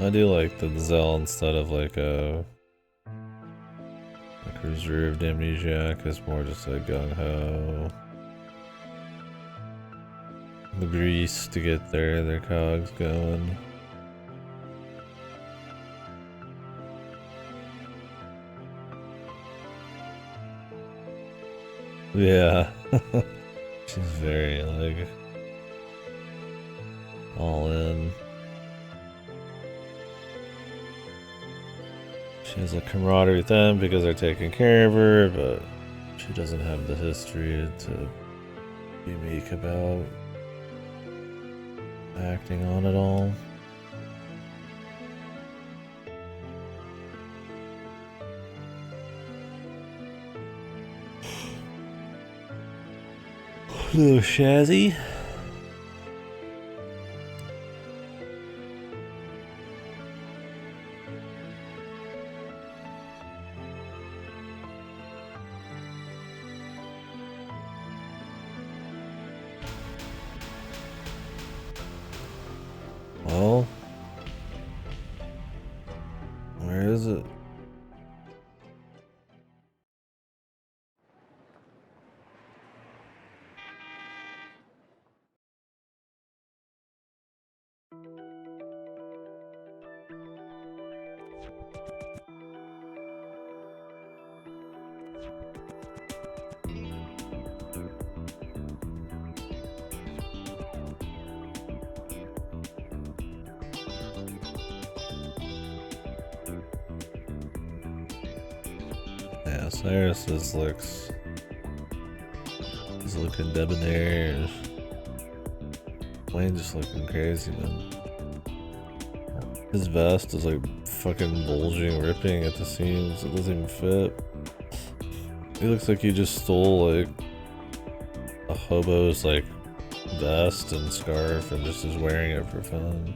S1: I do like the Zell instead of like a reserved amnesiac is more just like gung-ho. The grease to get their cogs going. Yeah. She's very like all in. She has a camaraderie with them because they're taking care of her, but she doesn't have the history to be meek about acting on it all. Little Shazzy. Well, where is it? Yeah, Cyrus looks. He's looking debonair. Wayne just looking crazy, man. His vest is like fucking bulging, ripping at the seams. It doesn't even fit. He looks like he just stole like a hobo's like vest and scarf and just is wearing it for fun.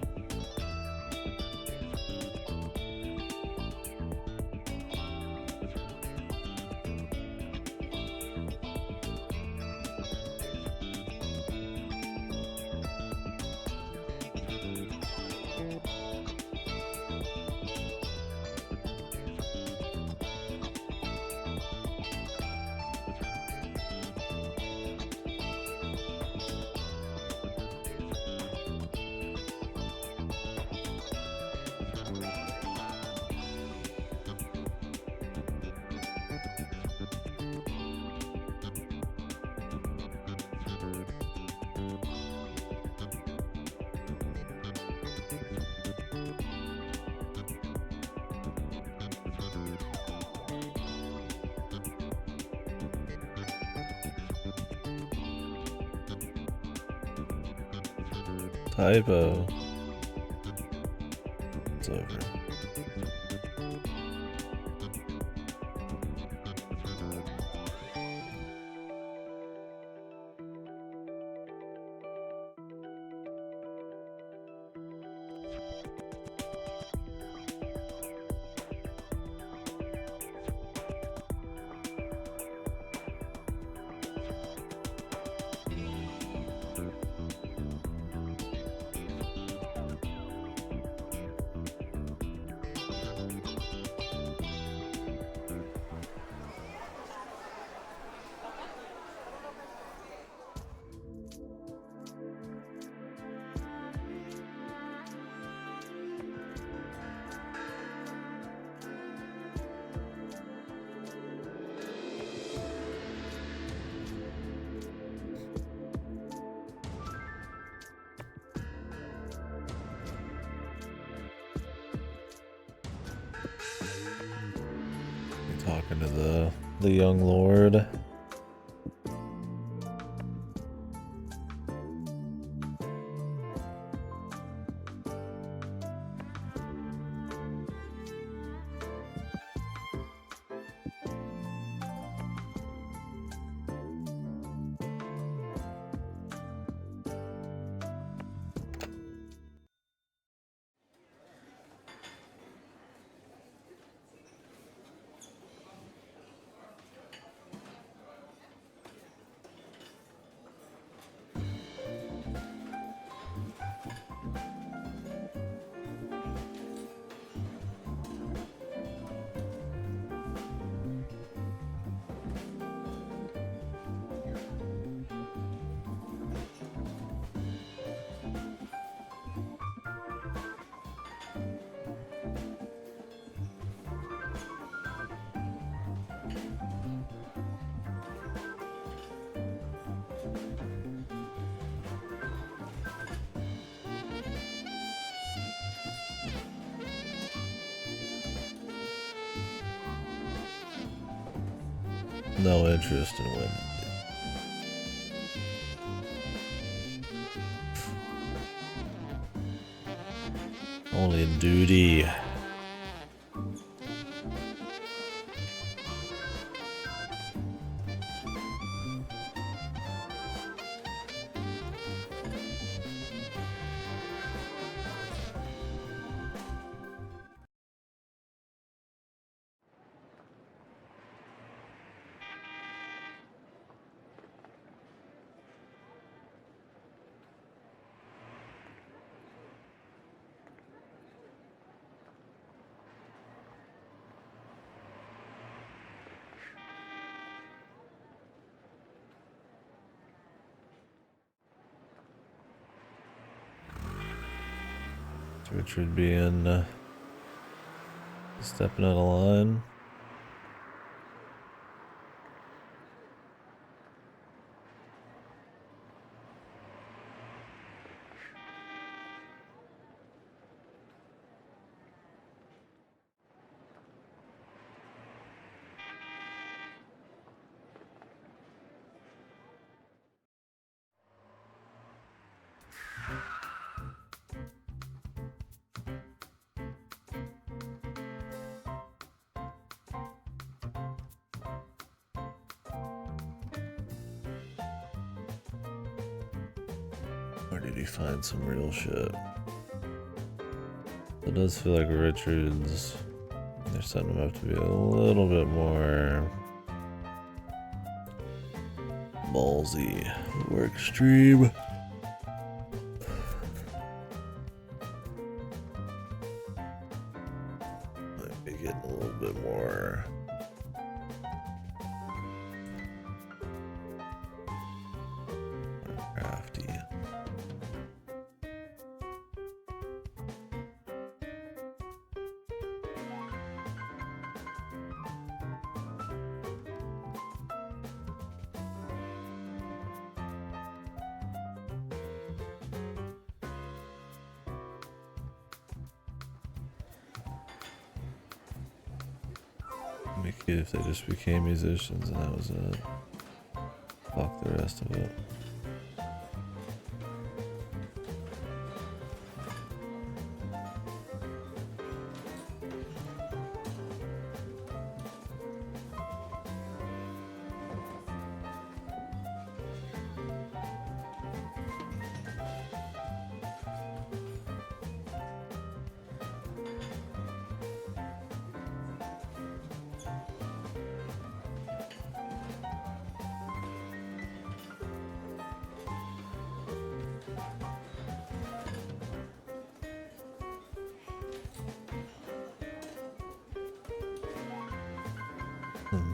S1: Typo. It's over. Talking to the young lord. No interest in winning. Only in duty. Richard being stepping out of line. Or did he find some real shit? It does feel like Richards, they're setting him up to be a little bit more ballsy, more extreme. Might be getting a little bit more crafty. It'd be cute if they just became musicians and that was it. Fuck the rest of it.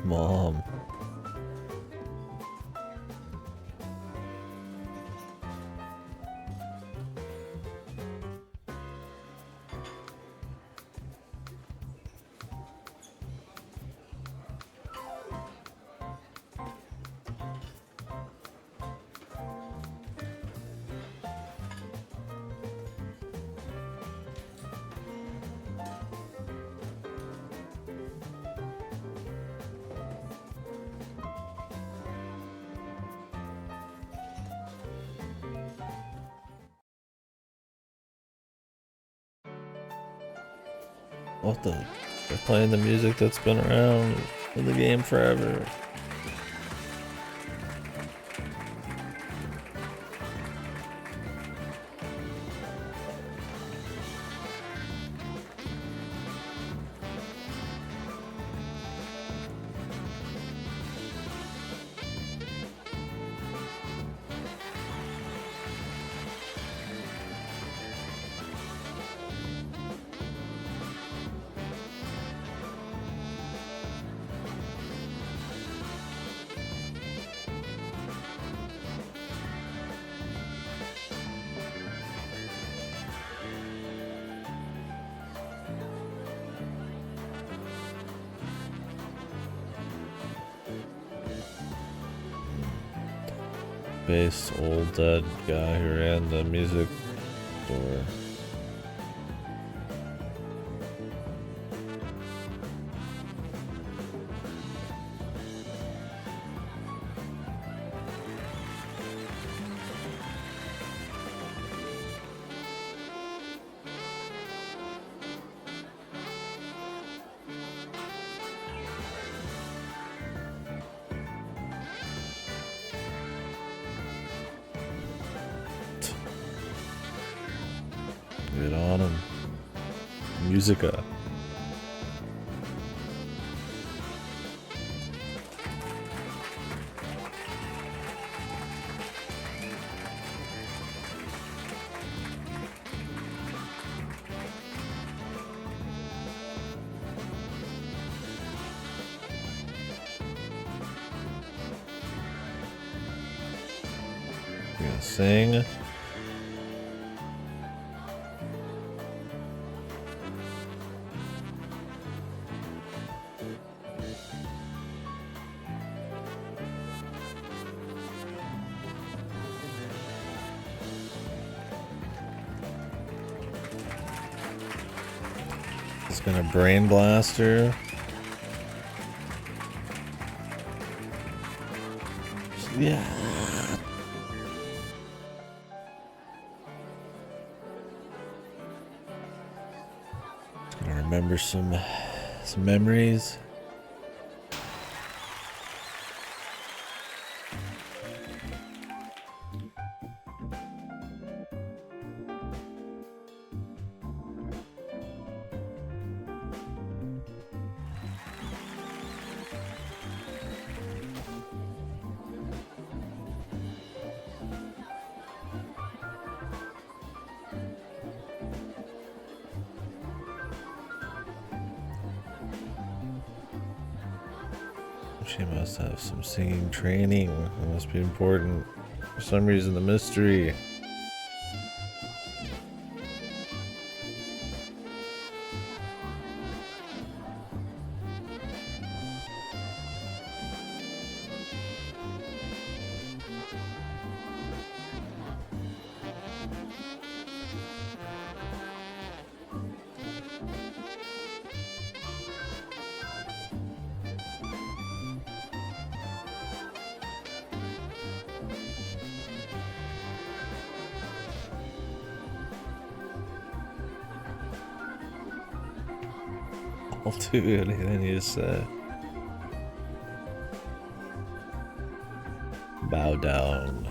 S1: Mom. What the? They're playing the music that's been around in the game forever. Based old dead guy who ran the music store. Get on him. Musica. You gonna sing? It's gonna brain blaster. Yeah. Gonna remember some memories. She must have some singing training. It must be important. For some reason, the mystery. I'll do anything you say. Bow down.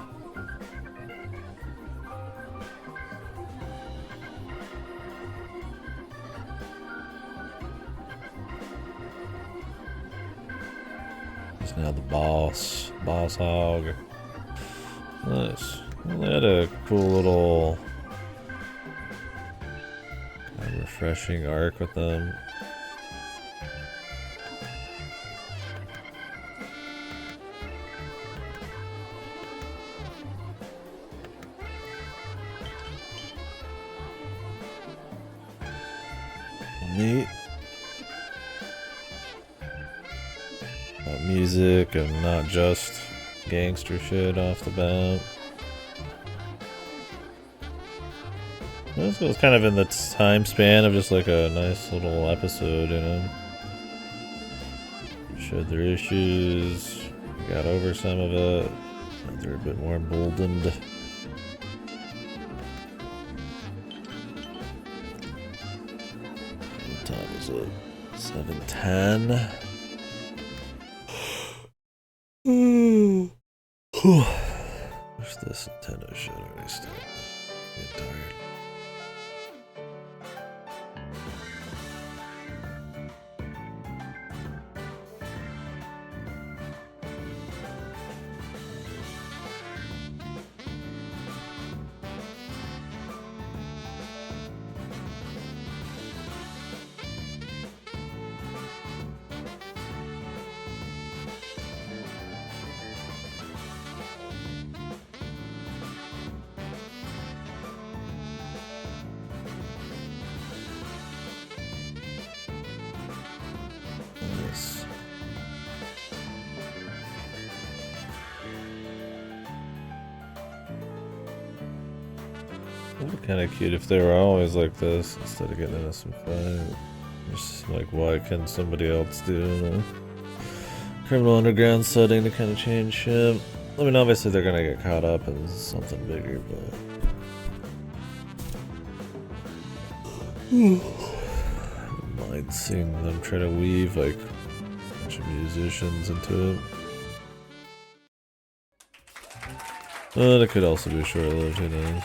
S1: He's now the boss. Boss hog. Nice. Well, they had a cool little kind of refreshing arc with them. Neat. About music and not just gangster shit off the bat. This was kind of in the time span of just like a nice little episode, you know. Showed their issues, got over some of it. They're a bit more emboldened. What time is it? 7:10. Wish this Nintendo shit already started. I'm tired. Nice. It would be kind of cute if they were always like this instead of getting into some fight. Just like, why can somebody else do a criminal underground setting to kind of change shit? I mean, obviously they're gonna get caught up in something bigger, but I don't mind seeing them try to weave like a bunch of musicians into it. But it could also be short-lived, who knows?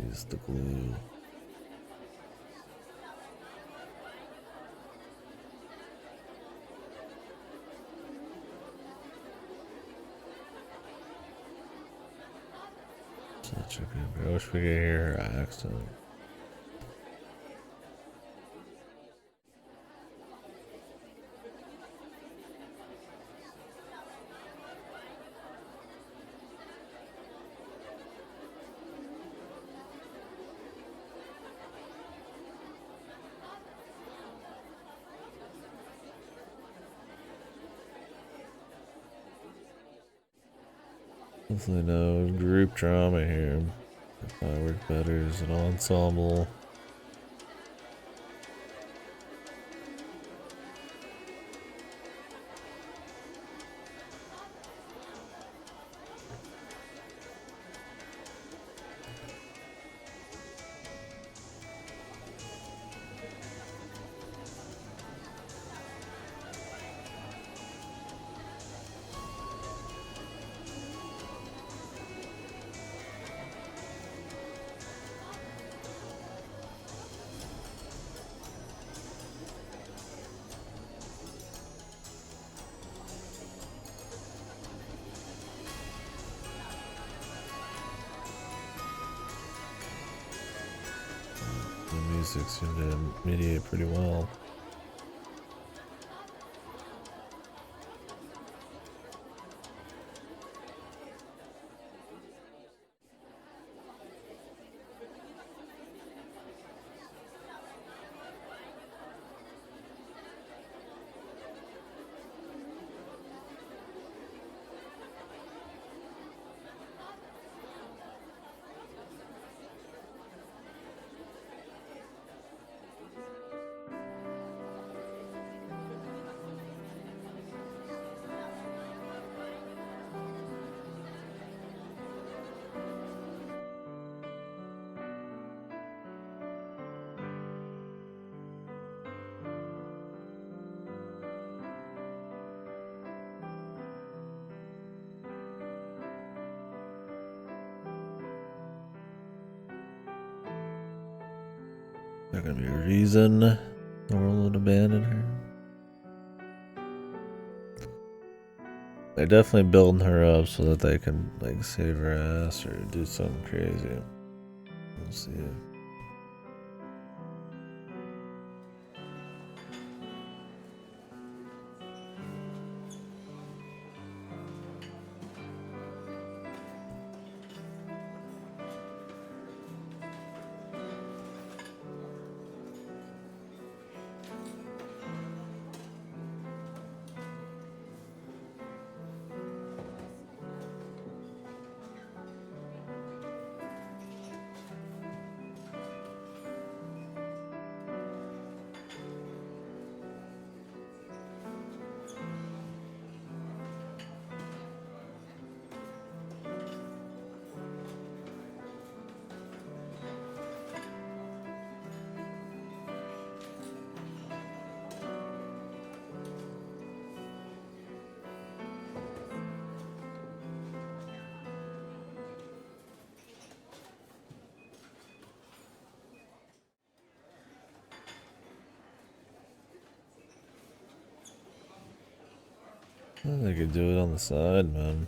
S1: Use the glue. Such a good. I wish we could hear her accent. Definitely no group drama here. If I work better as an ensemble. The music seemed to mediate pretty well. There's gonna be a reason the world would abandon her. They're definitely building her up so that they can like save her ass or do something crazy. We'll see. They could do it on the side, man.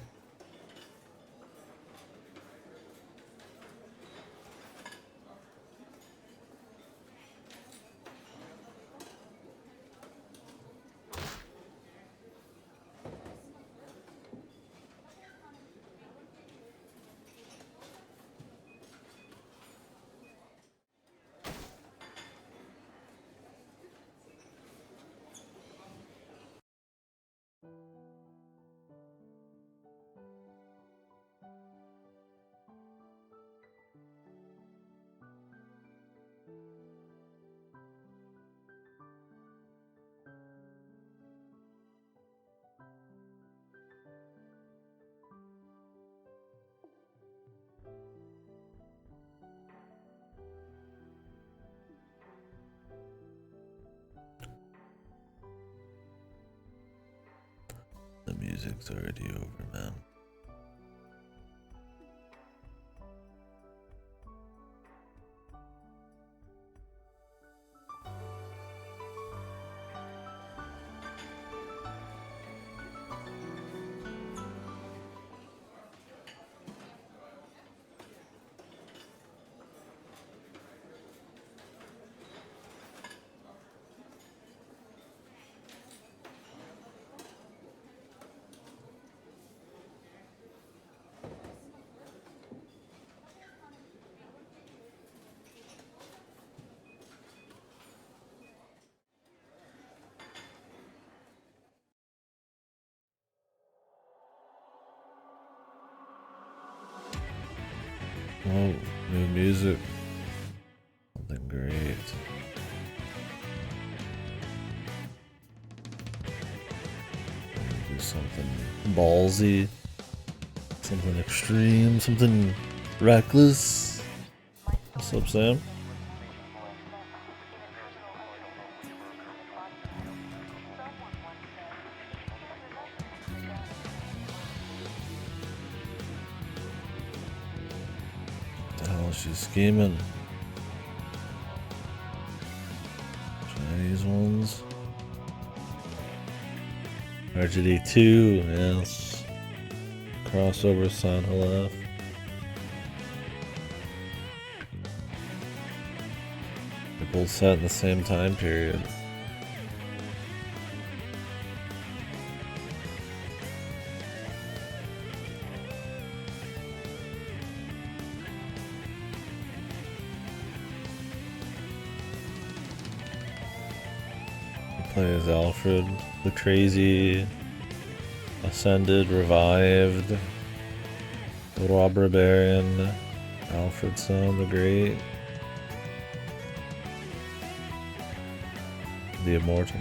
S1: The music's already over, man. Oh, new music. Something great. Do something ballsy. Something extreme. Something reckless. What's up, Sam? What the hell is she scheming? Chinese ones. RGD2, yes. Crossover sign left. They're both set in the same time period. He plays Alfred the Crazy, Ascended, Revived, Robber Baron, Alfred's Son the Great, the Immortal.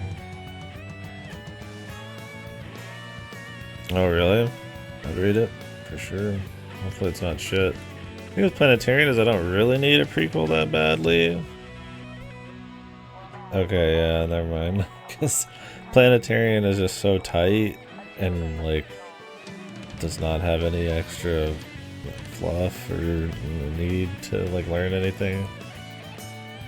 S1: Oh really? I'd read it, for sure. Hopefully it's not shit. The thing with Planetarian is I don't really need a prequel that badly. Okay, yeah, never mind. Because Planetarian is just so tight and like does not have any extra fluff or need to like learn anything.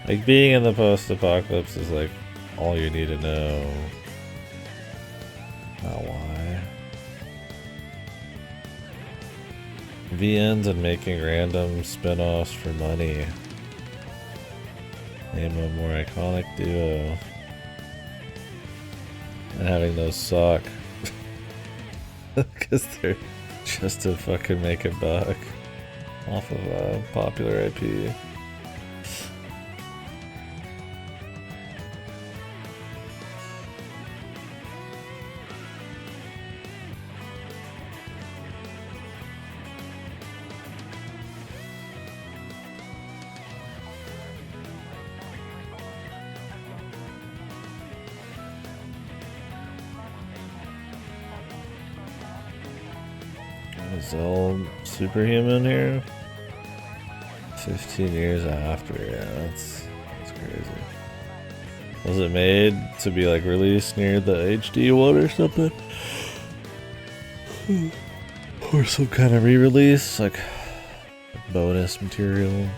S1: Like being in the post-apocalypse is like all you need to know. Not why. VNs and making random spin-offs for money. Name a more iconic duo. And having those suck. Because they're just to fucking make a buck off of a popular IP. Is all superhuman here? 15 years after, yeah, that's crazy. Was it made to be like released near the HD one or something? Or some kind of re-release, like bonus material?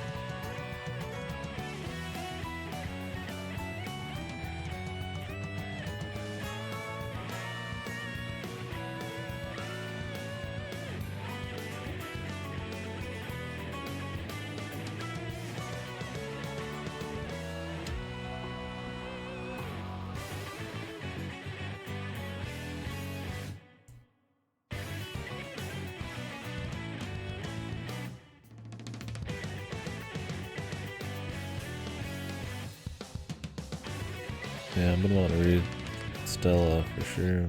S1: Yeah, I'm gonna want to read Stella for sure.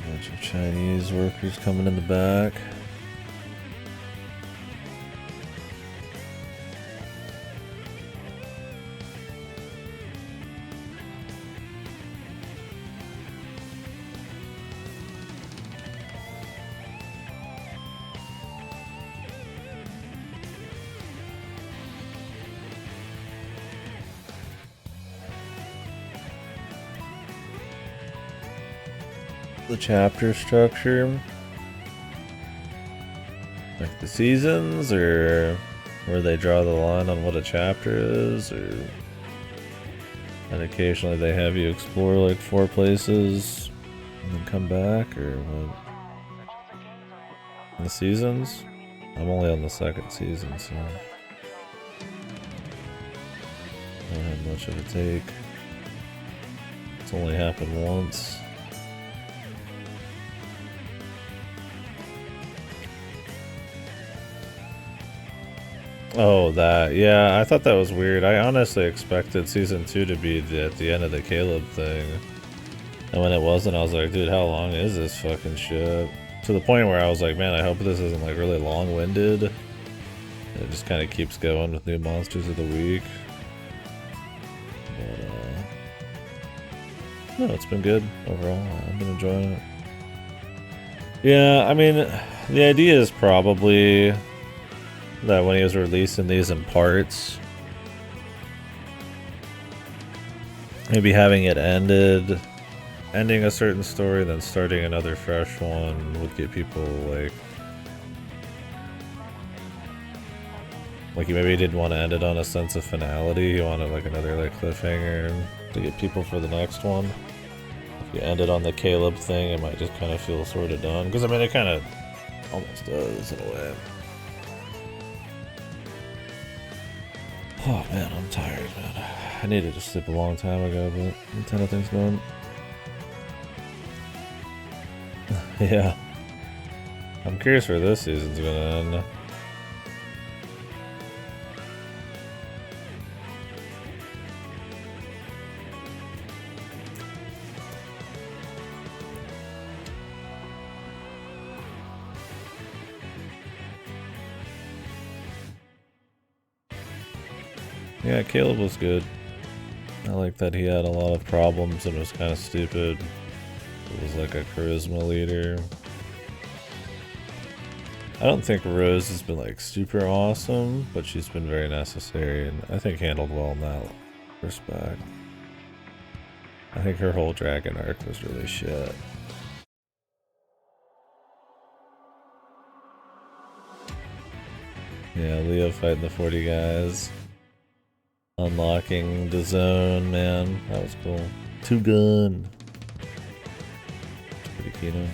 S1: Bunch of Chinese workers coming in the back. The chapter structure, like the seasons, or where they draw the line on what a chapter is, or and occasionally they have you explore like 4 places and then come back, or what? The seasons? I'm only on the 2nd season, so I don't have much of a take. It's only happened once. Oh, that. Yeah, I thought that was weird. I honestly expected season 2 to be at the end of the Caleb thing. And when it wasn't, I was like, dude, how long is this fucking shit? To the point where I was like, man, I hope this isn't like really long-winded. It just kind of keeps going with new monsters of the week. But, no, it's been good overall. I've been enjoying it. Yeah, I mean, the idea is probably that when he was releasing these in parts, maybe having it ending a certain story, then starting another fresh one would get people like you maybe didn't want to end it on a sense of finality. You wanted like another like cliffhanger to get people for the next one. If you end it on the Caleb thing, it might just kind of feel sort of done. Because I mean, it kind of almost does in a way. Oh man, I'm tired, man. I needed to sleep a long time ago, but I'm 10 of things done. Yeah. I'm curious where this season's gonna end. Yeah, Caleb was good. I like that he had a lot of problems and was kind of stupid. It was like a charisma leader. I don't think Rose has been like super awesome, but she's been very necessary and I think handled well in that respect. I think her whole dragon arc was really shit. Yeah, Leo fighting the 40 guys. Unlocking the zone, man. That was cool. 2-gun. It's pretty keen on.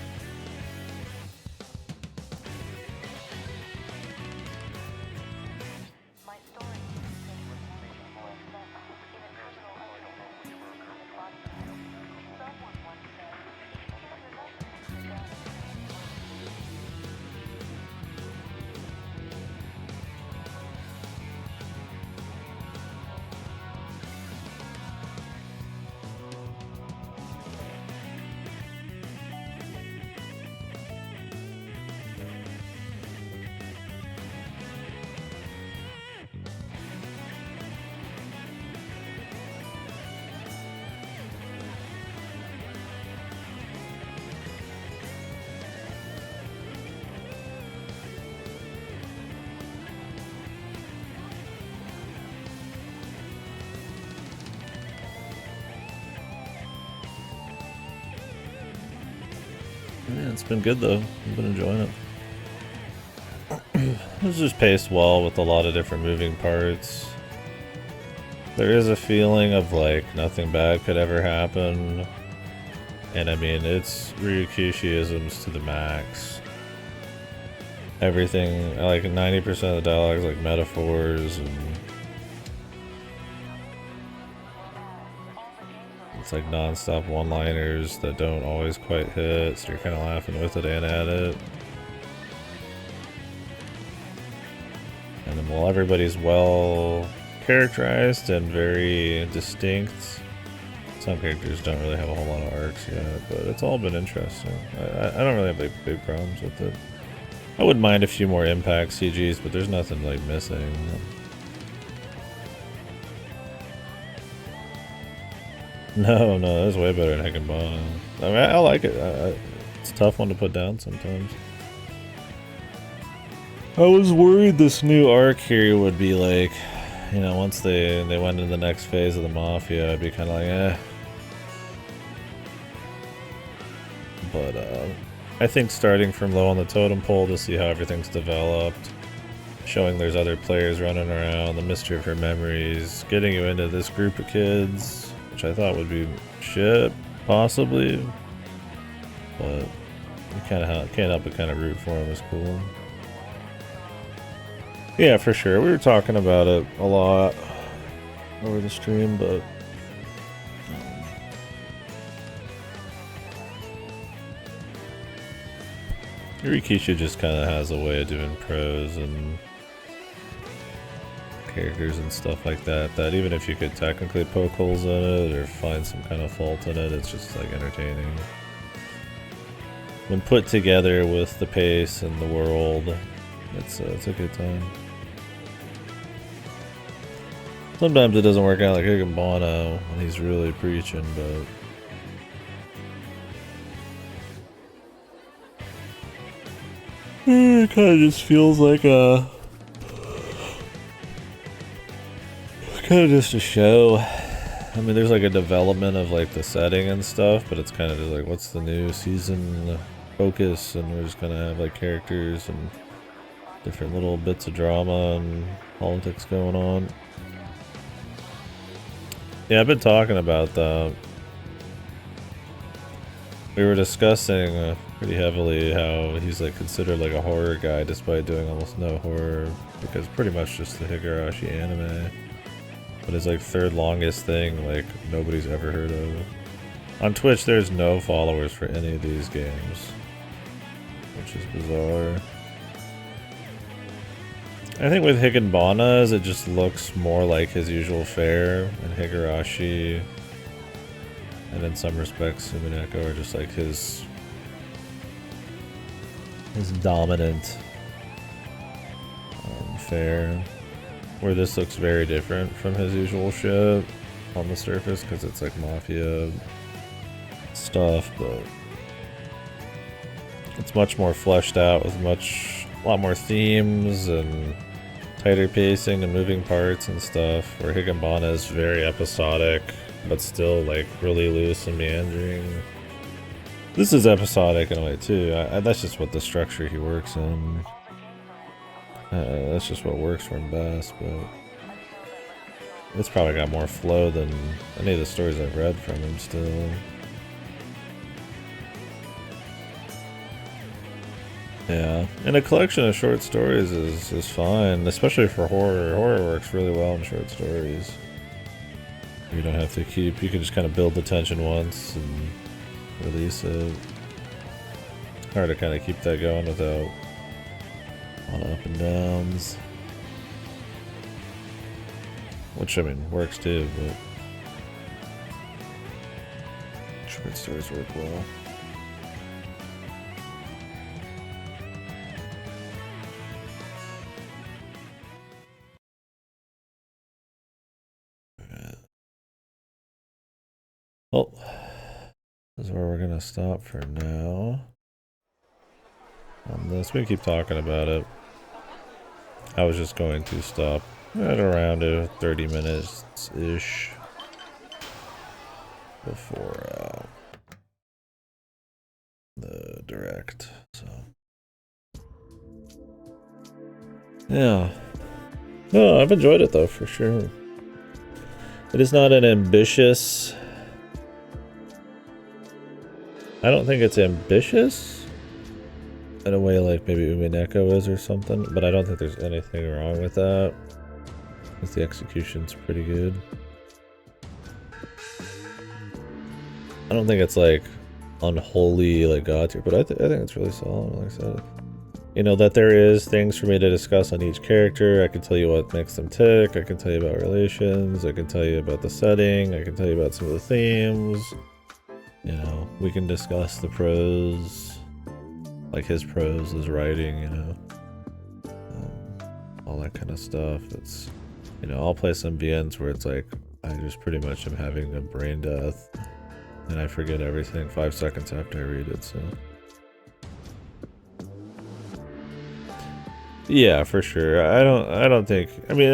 S1: Yeah, it's been good though. I've been enjoying it. It's just paced well with a lot of different moving parts. There is a feeling of like nothing bad could ever happen. And I mean, it's Ryukishi-isms to the max. Everything, like 90% of the dialogue is like metaphors and it's like non-stop one-liners that don't always quite hit, so you're kind of laughing with it and at it. And then while everybody's well characterized and very distinct, some characters don't really have a whole lot of arcs yet, but it's all been interesting. I don't really have big problems with it. I wouldn't mind a few more impact CGs, but there's nothing like missing. No, that's way better than Heckenbana. I mean, I like it. It's a tough one to put down sometimes. I was worried this new arc here would be like, you know, once they went into the next phase of the Mafia, I'd be kind of like, eh. But I think starting from low on the totem pole to see how everything's developed, showing there's other players running around, the mystery of her memories, getting you into this group of kids, which I thought would be shit, possibly, but you can't help but kind of root for him. Is cool. Yeah, for sure. We were talking about it a lot over the stream, but Rikishi just kind of has a way of doing prose and characters and stuff like that, that even if you could technically poke holes in it or find some kind of fault in it, it's just like entertaining. When put together with the pace and the world, it's a good time. Sometimes it doesn't work out like Higginbono when he's really preaching, but it kind of just feels like a kind of just a show. I mean, there's like a development of like the setting and stuff, but it's kind of just like, what's the new season focus? And we're just gonna have like characters and different little bits of drama and politics going on. Yeah, I've been talking about that. We were discussing pretty heavily how he's like considered like a horror guy despite doing almost no horror, because pretty much just the Higurashi anime. But his like third longest thing, like nobody's ever heard of. On Twitch, there's no followers for any of these games, which is bizarre. I think with Higginbona's, it just looks more like his usual fare, and Higurashi, and in some respects, Umineko are just like his dominant fare. Where this looks very different from his usual shit on the surface, because it's like mafia stuff, but it's much more fleshed out with a lot more themes and tighter pacing and moving parts and stuff, where Higginbona is very episodic, but still like really loose and meandering. This is episodic in a way too. That's just what the structure he works in. That's just what works for him best, but it's probably got more flow than any of the stories I've read from him still. Yeah, and a collection of short stories is fine, especially for horror. Horror works really well in short stories. You don't have to you can just kind of build the tension once and release it. It's hard to kind of keep that going without a lot of up and downs. Which, I mean, works too, but short stories work well. Well, this is where we're gonna stop for now. On this, we can keep talking about it. I was just going to stop at around 30 minutes-ish before the direct, so. Yeah. No, I've enjoyed it though, for sure. It is not an ambitious... I don't think it's ambitious in a way like maybe Umineko is or something, but I don't think there's anything wrong with that, because the execution's pretty good. I don't think it's like unholy like god tier, but I think it's really solid. Like I said, you know, that there is things for me to discuss on each character. I can tell you what makes them tick, I can tell you about relations, I can tell you about the setting, I can tell you about some of the themes. You know, we can discuss the prose, like his prose, his writing, you know, all that kind of stuff. It's, you know, I'll play some VNs where it's like, I just pretty much am having a brain death, and I forget everything 5 seconds after I read it, so. Yeah, for sure. I don't think, I mean,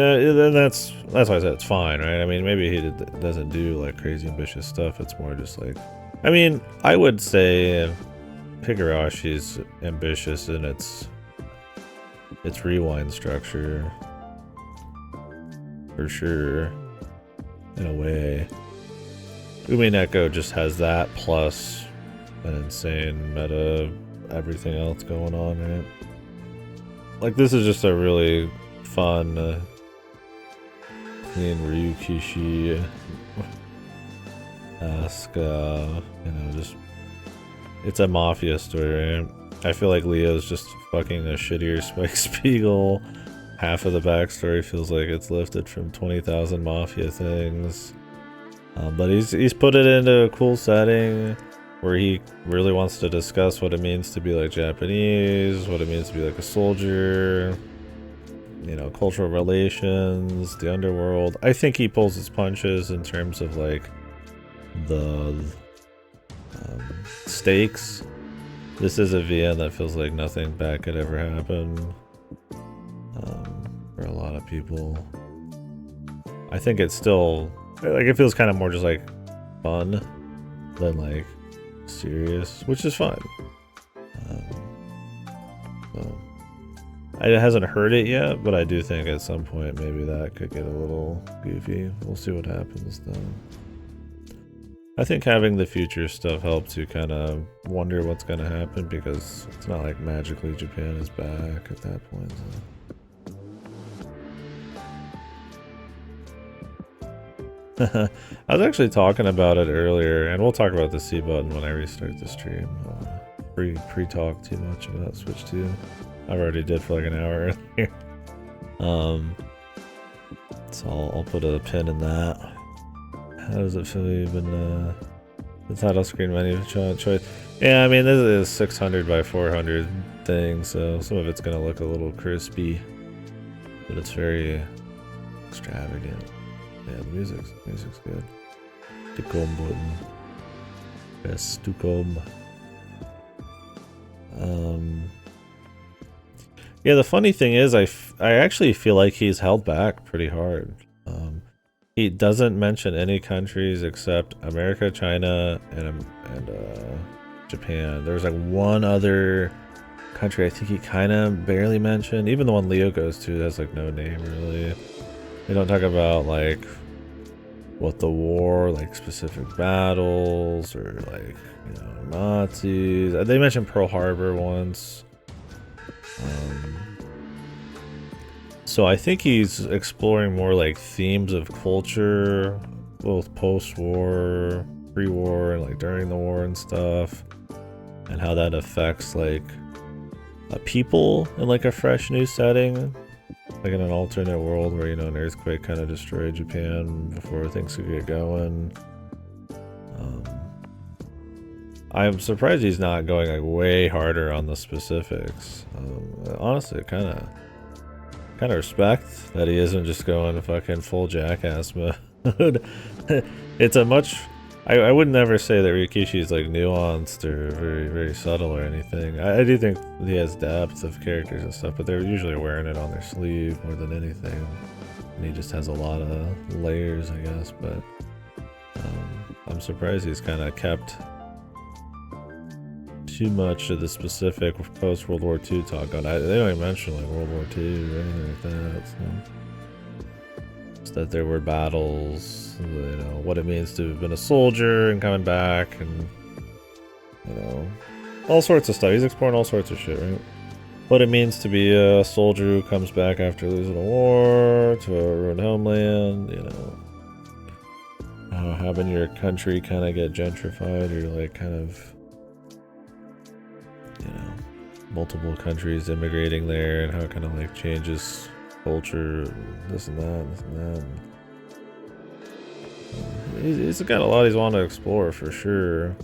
S1: that's why I said it's fine, right? I mean, maybe he doesn't do like crazy ambitious stuff. It's more just like, I mean, I would say Higurashi's ambitious in its rewind structure, for sure, in a way. Umineko just has that plus an insane meta, everything else going on, right? Like, this is just a really fun, clean Ryukishi-esque, you know, just, it's a mafia story, right? I feel like Leo's just fucking a shittier Spike Spiegel. Half of the backstory feels like it's lifted from 20,000 Mafia things. But he's put it into a cool setting where he really wants to discuss what it means to be like Japanese, what it means to be like a soldier, you know, cultural relations, the underworld. I think he pulls his punches in terms of like the stakes. This is a VN that feels like nothing bad could ever happen for a lot of people. I think it's still like it feels kind of more just like fun than like serious, which is fine. So it hasn't hurt it yet, but I do think at some point maybe that could get a little goofy. We'll see what happens though. I think having the future stuff helps you kind of wonder what's going to happen, because it's not like magically Japan is back at that point. So. I was actually talking about it earlier, and we'll talk about the C button when I restart the stream. Pre-talk too much about Switch 2. I already did for like an hour earlier. So I'll put a pin in that. How does it feel even the title screen menu choice? Yeah, I mean this is 600 by 400 thing, so some of it's gonna look a little crispy, but it's very extravagant. Yeah, the music's good. Stucom button. Yes, Stucom. Yeah, the funny thing is, I actually feel like he's held back pretty hard. He doesn't mention any countries except America, China, and Japan. There's like one other country I think he kind of barely mentioned. Even the one Leo goes to has like no name really. They don't talk about like what the war, like specific battles, or like, you know, Nazis. They mentioned Pearl Harbor once. So I think he's exploring more like themes of culture, both post-war, pre-war, and like during the war and stuff, and how that affects like people in like a fresh new setting, like in an alternate world where, you know, an earthquake kind of destroyed Japan before things could get going. I'm surprised he's not going like way harder on the specifics. Honestly, kind of respect that he isn't just going fucking full jackass mode. It's a much. I would never say that Rikishi is like nuanced or very, very subtle or anything. I do think he has depth of characters and stuff, but they're usually wearing it on their sleeve more than anything. And he just has a lot of layers, I guess. But I'm surprised he's kind of kept too much of the specific post World War II talk on. They don't even mention like World War II or anything like that. So. Just that there were battles, you know, what it means to have been a soldier and coming back, and you know, all sorts of stuff. He's exploring all sorts of shit, right? What it means to be a soldier who comes back after losing a war to a ruined homeland, you know, how having your country kind of get gentrified, or like kind of, you know, multiple countries immigrating there, and how it kind of like changes culture, this and that. He's got a lot he's wanting to explore for sure,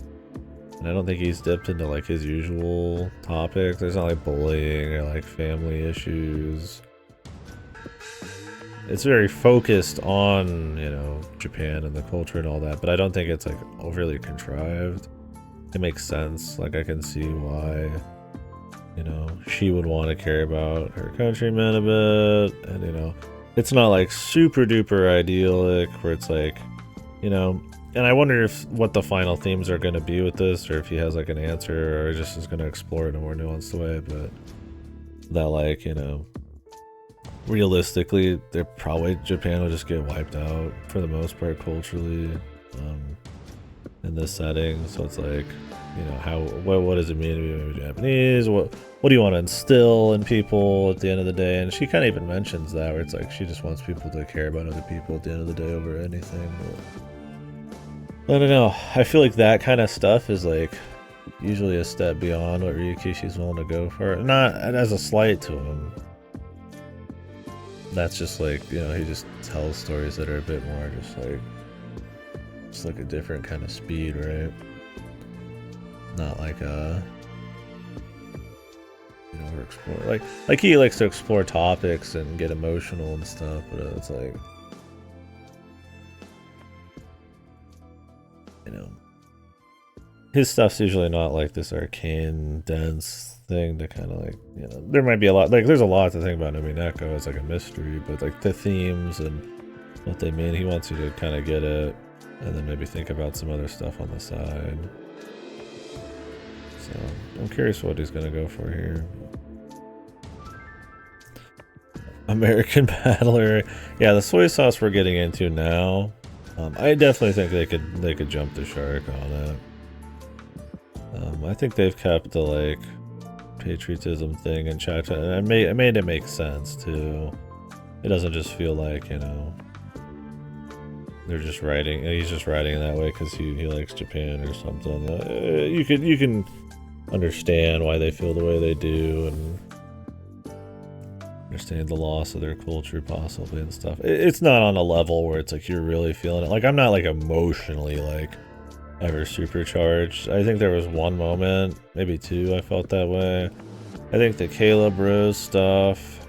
S1: and I don't think he's dipped into like his usual topics. There's not like bullying or like family issues. It's very focused on, you know, Japan and the culture and all that, but I don't think it's like overly contrived. It makes sense. Like I can see why, you know, she would want to care about her countrymen a bit, and you know, it's not like super duper idyllic where it's like, you know, and I wonder if what the final themes are going to be with this, or if he has like an answer, or just is going to explore it in a more nuanced way. But that, like, you know, realistically, they're probably, Japan will just get wiped out for the most part culturally in this setting. So it's like, you know, what does it mean to be Japanese? What do you want to instill in people at the end of the day? And she kind of even mentions that, where it's like she just wants people to care about other people at the end of the day over anything. But I don't know. I feel like that kind of stuff is like usually a step beyond what Ryukishi's willing to go for. Not as a slight to him. That's just like, you know, he just tells stories that are a bit more just like a different kind of speed, right? Not like you know, we're exploring like he likes to explore topics and get emotional and stuff, but it's like, you know, his stuff's usually not like this arcane dense thing to kind of like, you know, there might be a lot, like there's a lot to think about Nomineko as like a mystery, but like the themes and what they mean. He wants you to kind of get it, and then maybe think about some other stuff on the side. So I'm curious what he's gonna go for here. American Battler, yeah, the soy sauce we're getting into now. I definitely think they could jump the shark on it. I think they've kept the like patriotism thing in chat, and I made it make sense too. It doesn't just feel like, you know, they're just writing. He's just writing that way because he likes Japan or something. You can understand why they feel the way they do and understand the loss of their culture possibly and stuff. It's not on a level where it's like you're really feeling it. Like I'm not like emotionally like ever supercharged. I think there was one moment, maybe two, I felt that way. I think the Caleb Rose stuff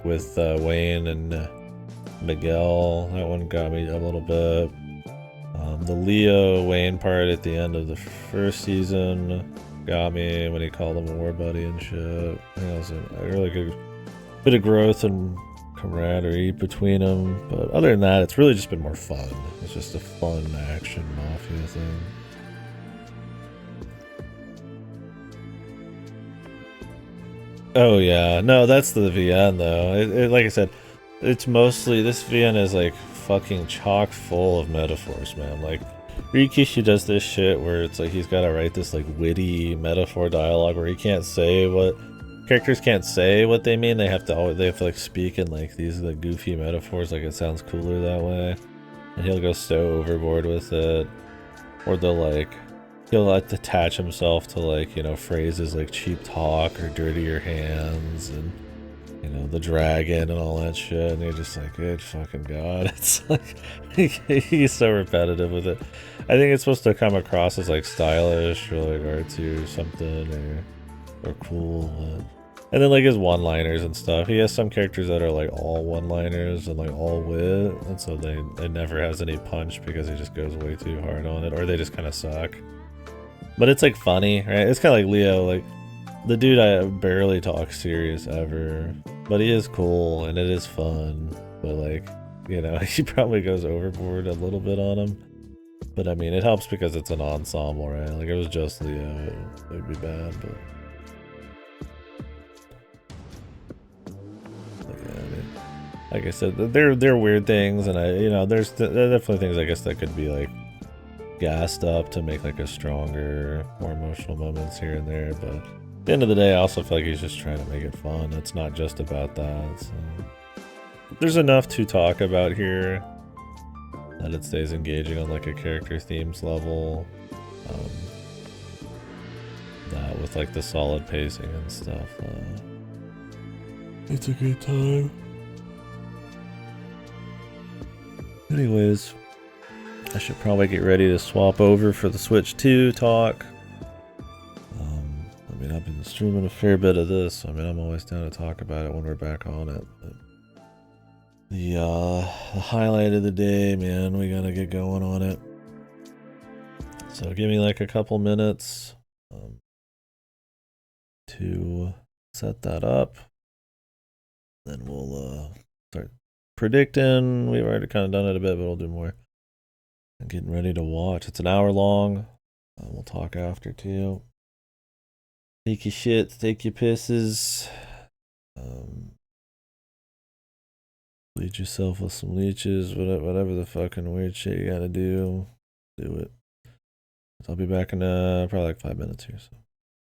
S1: with Wayne and Miguel, that one got me a little bit. The Leo Wayne part at the end of the first season got me when he called him a war buddy and shit. I think that was a really good bit of growth and camaraderie between them. But other than that, it's really just been more fun. It's just a fun action mafia thing. Oh yeah, no, that's the VN though. Like I said, it's mostly, this VN is like fucking chock full of metaphors, man. Like Rikishi does this shit where it's like he's got to write this like witty metaphor dialogue where he can't say what characters can't say what they mean. They have to like speak in like these like goofy metaphors, like it sounds cooler that way, and he'll go so overboard with it. Or he'll attach himself to like, you know, phrases like cheap talk or dirtier hands and, you know, the dragon and all that shit, and you're just like, good fucking god. It's like he's so repetitive with it. I think it's supposed to come across as like stylish or like artsy or something or cool. And then like his one-liners and stuff. He has some characters that are like all one-liners and like all wit, and so they never has any punch because he just goes way too hard on it, or they just kind of suck. But it's like funny, right? It's kind of like Leo, like the dude I barely talks serious ever, but he is cool and it is fun. But like, you know, he probably goes overboard a little bit on him. But I mean, it helps because it's an ensemble, right? Like, if it was just Leo, it would be bad, but yeah, I mean, like I said, they're weird things, and you know, there's definitely things I guess that could be like gassed up to make like a stronger, more emotional moments here and there. But at the end of the day, I also feel like he's just trying to make it fun. It's not just about that. So there's enough to talk about here that it stays engaging on like a character themes level. That with like the solid pacing and stuff. It's a good time. Anyways, I should probably get ready to swap over for the Switch 2 talk. I mean, I've been streaming a fair bit of this, so I mean, I'm always down to talk about it when we're back on it. But the highlight of the day, man, we gotta get going on it. So give me like a couple minutes to set that up. Then we'll start predicting. We've already kind of done it a bit, but we'll do more. And getting ready to watch. It's an hour long. We'll talk after too. Take your shits, take your pisses. Bleach yourself with some leeches, whatever the fucking weird shit you gotta do. Do it. So I'll be back in probably like 5 minutes here. So.